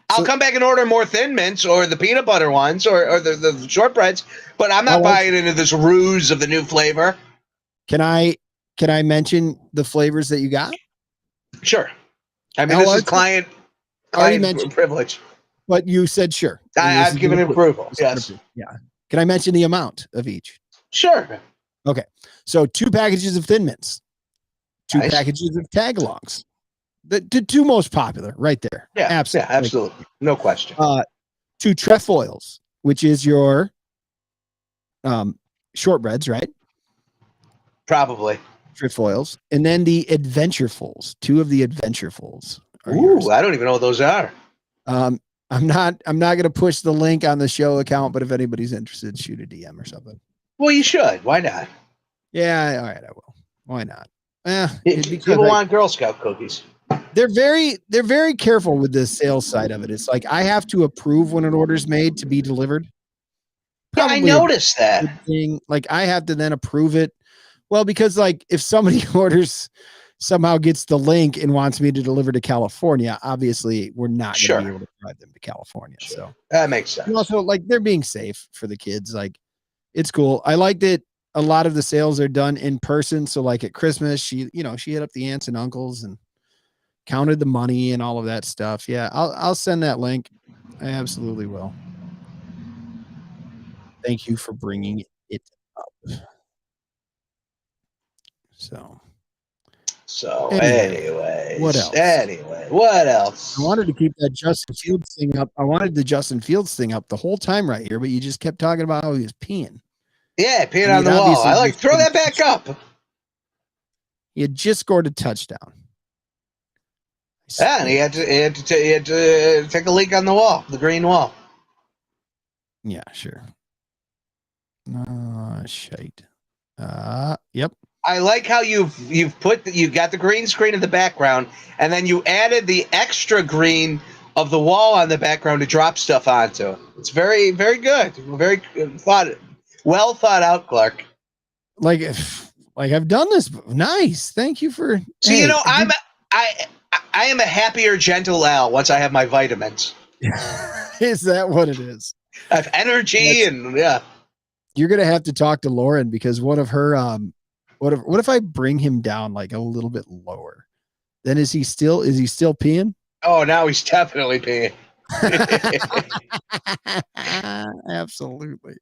[SPEAKER 3] I'll come back and order more Thin Mints or the peanut butter ones or the shortbreads, but I'm not buying into this ruse of the new flavor.
[SPEAKER 2] Can I mention the flavors that you got?
[SPEAKER 3] Sure. I mean, this is client privilege.
[SPEAKER 2] But you said sure.
[SPEAKER 3] I've given approval. Yes.
[SPEAKER 2] Yeah. Can I mention the amount of each?
[SPEAKER 3] Sure.
[SPEAKER 2] Okay. So 2 packages of Thin Mints, 2 packages of Tagalongs. The 2 most popular right there.
[SPEAKER 3] Yeah. Absolutely. Yeah, absolutely. No question.
[SPEAKER 2] 2 trefoils, which is your shortbreads, right?
[SPEAKER 3] Probably.
[SPEAKER 2] Trefoils. And then the Adventurefuls, 2 of the Adventurefuls.
[SPEAKER 3] Ooh, I don't even know what those are.
[SPEAKER 2] I'm not going to push the link on the show account, but if anybody's interested, shoot a DM or something.
[SPEAKER 3] Well, you should. Why not?
[SPEAKER 2] Yeah, all right, I will. Why not?
[SPEAKER 3] People want Girl Scout cookies.
[SPEAKER 2] They're very careful with the sales side of it. It's like I have to approve when an order's made to be delivered.
[SPEAKER 3] Probably I noticed that.
[SPEAKER 2] Like I have to then approve it. Well, because like if somebody somehow gets the link and wants me to deliver to California, obviously we're not going to be able to drive them to California. Sure. So
[SPEAKER 3] that makes sense.
[SPEAKER 2] And also, like they're being safe for the kids. Like it's cool. I like that a lot of the sales are done in person. So like at Christmas, she hit up the aunts and uncles and counted the money and all of that stuff. Yeah, I'll send that link. I absolutely will. Thank you for bringing it up. So
[SPEAKER 3] anyway,
[SPEAKER 2] what else?
[SPEAKER 3] I
[SPEAKER 2] wanted to keep that Justin Fields thing up. I wanted the Justin Fields thing up the whole time right here, but you just kept talking about how he was peeing.
[SPEAKER 3] Yeah, peeing on the wall. I like throw that back up.
[SPEAKER 2] He had just scored a touchdown.
[SPEAKER 3] Yeah, and he had to take a leak on the wall, the green wall.
[SPEAKER 2] Yeah, sure. Shite. Yep.
[SPEAKER 3] I like how you got the green screen in the background, and then you added the extra green of the wall on the background to drop stuff onto. It's very, very good. Very well thought out, Clark.
[SPEAKER 2] Like I've done this. Nice. Thank you for.
[SPEAKER 3] So I am a happier, gentle Al once I have my vitamins.
[SPEAKER 2] Is that what it is?
[SPEAKER 3] I have energy and yeah.
[SPEAKER 2] You're gonna have to talk to Lauren because one of her what if I bring him down like a little bit lower? Then is he still peeing?
[SPEAKER 3] Oh, now he's definitely peeing.
[SPEAKER 2] Absolutely.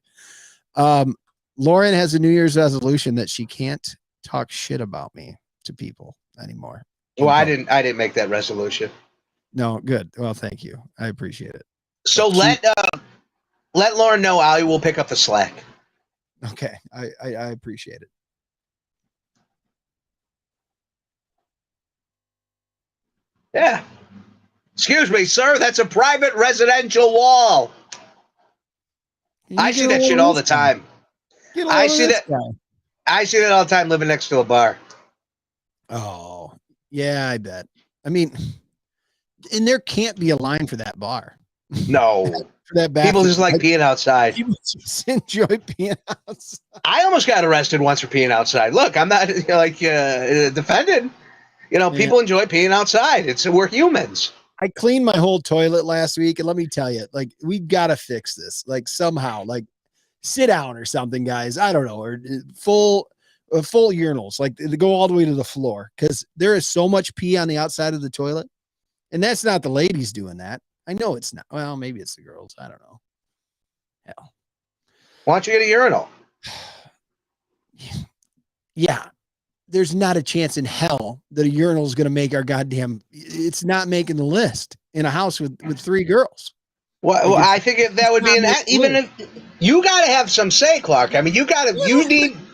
[SPEAKER 2] Lauren has a New Year's resolution that she can't talk shit about me to people anymore.
[SPEAKER 3] Well, I didn't make that resolution.
[SPEAKER 2] No, good. Well, thank you. I appreciate it.
[SPEAKER 3] So let Lauren know I will pick up the slack.
[SPEAKER 2] Okay. I appreciate it.
[SPEAKER 3] Yeah. Excuse me, sir. That's a private residential wall. I see that shit all the time. I see that. I see that all the time living next to a bar.
[SPEAKER 2] Oh, yeah, I bet. I mean, and there can't be a line for that bar.
[SPEAKER 3] No.
[SPEAKER 2] For that bathroom.
[SPEAKER 3] People just like peeing outside.
[SPEAKER 2] People just enjoy peeing outside.
[SPEAKER 3] I almost got arrested once for peeing outside. Look, I'm not defended. People enjoy peeing outside. We're humans.
[SPEAKER 2] I cleaned my whole toilet last week, and let me tell you, like, we gotta fix this, like, somehow, like, sit down or something, guys. I don't know, or full urinals, like, they go all the way to the floor, because there is so much pee on the outside of the toilet, and that's not the ladies doing that. I know it's not. Well, maybe it's the girls. I don't know. Hell,
[SPEAKER 3] why don't you get a urinal?
[SPEAKER 2] Yeah. There's not a chance in hell that a urinal is going to make our goddamn. It's not making the list in a house with 3 girls.
[SPEAKER 3] Well, I think that would be even if you got to have some say, Clark. I mean,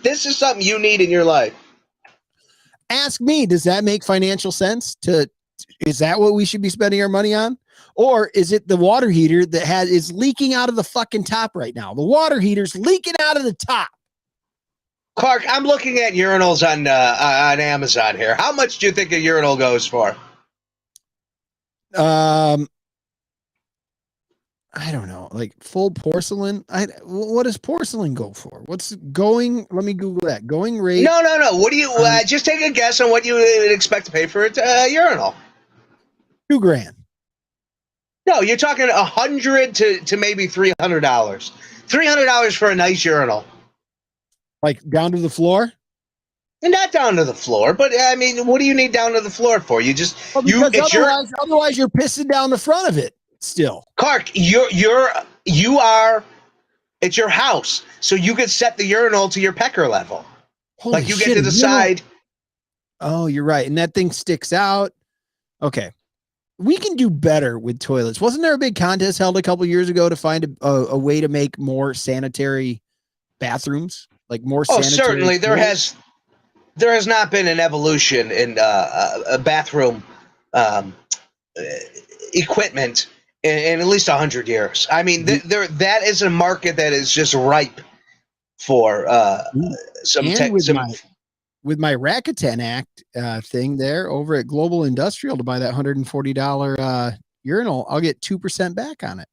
[SPEAKER 3] this is something you need in your life.
[SPEAKER 2] Ask me, does that make financial sense? Is that what we should be spending our money on? Or is it the water heater that is leaking out of the fucking top right now? The water heater's leaking out of the top.
[SPEAKER 3] Clark, I'm looking at urinals on Amazon here. How much do you think a urinal goes for?
[SPEAKER 2] I don't know, like full porcelain. What does porcelain go for? What's going? Let me Google that. Going rate.
[SPEAKER 3] No. What do you? Just take a guess on what you would expect to pay for a urinal.
[SPEAKER 2] $2,000.
[SPEAKER 3] No, you're talking $100 to maybe $300. $300 for a nice urinal.
[SPEAKER 2] Like down to the floor?
[SPEAKER 3] And not down to the floor, but I mean, what do you need down to the floor for? You just
[SPEAKER 2] otherwise you're pissing down the front of it still.
[SPEAKER 3] Clark, you are it's your house, so you could set the urinal to your pecker level.
[SPEAKER 2] Holy
[SPEAKER 3] like you
[SPEAKER 2] shit,
[SPEAKER 3] get to the side.
[SPEAKER 2] Oh, you're right. And that thing sticks out. Okay. We can do better with toilets. Wasn't there a big contest held a couple years ago to find a way to make more sanitary bathrooms? Like more sanitary.
[SPEAKER 3] Oh, certainly. There has not been an evolution in a bathroom equipment in at least 100 years. I mean, that is a market that is just ripe for
[SPEAKER 2] with my Rakuten Act thing there over at Global Industrial to buy that $140 urinal, I'll get 2% back on it.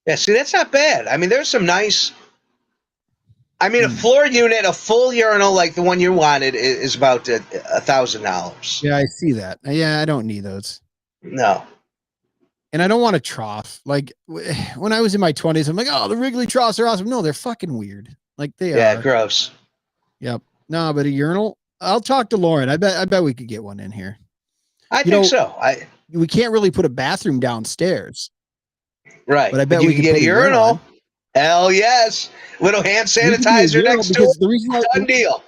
[SPEAKER 3] Yeah, see, that's not bad. I mean, there's some nice. I mean, a floor unit, a full urinal like the one you wanted is about $1,000.
[SPEAKER 2] Yeah, I see that. Yeah, I don't need those.
[SPEAKER 3] No.
[SPEAKER 2] And I don't want a trough. Like when I was in my 20s, I'm like, oh, the Wrigley troughs are awesome. No, they're fucking weird. Like they are.
[SPEAKER 3] Yeah, gross.
[SPEAKER 2] Yep. No, but a urinal. I'll talk to Lauren. I bet we could get one in here.
[SPEAKER 3] I think so.
[SPEAKER 2] We can't really put a bathroom downstairs.
[SPEAKER 3] Right.
[SPEAKER 2] But I bet
[SPEAKER 3] you
[SPEAKER 2] we
[SPEAKER 3] can get a urinal. Hell yes. Little hand sanitizer next to it. Done deal.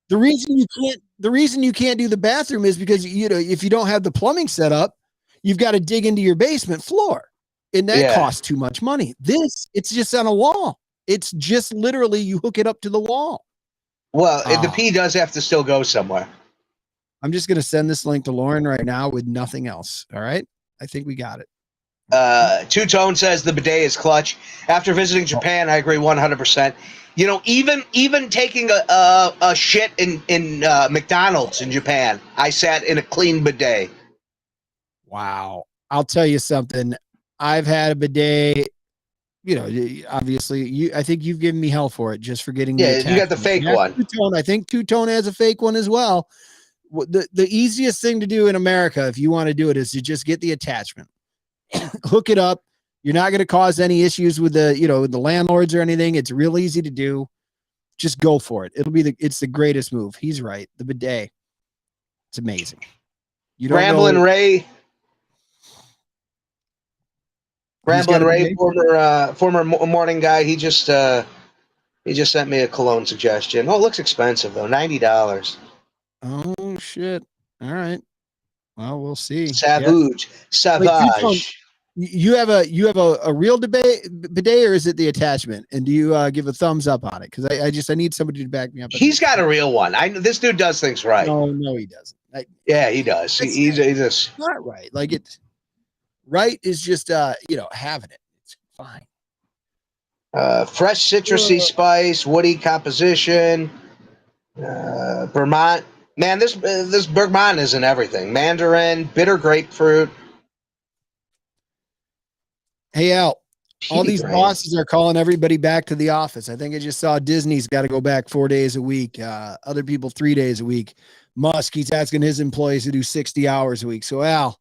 [SPEAKER 2] The reason you can't do the bathroom is because if you don't have the plumbing set up, you've got to dig into your basement floor. And that costs too much money. It's just on a wall. It's just literally you hook it up to the wall.
[SPEAKER 3] Well, the pee does have to still go somewhere.
[SPEAKER 2] I'm just going to send this link to Lauren right now with nothing else. All right. I think we got it.
[SPEAKER 3] Two-Tone says the bidet is clutch. After visiting Japan, I agree 100%. Even taking a shit in McDonald's in Japan, I sat in a clean bidet.
[SPEAKER 2] Wow. I'll tell you something. I've had a bidet. Obviously, I think you've given me hell for it just for getting.
[SPEAKER 3] Yeah, you got the fake one.
[SPEAKER 2] Two-Tone. I think Two-Tone has a fake one as well. The easiest thing to do in America, if you want to do it, is to just get the attachment. Hook it up. You're not going to cause any issues with the landlords or anything. It's real easy to do. Just go for it. It's the greatest move. He's right. The bidet. It's amazing.
[SPEAKER 3] Ramblin' Ray. Ramblin' Ray, former morning guy. He just sent me a cologne suggestion. Oh, it looks expensive though, $90.
[SPEAKER 2] Oh shit! All right. Well, we'll see.
[SPEAKER 3] Savage.
[SPEAKER 2] You have a real bidet, or is it the attachment? And do you give a thumbs up on it? Because I need somebody to back me up.
[SPEAKER 3] He's got a real one. This dude does things right.
[SPEAKER 2] No, he doesn't.
[SPEAKER 3] Yeah, he does. He's
[SPEAKER 2] not right. Like it's right is just having it. It's fine.
[SPEAKER 3] Fresh citrusy spice, woody composition. Vermont. Man, this Vermont is in everything. Mandarin, bitter grapefruit.
[SPEAKER 2] Hey, Al, all these bosses are calling everybody back to the office. I think I just saw Disney's got to go back 4 days a week. Other people 3 days a week. Musk, he's asking his employees to do 60 hours a week. So, Al.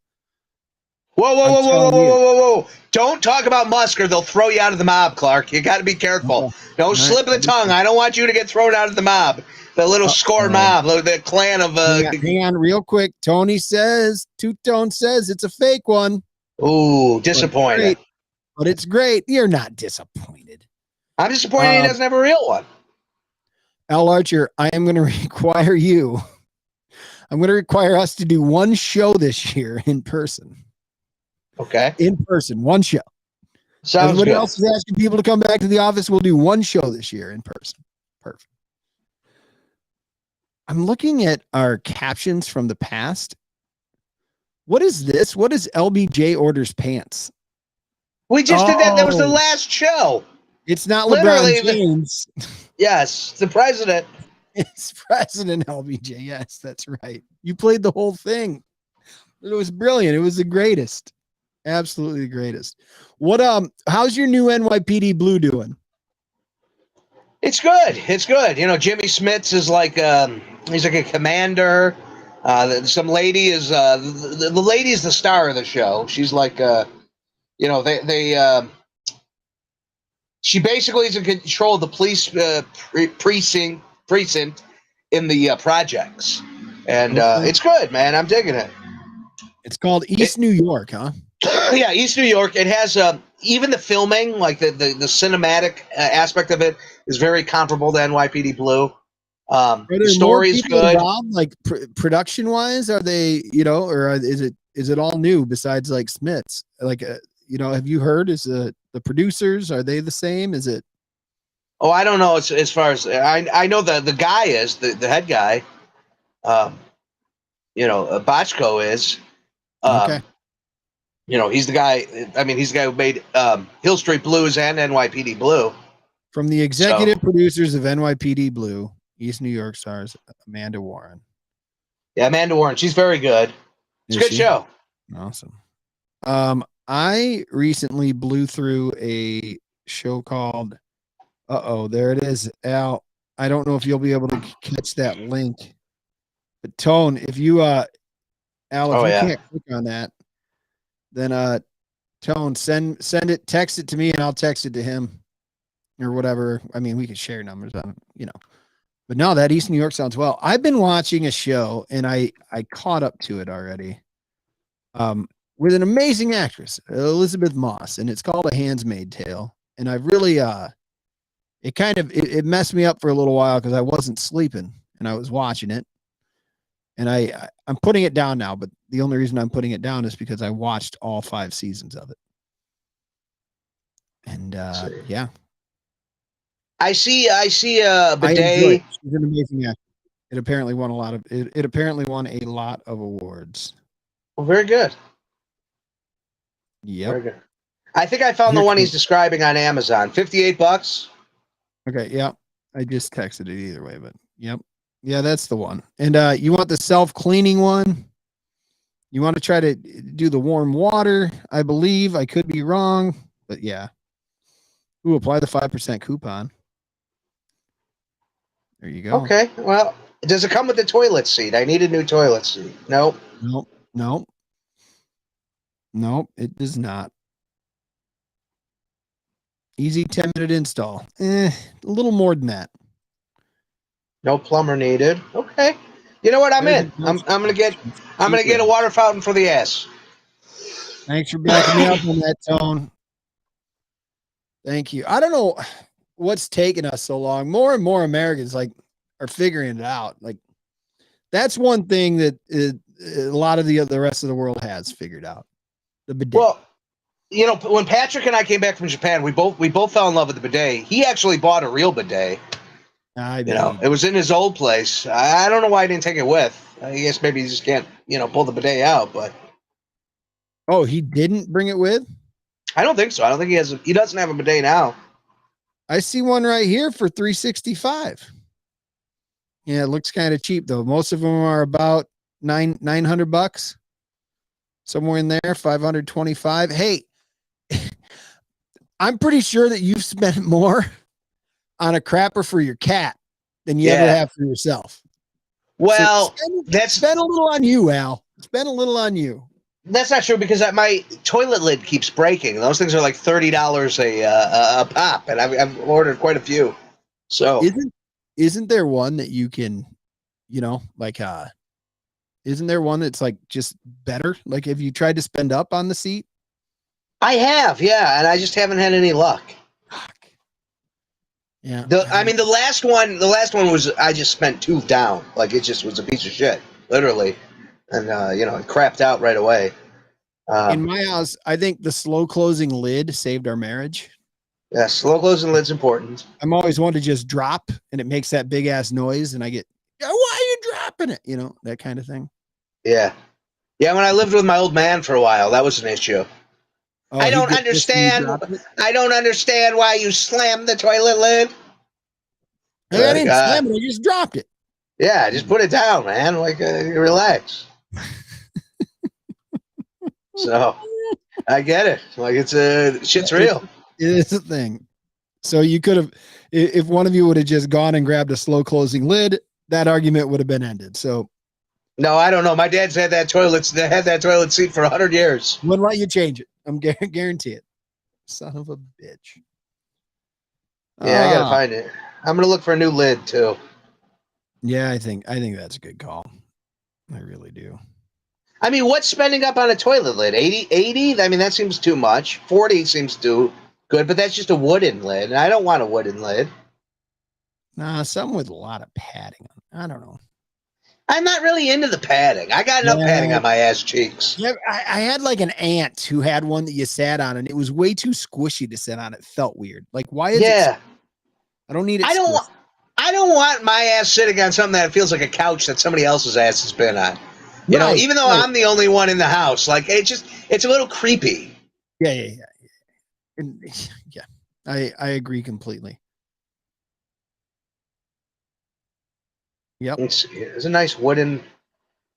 [SPEAKER 3] Whoa. Don't talk about Musk or they'll throw you out of the mob, Clark. You got to be careful. Don't slip the tongue. I don't want you to get thrown out of the mob. The little score mob, the clan of...
[SPEAKER 2] hang on real quick. Two-Tone says it's a fake one.
[SPEAKER 3] Ooh, disappointed.
[SPEAKER 2] But it's great. You're not disappointed.
[SPEAKER 3] I'm disappointed he doesn't have a real one.
[SPEAKER 2] Al Archer, I am going to require us to do one show this year in person.
[SPEAKER 3] Okay.
[SPEAKER 2] In person, one show.
[SPEAKER 3] Sounds
[SPEAKER 2] Everybody
[SPEAKER 3] good.
[SPEAKER 2] else is asking people to come back to the office. We'll do one show this year in person. Perfect. I'm looking at our captions from the past. What is this? What is LBJ orders pants?
[SPEAKER 3] We just did that. That was the last show.
[SPEAKER 2] It's not LeBron James.
[SPEAKER 3] Yes, the president.
[SPEAKER 2] It's President LBJ. Yes, that's right. You played the whole thing. It was brilliant. It was the greatest. Absolutely the greatest. What how's your new NYPD Blue doing?
[SPEAKER 3] It's good. It's good. You know, Jimmy Smits is like he's like a commander. Some lady is the lady is the star of the show. She's like she basically is in control of the police precinct in the projects, and it's good, man. I'm digging it.
[SPEAKER 2] It's called East New York, huh?
[SPEAKER 3] Yeah, East New York. It has even the filming, like the cinematic aspect of it, is very comparable to NYPD Blue. The story is good.
[SPEAKER 2] Involved, like production wise, are they or is it all new besides like Smiths? Like have you heard? Is the producers, are they the same? Is it?
[SPEAKER 3] Oh, I don't know. As far as I know, the guy is the head guy. Bochco is.
[SPEAKER 2] Okay.
[SPEAKER 3] He's the guy. I mean, he's the guy who made Hill Street Blues and NYPD Blue.
[SPEAKER 2] From the executive producers of NYPD Blue, East New York stars Amanda Warren.
[SPEAKER 3] Yeah, Amanda Warren. She's very good. It's a good show.
[SPEAKER 2] Awesome. I recently blew through a show called there it is, Al. I don't know if you'll be able to catch that link. But Tone, if you Al, can't click on that, then Tone, send it, text it to me and I'll text it to him or whatever. I mean, we can share numbers on, But no, that East New York sounds well. I've been watching a show and I caught up to it already. With an amazing actress, Elizabeth Moss, and it's called A Handmaid's Tale. And I've really it messed me up for a little while because I wasn't sleeping and I was watching it. And I'm putting it down now, but the only reason I'm putting it down is because I watched all 5 seasons of it. And yeah.
[SPEAKER 3] I see Bidet.
[SPEAKER 2] She's an amazing actor. It apparently won a lot of awards.
[SPEAKER 3] Well, very good.
[SPEAKER 2] Yep.
[SPEAKER 3] Very good. I think I found the one he's describing on Amazon. $58.
[SPEAKER 2] Okay, yeah. I just texted it either way, but yep. Yeah, that's the one. And you want the self-cleaning one? You want to try to do the warm water, I believe. I could be wrong, but yeah. Ooh, apply the 5% coupon. There you go.
[SPEAKER 3] Okay, well, does it come with the toilet seat? I need a new toilet seat. Nope.
[SPEAKER 2] Nope, it does not. Easy 10-minute install. A little more than that.
[SPEAKER 3] No plumber needed. Okay. You know what? I'm in. I'm gonna get a water fountain for the ass.
[SPEAKER 2] Thanks for backing me up on that, Tone. Thank you. I don't know what's taking us so long. More and more Americans are figuring it out. Like that's one thing that a lot of the rest of the world has figured out. The bidet.
[SPEAKER 3] Well, when Patrick and I came back from Japan, we both fell in love with the bidet. He actually bought a real bidet. It was in his old place. I don't know why he didn't take it with. I guess maybe he just can't, pull the bidet out. But
[SPEAKER 2] he didn't bring it with?
[SPEAKER 3] I don't think so. I don't think he doesn't have a bidet now.
[SPEAKER 2] I see one right here for $365. Yeah, it looks kind of cheap though. Most of them are about $900, somewhere in there, 525. Hey, I'm pretty sure that you've spent more on a crapper for your cat than you ever have for yourself.
[SPEAKER 3] Well,
[SPEAKER 2] spend a little on you, Al. Spend a little on you.
[SPEAKER 3] That's not true because my toilet lid keeps breaking. Those things are like $30 a pop, and I've ordered quite a few. So
[SPEAKER 2] isn't there one that you can, isn't there one that's like just better? Like, have you tried to spend up on the seat?
[SPEAKER 3] I have, yeah, and I just haven't had any luck.
[SPEAKER 2] Fuck. Yeah.
[SPEAKER 3] The last one was I just spent $2 down. Like it just was a piece of shit, literally. And, it crapped out right away.
[SPEAKER 2] In my house, I think the slow closing lid saved our marriage.
[SPEAKER 3] Yeah, slow closing lid's important.
[SPEAKER 2] I'm always one to just drop, and it makes that big ass noise, and I get, why are you dropping it? That kind of thing.
[SPEAKER 3] Yeah. Yeah, when I lived with my old man for a while, that was an issue.
[SPEAKER 2] Oh,
[SPEAKER 3] I don't understand why you slammed the toilet lid.
[SPEAKER 2] Hey, I didn't slam it, I just dropped it.
[SPEAKER 3] Yeah, just put it down, man. Like, relax. So, I get it. Like, shit's real.
[SPEAKER 2] It is a thing. So you could have, if one of you would have just gone and grabbed a slow closing lid, that argument would have been ended. So,
[SPEAKER 3] no, I don't know. My dad's had that toilet seat for 100 years.
[SPEAKER 2] Wouldn't let you change it. I'm guarantee it. Son of a bitch.
[SPEAKER 3] Yeah, I gotta find it. I'm gonna look for a new lid too.
[SPEAKER 2] Yeah, I think that's a good call. I really do.
[SPEAKER 3] I mean, what's spending up on a toilet lid? 80? I mean, that seems too much. 40 seems too good, but that's just a wooden lid. And I don't want a wooden lid.
[SPEAKER 2] Nah, something with a lot of padding. I don't know.
[SPEAKER 3] I'm not really into the padding. I got enough padding on my ass cheeks.
[SPEAKER 2] Yeah, I had like an aunt who had one that you sat on, and it was way too squishy to sit on. It felt weird. Like, why is it? I don't need it.
[SPEAKER 3] I don't want my ass sitting on something that feels like a couch that somebody else's ass has been on. You know, even though I'm the only one in the house, like it's a little creepy.
[SPEAKER 2] Yeah. And, yeah, I agree completely. Yep.
[SPEAKER 3] It's a nice wooden,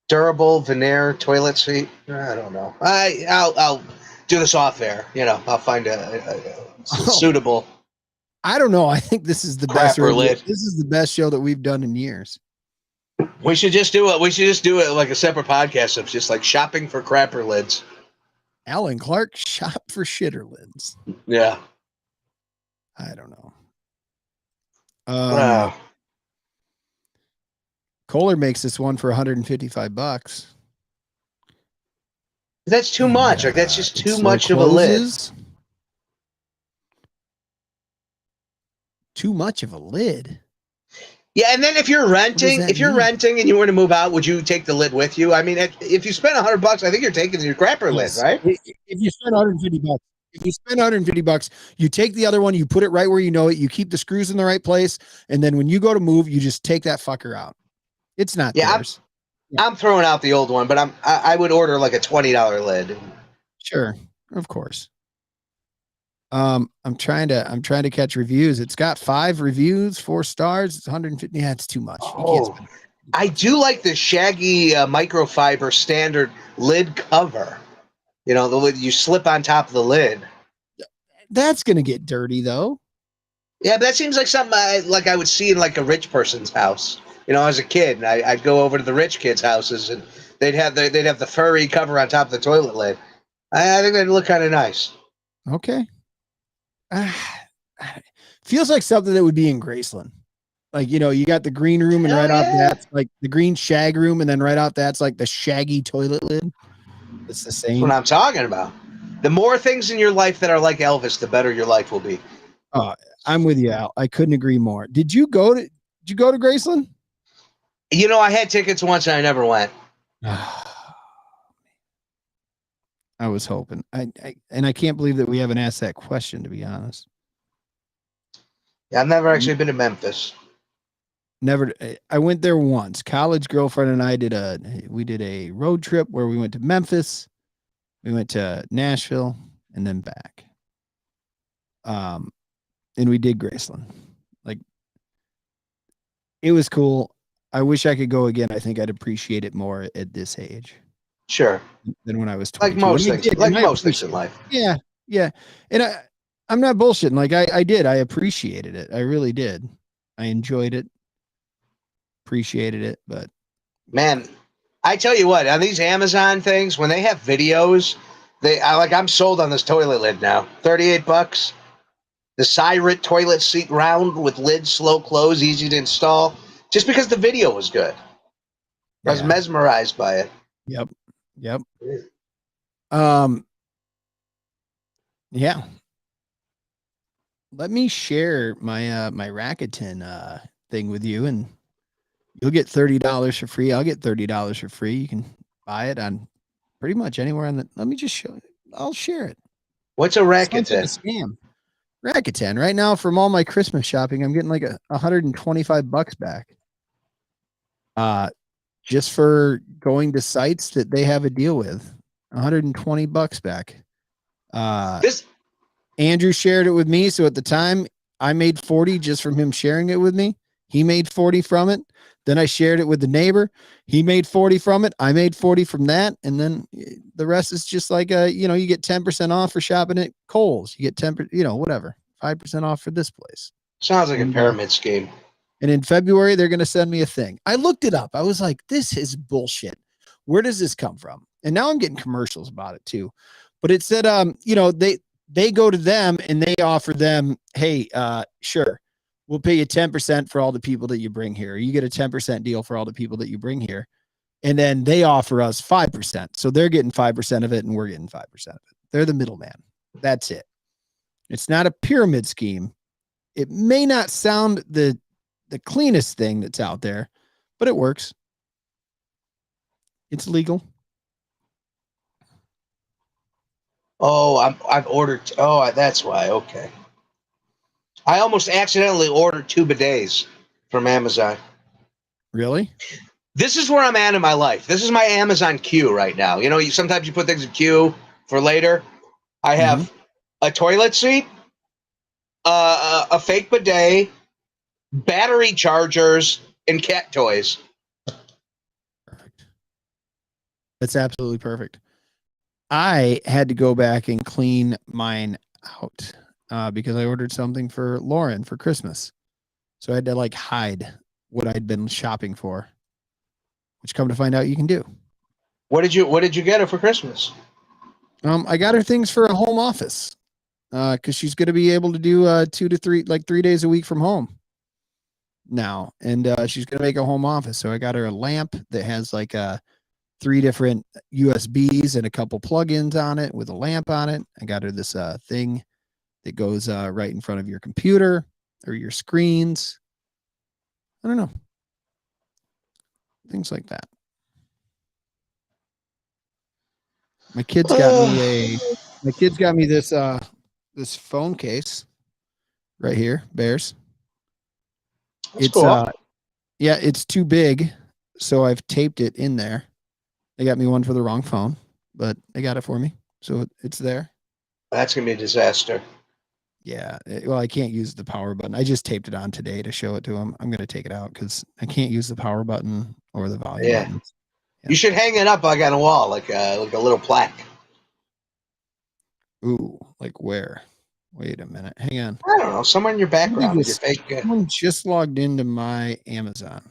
[SPEAKER 3] durable veneer toilet seat. I don't know. I'll do this off air. I'll find a suitable.
[SPEAKER 2] I don't know. I think this is the best. This is the best show that we've done in years.
[SPEAKER 3] We should just do it. We should just do it like a separate podcast of just like shopping for crapper lids.
[SPEAKER 2] Alan Clark, shop for shitter lids.
[SPEAKER 3] Yeah.
[SPEAKER 2] I don't know. Kohler makes this one for $155.
[SPEAKER 3] That's too much. Like that's just too much of a lid.
[SPEAKER 2] Too much of a lid.
[SPEAKER 3] Yeah, and then if you're renting and you were to move out, would you take the lid with you? I mean, if you spend $100, I think you're taking your crapper lid, right?
[SPEAKER 2] If you spend $150, you take the other one, you put it right where you know it, you keep the screws in the right place, and then when you go to move, you just take that fucker out. It's not theirs.
[SPEAKER 3] I'm throwing out the old one, but I would order like a $20 lid.
[SPEAKER 2] Sure, of course. I'm trying to catch reviews. It's got 5 reviews, 4 stars. It's 150. Yeah, it's too much.
[SPEAKER 3] I do like the shaggy microfiber standard lid cover. The lid you slip on top of the lid.
[SPEAKER 2] That's gonna get dirty though.
[SPEAKER 3] Yeah, but that seems like something I would see in like a rich person's house. As a kid, I'd go over to the rich kids' houses and they'd have the furry cover on top of the toilet lid. I think that'd look kind of nice.
[SPEAKER 2] Okay. Feels like something that would be in Graceland. Like, you got the green room and off that's like the green shag room. And then right off that's like the shaggy toilet lid. It's the same.
[SPEAKER 3] That's what I'm talking about. The more things in your life that are like Elvis, the better your life will be.
[SPEAKER 2] Oh, I'm with you, Al. I couldn't agree more. Did you go to Graceland?
[SPEAKER 3] You know, I had tickets once and I never went.
[SPEAKER 2] I was hoping. I can't believe that we haven't asked that question, to be honest.
[SPEAKER 3] Yeah, I've never actually been to Memphis.
[SPEAKER 2] Never. I went there once. College girlfriend and I did a road trip where we went to Memphis, we went to Nashville, and then back. And we did Graceland. Like, it was cool. I wish I could go again. I think I'd appreciate it more at this age.
[SPEAKER 3] Sure.
[SPEAKER 2] Than when I was 22.
[SPEAKER 3] Like most things. Like most things in life.
[SPEAKER 2] Yeah. Yeah. And I'm not bullshitting. Like I did. I appreciated it. I really did. I enjoyed it. Appreciated it. But
[SPEAKER 3] man, I tell you what, on these Amazon things, when they have videos, I'm sold on this toilet lid now. $38. The Siret toilet seat round with lid, slow close, easy to install. Just because the video was good. I was mesmerized by it.
[SPEAKER 2] Yep. Yeah. Let me share my my Rakuten thing with you, and you'll get $30 for free. I'll get $30 for free. You can buy it on pretty much anywhere on the. Let me just show it. I'll share it.
[SPEAKER 3] What's a Rakuten?
[SPEAKER 2] Like a scam. Rakuten. Right now, from all my Christmas shopping, I'm getting like $125 back. Just for going to sites that they have a deal with. $120 back. Andrew shared it with me, so at the time I made 40 just from him sharing it with me. He made 40 from it. Then I shared it with the neighbor. He made 40 from it. I made 40 from that. And then the rest is just like, you get 10% off for shopping at Kohl's. You get 10%, whatever, 5% off for this place.
[SPEAKER 3] Sounds like a pyramid scheme.
[SPEAKER 2] And in February, they're going to send me a thing. I looked it up. I was like, this is bullshit. Where does this come from? And now I'm getting commercials about it too. But it said, they go to them and they offer them, hey, sure, we'll pay you 10% for all the people that you bring here. You get a 10% deal for all the people that you bring here. And then they offer us 5%. So they're getting 5% of it and we're getting 5% of it. They're the middleman. That's it. It's not a pyramid scheme. It may not sound the cleanest thing that's out there, but it works. It's legal.
[SPEAKER 3] Oh, I've ordered. Oh, that's why. Okay. I almost accidentally ordered 2 bidets from Amazon.
[SPEAKER 2] Really?
[SPEAKER 3] This is where I'm at in my life. This is my Amazon queue right now. Sometimes you put things in queue for later. I have a toilet seat, a fake bidet, battery chargers, and cat toys.
[SPEAKER 2] Perfect. That's absolutely perfect. I had to go back and clean mine out because I ordered something for Lauren for Christmas. So I had to hide what I'd been shopping for, which come to find out you can do.
[SPEAKER 3] What did you get her for Christmas?
[SPEAKER 2] I got her things for a home office because she's going to be able to do 2 to 3, 3 days a week from home now. And she's going to make a home office. So I got her a lamp that has 3 different USBs and a couple plugins on it with a lamp on it. I got her this thing that goes right in front of your computer or your screens. I don't know. Things like that. My kids got me this phone case right here, Bears.
[SPEAKER 3] That's cool.
[SPEAKER 2] It's too big, so I've taped it in there. They got me one for the wrong phone, but they got it for me. So it's there.
[SPEAKER 3] That's going to be a disaster.
[SPEAKER 2] Yeah. Well, I can't use the power button. I just taped it on today to show it to them. I'm going to take it out because I can't use the power button or the volume button. Yeah.
[SPEAKER 3] You should hang it up on a wall, like a little plaque.
[SPEAKER 2] Ooh, where? Wait a minute. Hang on.
[SPEAKER 3] I don't know. Somewhere in your background. Your fake.
[SPEAKER 2] Someone just logged into my Amazon.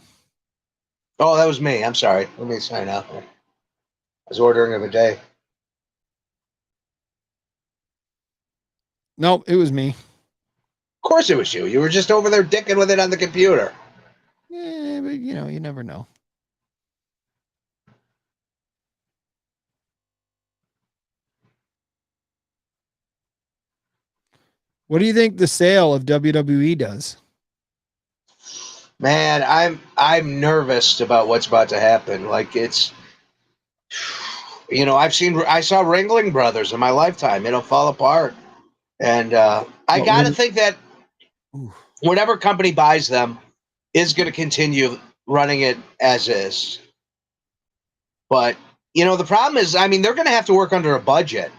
[SPEAKER 3] Oh, that was me. I'm sorry. Let me sign out there. I was ordering the other day.
[SPEAKER 2] Nope, it was me.
[SPEAKER 3] Of course it was you. You were just over there dicking with it on the computer.
[SPEAKER 2] Yeah, but you never know. What do you think the sale of WWE does?
[SPEAKER 3] Man, I'm nervous about what's about to happen. Like it's, I saw Ringling Brothers in my lifetime, fall apart, and I got to think that whatever company buys them is going to continue running it as is. But the problem is, they're going to have to work under a budget.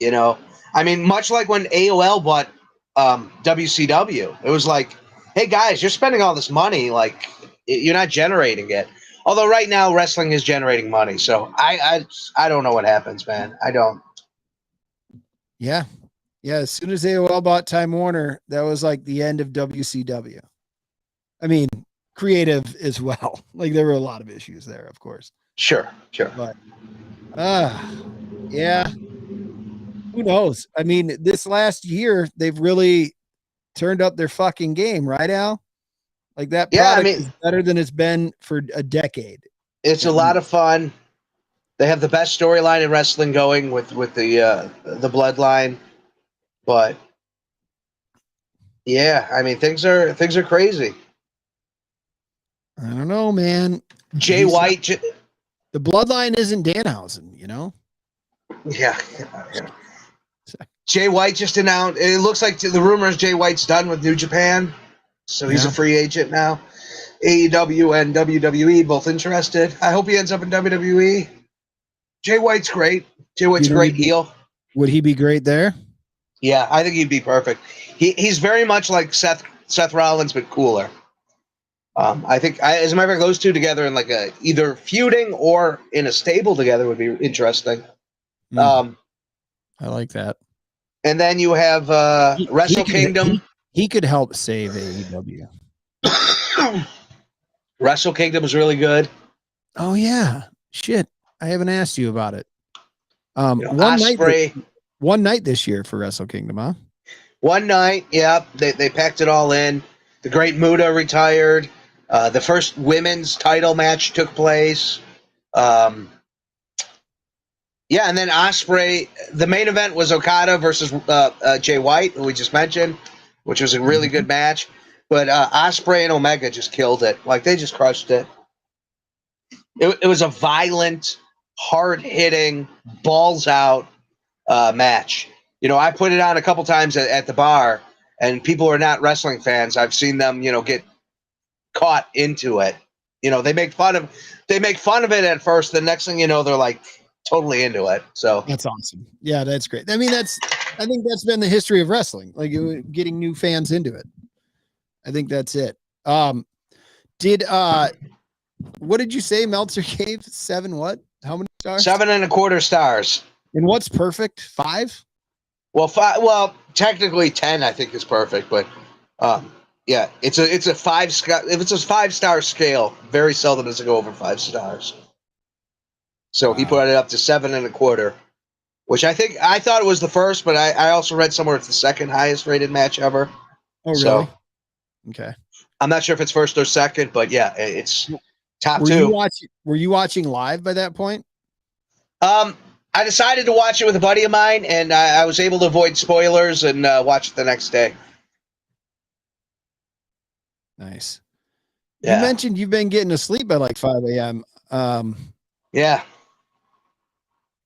[SPEAKER 3] Much like when AOL bought WCW, it was like, hey guys, you're spending all this money, like you're not generating it. Although right now wrestling is generating money, so I don't know what happens, man. I don't.
[SPEAKER 2] Yeah. As soon as AOL bought Time Warner, that was like the end of WCW. I mean, creative as well. Like there were a lot of issues there, of course.
[SPEAKER 3] Sure.
[SPEAKER 2] But yeah. Who knows? I mean, this last year they've really turned up their fucking game, right, Al? Like that product is better than it's been for a decade.
[SPEAKER 3] It's a lot of fun. They have the best storyline in wrestling going with the bloodline. But yeah, things are crazy.
[SPEAKER 2] I don't know, man.
[SPEAKER 3] Jay White,
[SPEAKER 2] the bloodline isn't Danhausen,
[SPEAKER 3] Yeah. Jay White just announced. It looks like the rumor is Jay White's done with New Japan, so he's a free agent now. AEW and WWE both interested. I hope he ends up in WWE. Jay White's great. Jay White's a great heel.
[SPEAKER 2] Would he be great there?
[SPEAKER 3] Yeah, I think he'd be perfect. He's very much like Seth Rollins, but cooler. I think, as a matter of fact, those two together in like either feuding or in a stable together would be interesting.
[SPEAKER 2] I like that.
[SPEAKER 3] And then you have Wrestle Kingdom.
[SPEAKER 2] He could help save AEW.
[SPEAKER 3] Wrestle Kingdom is really good.
[SPEAKER 2] Oh yeah, shit! I haven't asked you about it. One night this year for Wrestle Kingdom, huh?
[SPEAKER 3] One night, yeah. They packed it all in. The Great Muta retired. The first women's title match took place. Yeah, and then Ospreay. The main event was Okada versus Jay White, who we just mentioned, which was a really good match. But Ospreay and Omega just killed it. Like, they just crushed it. It was a violent, hard-hitting, balls-out match. I put it on a couple times at the bar, and people who are not wrestling fans, I've seen them, get caught into it. They make fun of it at first. The next thing you know, they're like totally into it. So
[SPEAKER 2] that's awesome. Yeah, that's great. I think that's been the history of wrestling, like getting new fans into it. I think that's it. What did you say Meltzer gave? 7 what? How many stars?
[SPEAKER 3] 7.25 stars.
[SPEAKER 2] And what's perfect? 5?
[SPEAKER 3] Well, 5. Well, technically 10, I think, is perfect, but yeah, it's a 5. If it's a 5-star scale, very seldom does it go over 5 stars. So he put it up to 7.25, which I thought it was the first, but I also read somewhere it's the second highest rated match ever.
[SPEAKER 2] Oh, really?
[SPEAKER 3] So,
[SPEAKER 2] okay.
[SPEAKER 3] I'm not sure if it's first or second, but yeah, it's top 2.
[SPEAKER 2] Were you watching live by that point?
[SPEAKER 3] I decided to watch it with a buddy of mine, and I was able to avoid spoilers and watch it the next day.
[SPEAKER 2] Nice.
[SPEAKER 3] Yeah.
[SPEAKER 2] You mentioned you've been getting to sleep by like 5 a.m.
[SPEAKER 3] Yeah.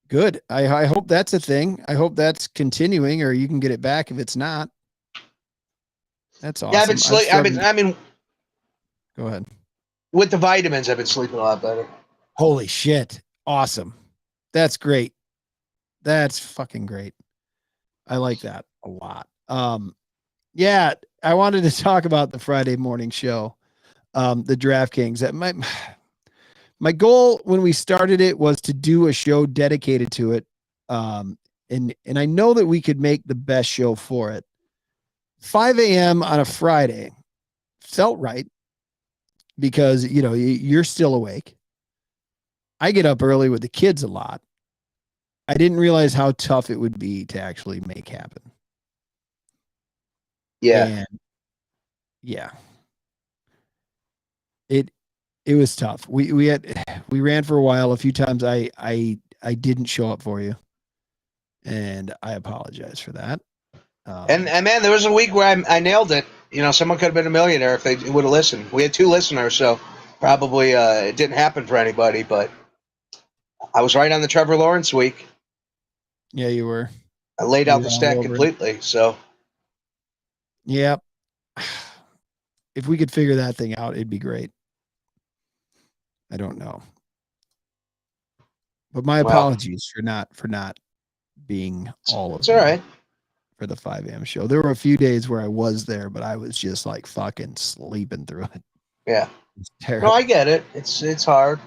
[SPEAKER 2] Good. I hope that's a thing. I hope that's continuing, or you can get it back if it's not. That's awesome.
[SPEAKER 3] Yeah,
[SPEAKER 2] go ahead.
[SPEAKER 3] With the vitamins, I've been sleeping a lot better.
[SPEAKER 2] Holy shit. Awesome. That's great. That's fucking great. I like that a lot. Yeah, I wanted to talk about the Friday morning show, the DraftKings. My goal when we started it was to do a show dedicated to it. And I know that we could make the best show for it. 5 a.m. on a Friday felt right because, you're still awake. I get up early with the kids a lot. I didn't realize how tough it would be to actually make happen.
[SPEAKER 3] Yeah.
[SPEAKER 2] And yeah. It was tough. We ran for a while. A few times I didn't show up for you, and I apologize for that.
[SPEAKER 3] And man, there was a week where I nailed it. Someone could have been a millionaire if they would have listened. We had 2 listeners, so probably it didn't happen for anybody. But I was right on the Trevor Lawrence week.
[SPEAKER 2] Yeah, you were.
[SPEAKER 3] I laid out the stack completely. So,
[SPEAKER 2] yeah. If we could figure that thing out, it'd be great. I don't know. But my apologies for not being all of
[SPEAKER 3] it's all right.
[SPEAKER 2] For the 5 a.m. show. There were a few days where I was there, but I was just like fucking sleeping through it.
[SPEAKER 3] Yeah.
[SPEAKER 2] It's terrible.
[SPEAKER 3] No, I get it. It's hard.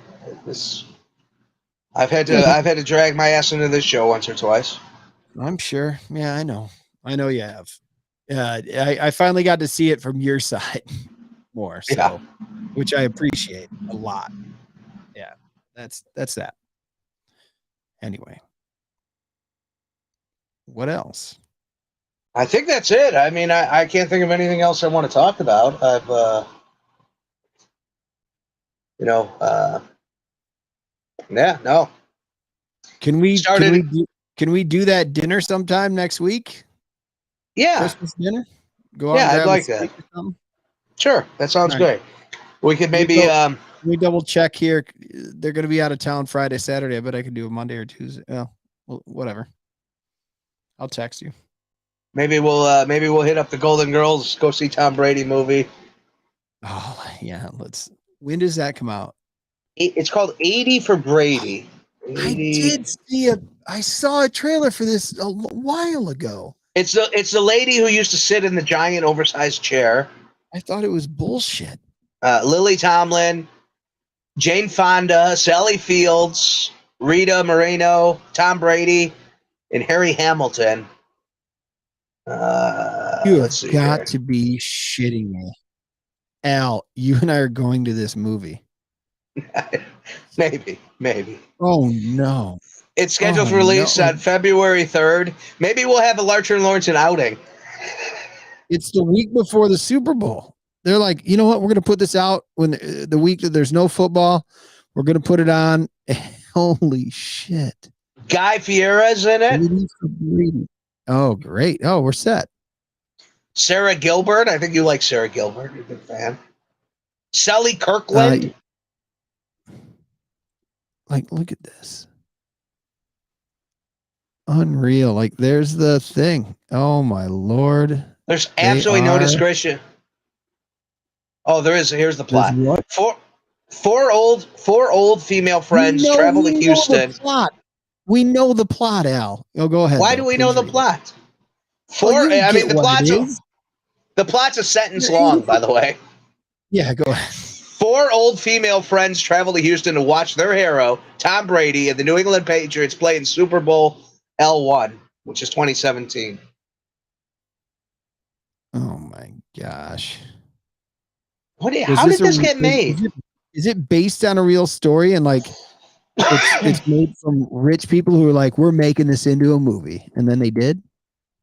[SPEAKER 3] I've had to drag my ass into this show once or twice.
[SPEAKER 2] I'm sure. Yeah, I know you have. I finally got to see it from your side more, so which I appreciate a lot. Yeah, that's that. Anyway, what else?
[SPEAKER 3] I think that's it. I mean, I can't think of anything else I want to talk about. I've, yeah, no.
[SPEAKER 2] Can we do that dinner sometime next week?
[SPEAKER 3] Yeah.
[SPEAKER 2] Christmas dinner? Go out.
[SPEAKER 3] Yeah,
[SPEAKER 2] and
[SPEAKER 3] I'd like that. Sure. That sounds great. We could maybe,
[SPEAKER 2] we double check here. They're going to be out of town Friday, Saturday. I bet I could do a Monday or Tuesday. Well, whatever. I'll text you.
[SPEAKER 3] Maybe we'll hit up the Golden Girls, go see Tom Brady movie.
[SPEAKER 2] Oh yeah, when does that come out?
[SPEAKER 3] It's called 80 for Brady. 80.
[SPEAKER 2] I saw a trailer for this a while ago.
[SPEAKER 3] It's the lady who used to sit in the giant oversized chair.
[SPEAKER 2] I thought it was bullshit.
[SPEAKER 3] Lily Tomlin, Jane Fonda, Sally Fields, Rita Moreno, Tom Brady, and Harry Hamilton.
[SPEAKER 2] You have got to be shitting me. Al, you and I are going to this movie.
[SPEAKER 3] Maybe.
[SPEAKER 2] Oh, no.
[SPEAKER 3] It's scheduled for release on February 3rd. Maybe we'll have a Larcher and Lawrence outing.
[SPEAKER 2] It's the week before the Super Bowl. They're like, you know what? We're going to put this out when the week that there's no football. We're going to put it on. Holy shit.
[SPEAKER 3] Guy Fieri's in it.
[SPEAKER 2] Oh, great. Oh, we're set.
[SPEAKER 3] Sarah Gilbert. I think you like Sarah Gilbert. You're a big fan. Sally Kirkland.
[SPEAKER 2] Look at this. Unreal. Like, there's the thing. Oh, my Lord.
[SPEAKER 3] There's absolutely no discretion. Oh, there is. Here's the plot. Four old female friends travel to Houston.
[SPEAKER 2] We know the plot, Al. Oh, go ahead.
[SPEAKER 3] Why do we know the plot? The plot's a sentence long, by the way.
[SPEAKER 2] Yeah, go ahead.
[SPEAKER 3] 4 old female friends travel to Houston to watch their hero, Tom Brady, and the New England Patriots play in Super Bowl L1, which is 2017.
[SPEAKER 2] Oh my gosh.
[SPEAKER 3] How did this get made?
[SPEAKER 2] Is it based on a real story and it's made from rich people who are like, we're making this into a movie, and then they did?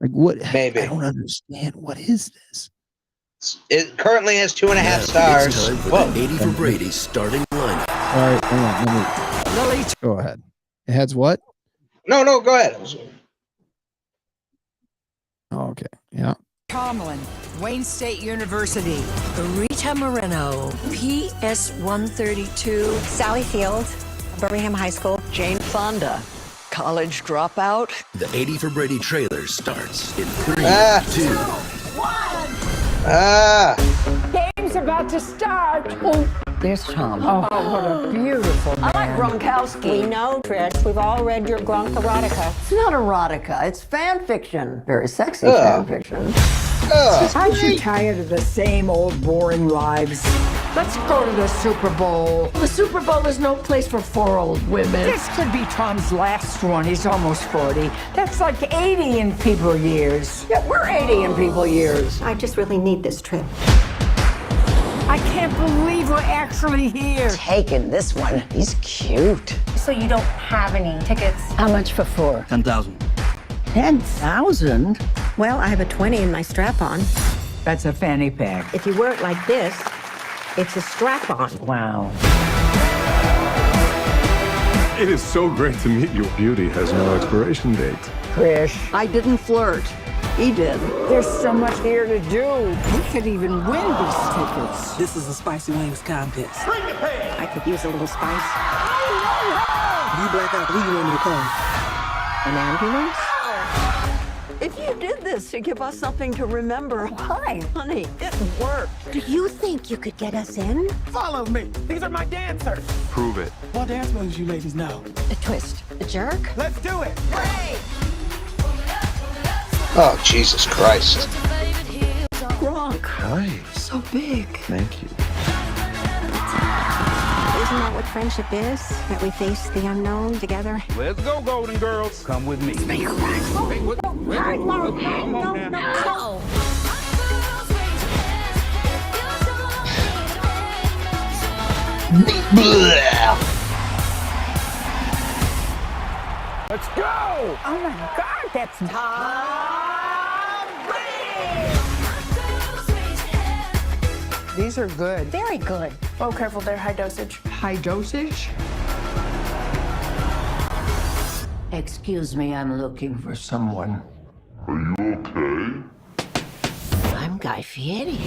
[SPEAKER 2] Like, what?
[SPEAKER 3] Maybe.
[SPEAKER 2] I don't understand. What is this?
[SPEAKER 3] It currently has 2.5 stars.
[SPEAKER 5] It's time for the 80 for Brady starting lineup.
[SPEAKER 2] All right, hang on. Let me go ahead. It has what?
[SPEAKER 3] No, go ahead.
[SPEAKER 2] Oh, okay. Yeah.
[SPEAKER 6] Tomlin, Wayne State University.
[SPEAKER 7] Rita Moreno, PS 132.
[SPEAKER 8] Sally Fields, Birmingham High School.
[SPEAKER 6] Jane Fonda, college dropout.
[SPEAKER 5] The 80 for Brady trailer starts in 3, 2,
[SPEAKER 6] 1. Game's about to start. Oh, there's Tom. Oh, what a beautiful man. I like Gronkowski.
[SPEAKER 8] We know, Trish. We've all read your Gronk erotica.
[SPEAKER 6] It's not erotica. It's fan fiction. Very sexy fan fiction. Aren't you tired of the same old boring lives? Let's go to the Super Bowl. The Super Bowl is no place for 4 old women. This could be Tom's last one. He's almost 40. That's like 80 in people years. Yeah, we're 80 in people years.
[SPEAKER 8] I just really need this trip.
[SPEAKER 6] I can't believe we're actually here.
[SPEAKER 9] Taking this one. He's cute.
[SPEAKER 8] So you don't have any tickets?
[SPEAKER 6] How much for 4?
[SPEAKER 5] 10,000.
[SPEAKER 6] 10,000?
[SPEAKER 8] Well, I have a 20 in my strap-on.
[SPEAKER 6] That's a fanny pack.
[SPEAKER 8] If you wear it like this, it's a strap-on.
[SPEAKER 6] Wow.
[SPEAKER 10] It is so great to meet you. Beauty has no expiration date.
[SPEAKER 6] Trish, I didn't flirt. He did. There's so much here to do. We could even win these tickets.
[SPEAKER 9] This is a spicy wings contest.
[SPEAKER 8] Bring the pain. I could use a little spice.
[SPEAKER 9] If you black out, who you want me to call?
[SPEAKER 8] An ambulance?
[SPEAKER 6] If you did this to give us something to remember, why? Honey, it worked.
[SPEAKER 8] Do you think you could get us in?
[SPEAKER 10] Follow me. These are my dancers.
[SPEAKER 11] Prove it.
[SPEAKER 10] What dance moves you ladies know?
[SPEAKER 8] A twist. A jerk?
[SPEAKER 10] Let's do it.
[SPEAKER 6] Hey!
[SPEAKER 3] Oh, Jesus Christ.
[SPEAKER 6] Gronk.
[SPEAKER 11] Hi.
[SPEAKER 6] So big.
[SPEAKER 11] Thank you.
[SPEAKER 8] Isn't that what friendship is? That we face the unknown together?
[SPEAKER 10] Let's go, Golden Girls. Come with me.
[SPEAKER 8] Make a crack.
[SPEAKER 10] Come on now. Let's go.
[SPEAKER 6] Oh my God, that's Tom Brady. These are good.
[SPEAKER 8] Very good.
[SPEAKER 6] Oh, careful, they're high dosage. High dosage?
[SPEAKER 9] Excuse me, I'm looking for someone.
[SPEAKER 11] Are you okay?
[SPEAKER 9] I'm Guy Fieri.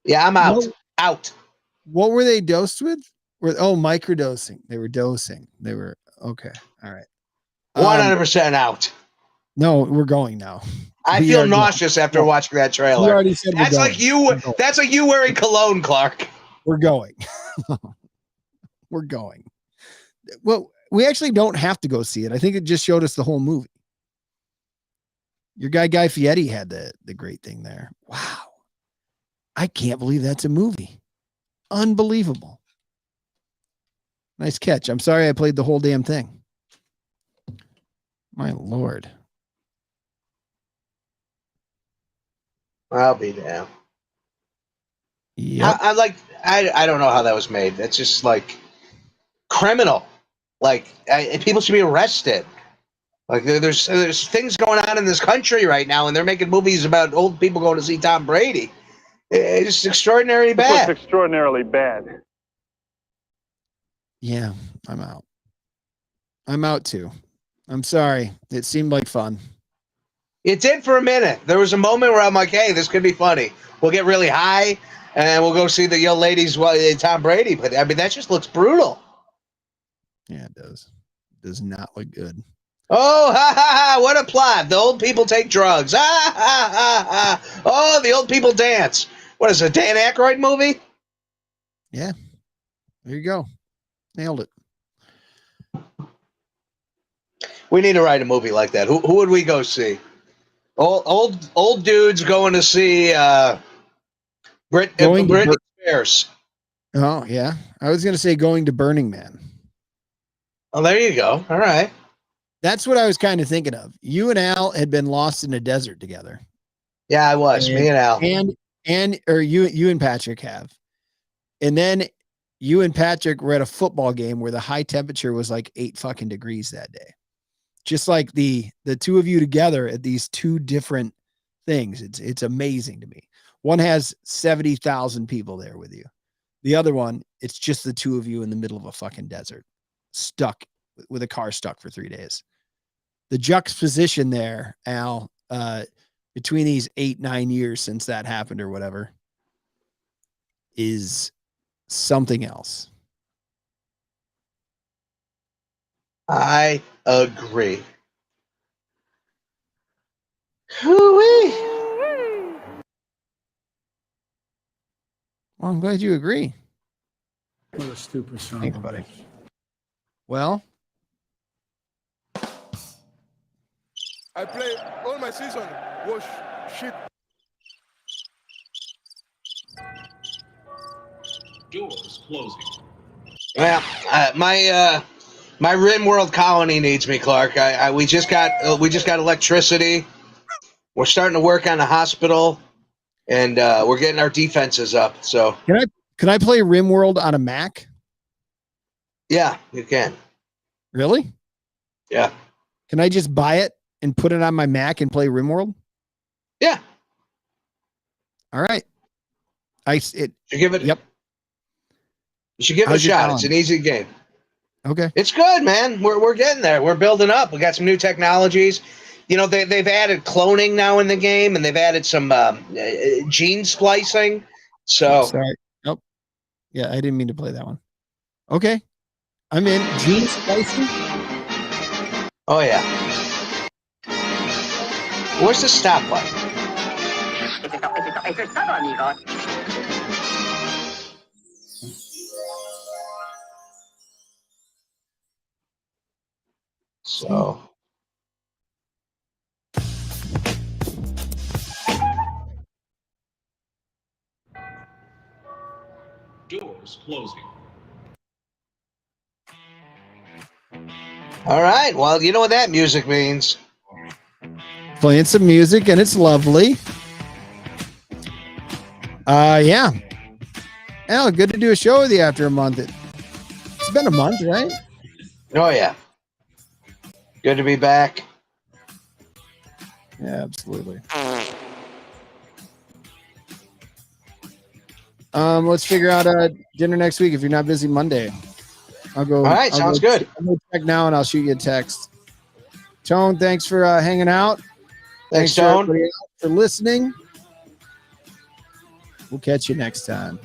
[SPEAKER 3] Yeah, I'm out.
[SPEAKER 2] What-
[SPEAKER 3] Out.
[SPEAKER 2] What were they dosed with? Microdosing. They were dosing. They were okay. All right.
[SPEAKER 3] 100% out.
[SPEAKER 2] No, we're going now.
[SPEAKER 3] I
[SPEAKER 2] We
[SPEAKER 3] feel
[SPEAKER 2] are
[SPEAKER 3] nauseous after watching that
[SPEAKER 2] We
[SPEAKER 3] trailer.
[SPEAKER 2] already said
[SPEAKER 3] That's like you. That's like you wearing cologne, Clark.
[SPEAKER 2] We're going. We're going. Well, we actually don't have to go see it. I think it just showed us the whole movie. Your Guy Fieri had the great thing there. Wow. I can't believe that's a movie. Unbelievable. Nice catch. I'm sorry I played the whole damn thing. My Lord.
[SPEAKER 3] I'll be damned.
[SPEAKER 2] Yep.
[SPEAKER 3] I don't know how that was made. That's just like criminal. Like people should be arrested. Like there's things going on in this country right now, and they're making movies about old people going to see Tom Brady. It's just extraordinarily bad.
[SPEAKER 10] It's extraordinarily bad.
[SPEAKER 2] Yeah, I'm out. I'm out too. I'm sorry. It seemed like fun.
[SPEAKER 3] It did for a minute. There was a moment where I'm like, hey, this could be funny. We'll get really high, and we'll go see the young ladies, Tom Brady. But, I mean, that just looks brutal.
[SPEAKER 2] Yeah, it does. It does not look good.
[SPEAKER 3] Oh, ha, ha, ha, what a plot. The old people take drugs. Ha, ha, ha, ha. Oh, the old people dance. What is it, a Dan Aykroyd movie?
[SPEAKER 2] Yeah. There you go. Nailed it.
[SPEAKER 3] We need to write a movie like that. Who would we go see? Old dudes going to see Britney Spears.
[SPEAKER 2] Oh, yeah. I was going to say going to Burning Man.
[SPEAKER 3] Oh, there you go. All right.
[SPEAKER 2] That's what I was kind of thinking of. You and Al had been lost in a desert together.
[SPEAKER 3] Yeah, I was. Me and Al.
[SPEAKER 2] Or you and Patrick have. And then you and Patrick were at a football game where the high temperature was like 8 fucking degrees that day. Just like the two of you together at these two different things. It's amazing to me. One has 70,000 people there with you. The other one, it's just the two of you in the middle of a fucking desert, stuck with a car stuck for 3 days. The juxtaposition there, Al, between these 8-9 years since that happened or whatever, is something else.
[SPEAKER 3] I agree. Hoo-wee.
[SPEAKER 2] Well, I'm glad you agree.
[SPEAKER 10] What a stupid son.
[SPEAKER 2] Thanks, buddy. Well,
[SPEAKER 11] I play all my season. Wash shit.
[SPEAKER 1] Doors closing.
[SPEAKER 3] Well, my Rim World colony needs me, Clark. We just got electricity. We're starting to work on the hospital, and we're getting our defenses up. So
[SPEAKER 2] can I play RimWorld on a Mac?
[SPEAKER 3] Yeah, you can.
[SPEAKER 2] Really?
[SPEAKER 3] Yeah.
[SPEAKER 2] Can I just buy it and put it on my Mac and play RimWorld?
[SPEAKER 3] Yeah.
[SPEAKER 2] All right.
[SPEAKER 3] You give it.
[SPEAKER 2] Yep.
[SPEAKER 3] You should give it a shot. It's an easy game.
[SPEAKER 2] Okay.
[SPEAKER 3] It's good, man. We're getting there. We're building up. We got some new technologies. You know, they've added cloning now in the game, and they've added some gene splicing. So
[SPEAKER 2] sorry. Nope. Yeah, I didn't mean to play that one. Okay. I'm in. Gene splicing?
[SPEAKER 3] Oh, yeah. Where's the stop button? So.
[SPEAKER 12] Doors closing.
[SPEAKER 3] All right. Well, you know what that music means.
[SPEAKER 2] Playing some music, and it's lovely. Yeah. Al, good to do a show with you after a month. It's been a month, right?
[SPEAKER 3] Oh, yeah. Good to be back.
[SPEAKER 2] Yeah, absolutely. Let's figure out dinner next week if you're not busy Monday. I'll go.
[SPEAKER 3] All right, sounds good.
[SPEAKER 2] I'll go check now and I'll shoot you a text. Tone, thanks for hanging out.
[SPEAKER 3] Thanks, Tone,
[SPEAKER 2] for listening. We'll catch you next time.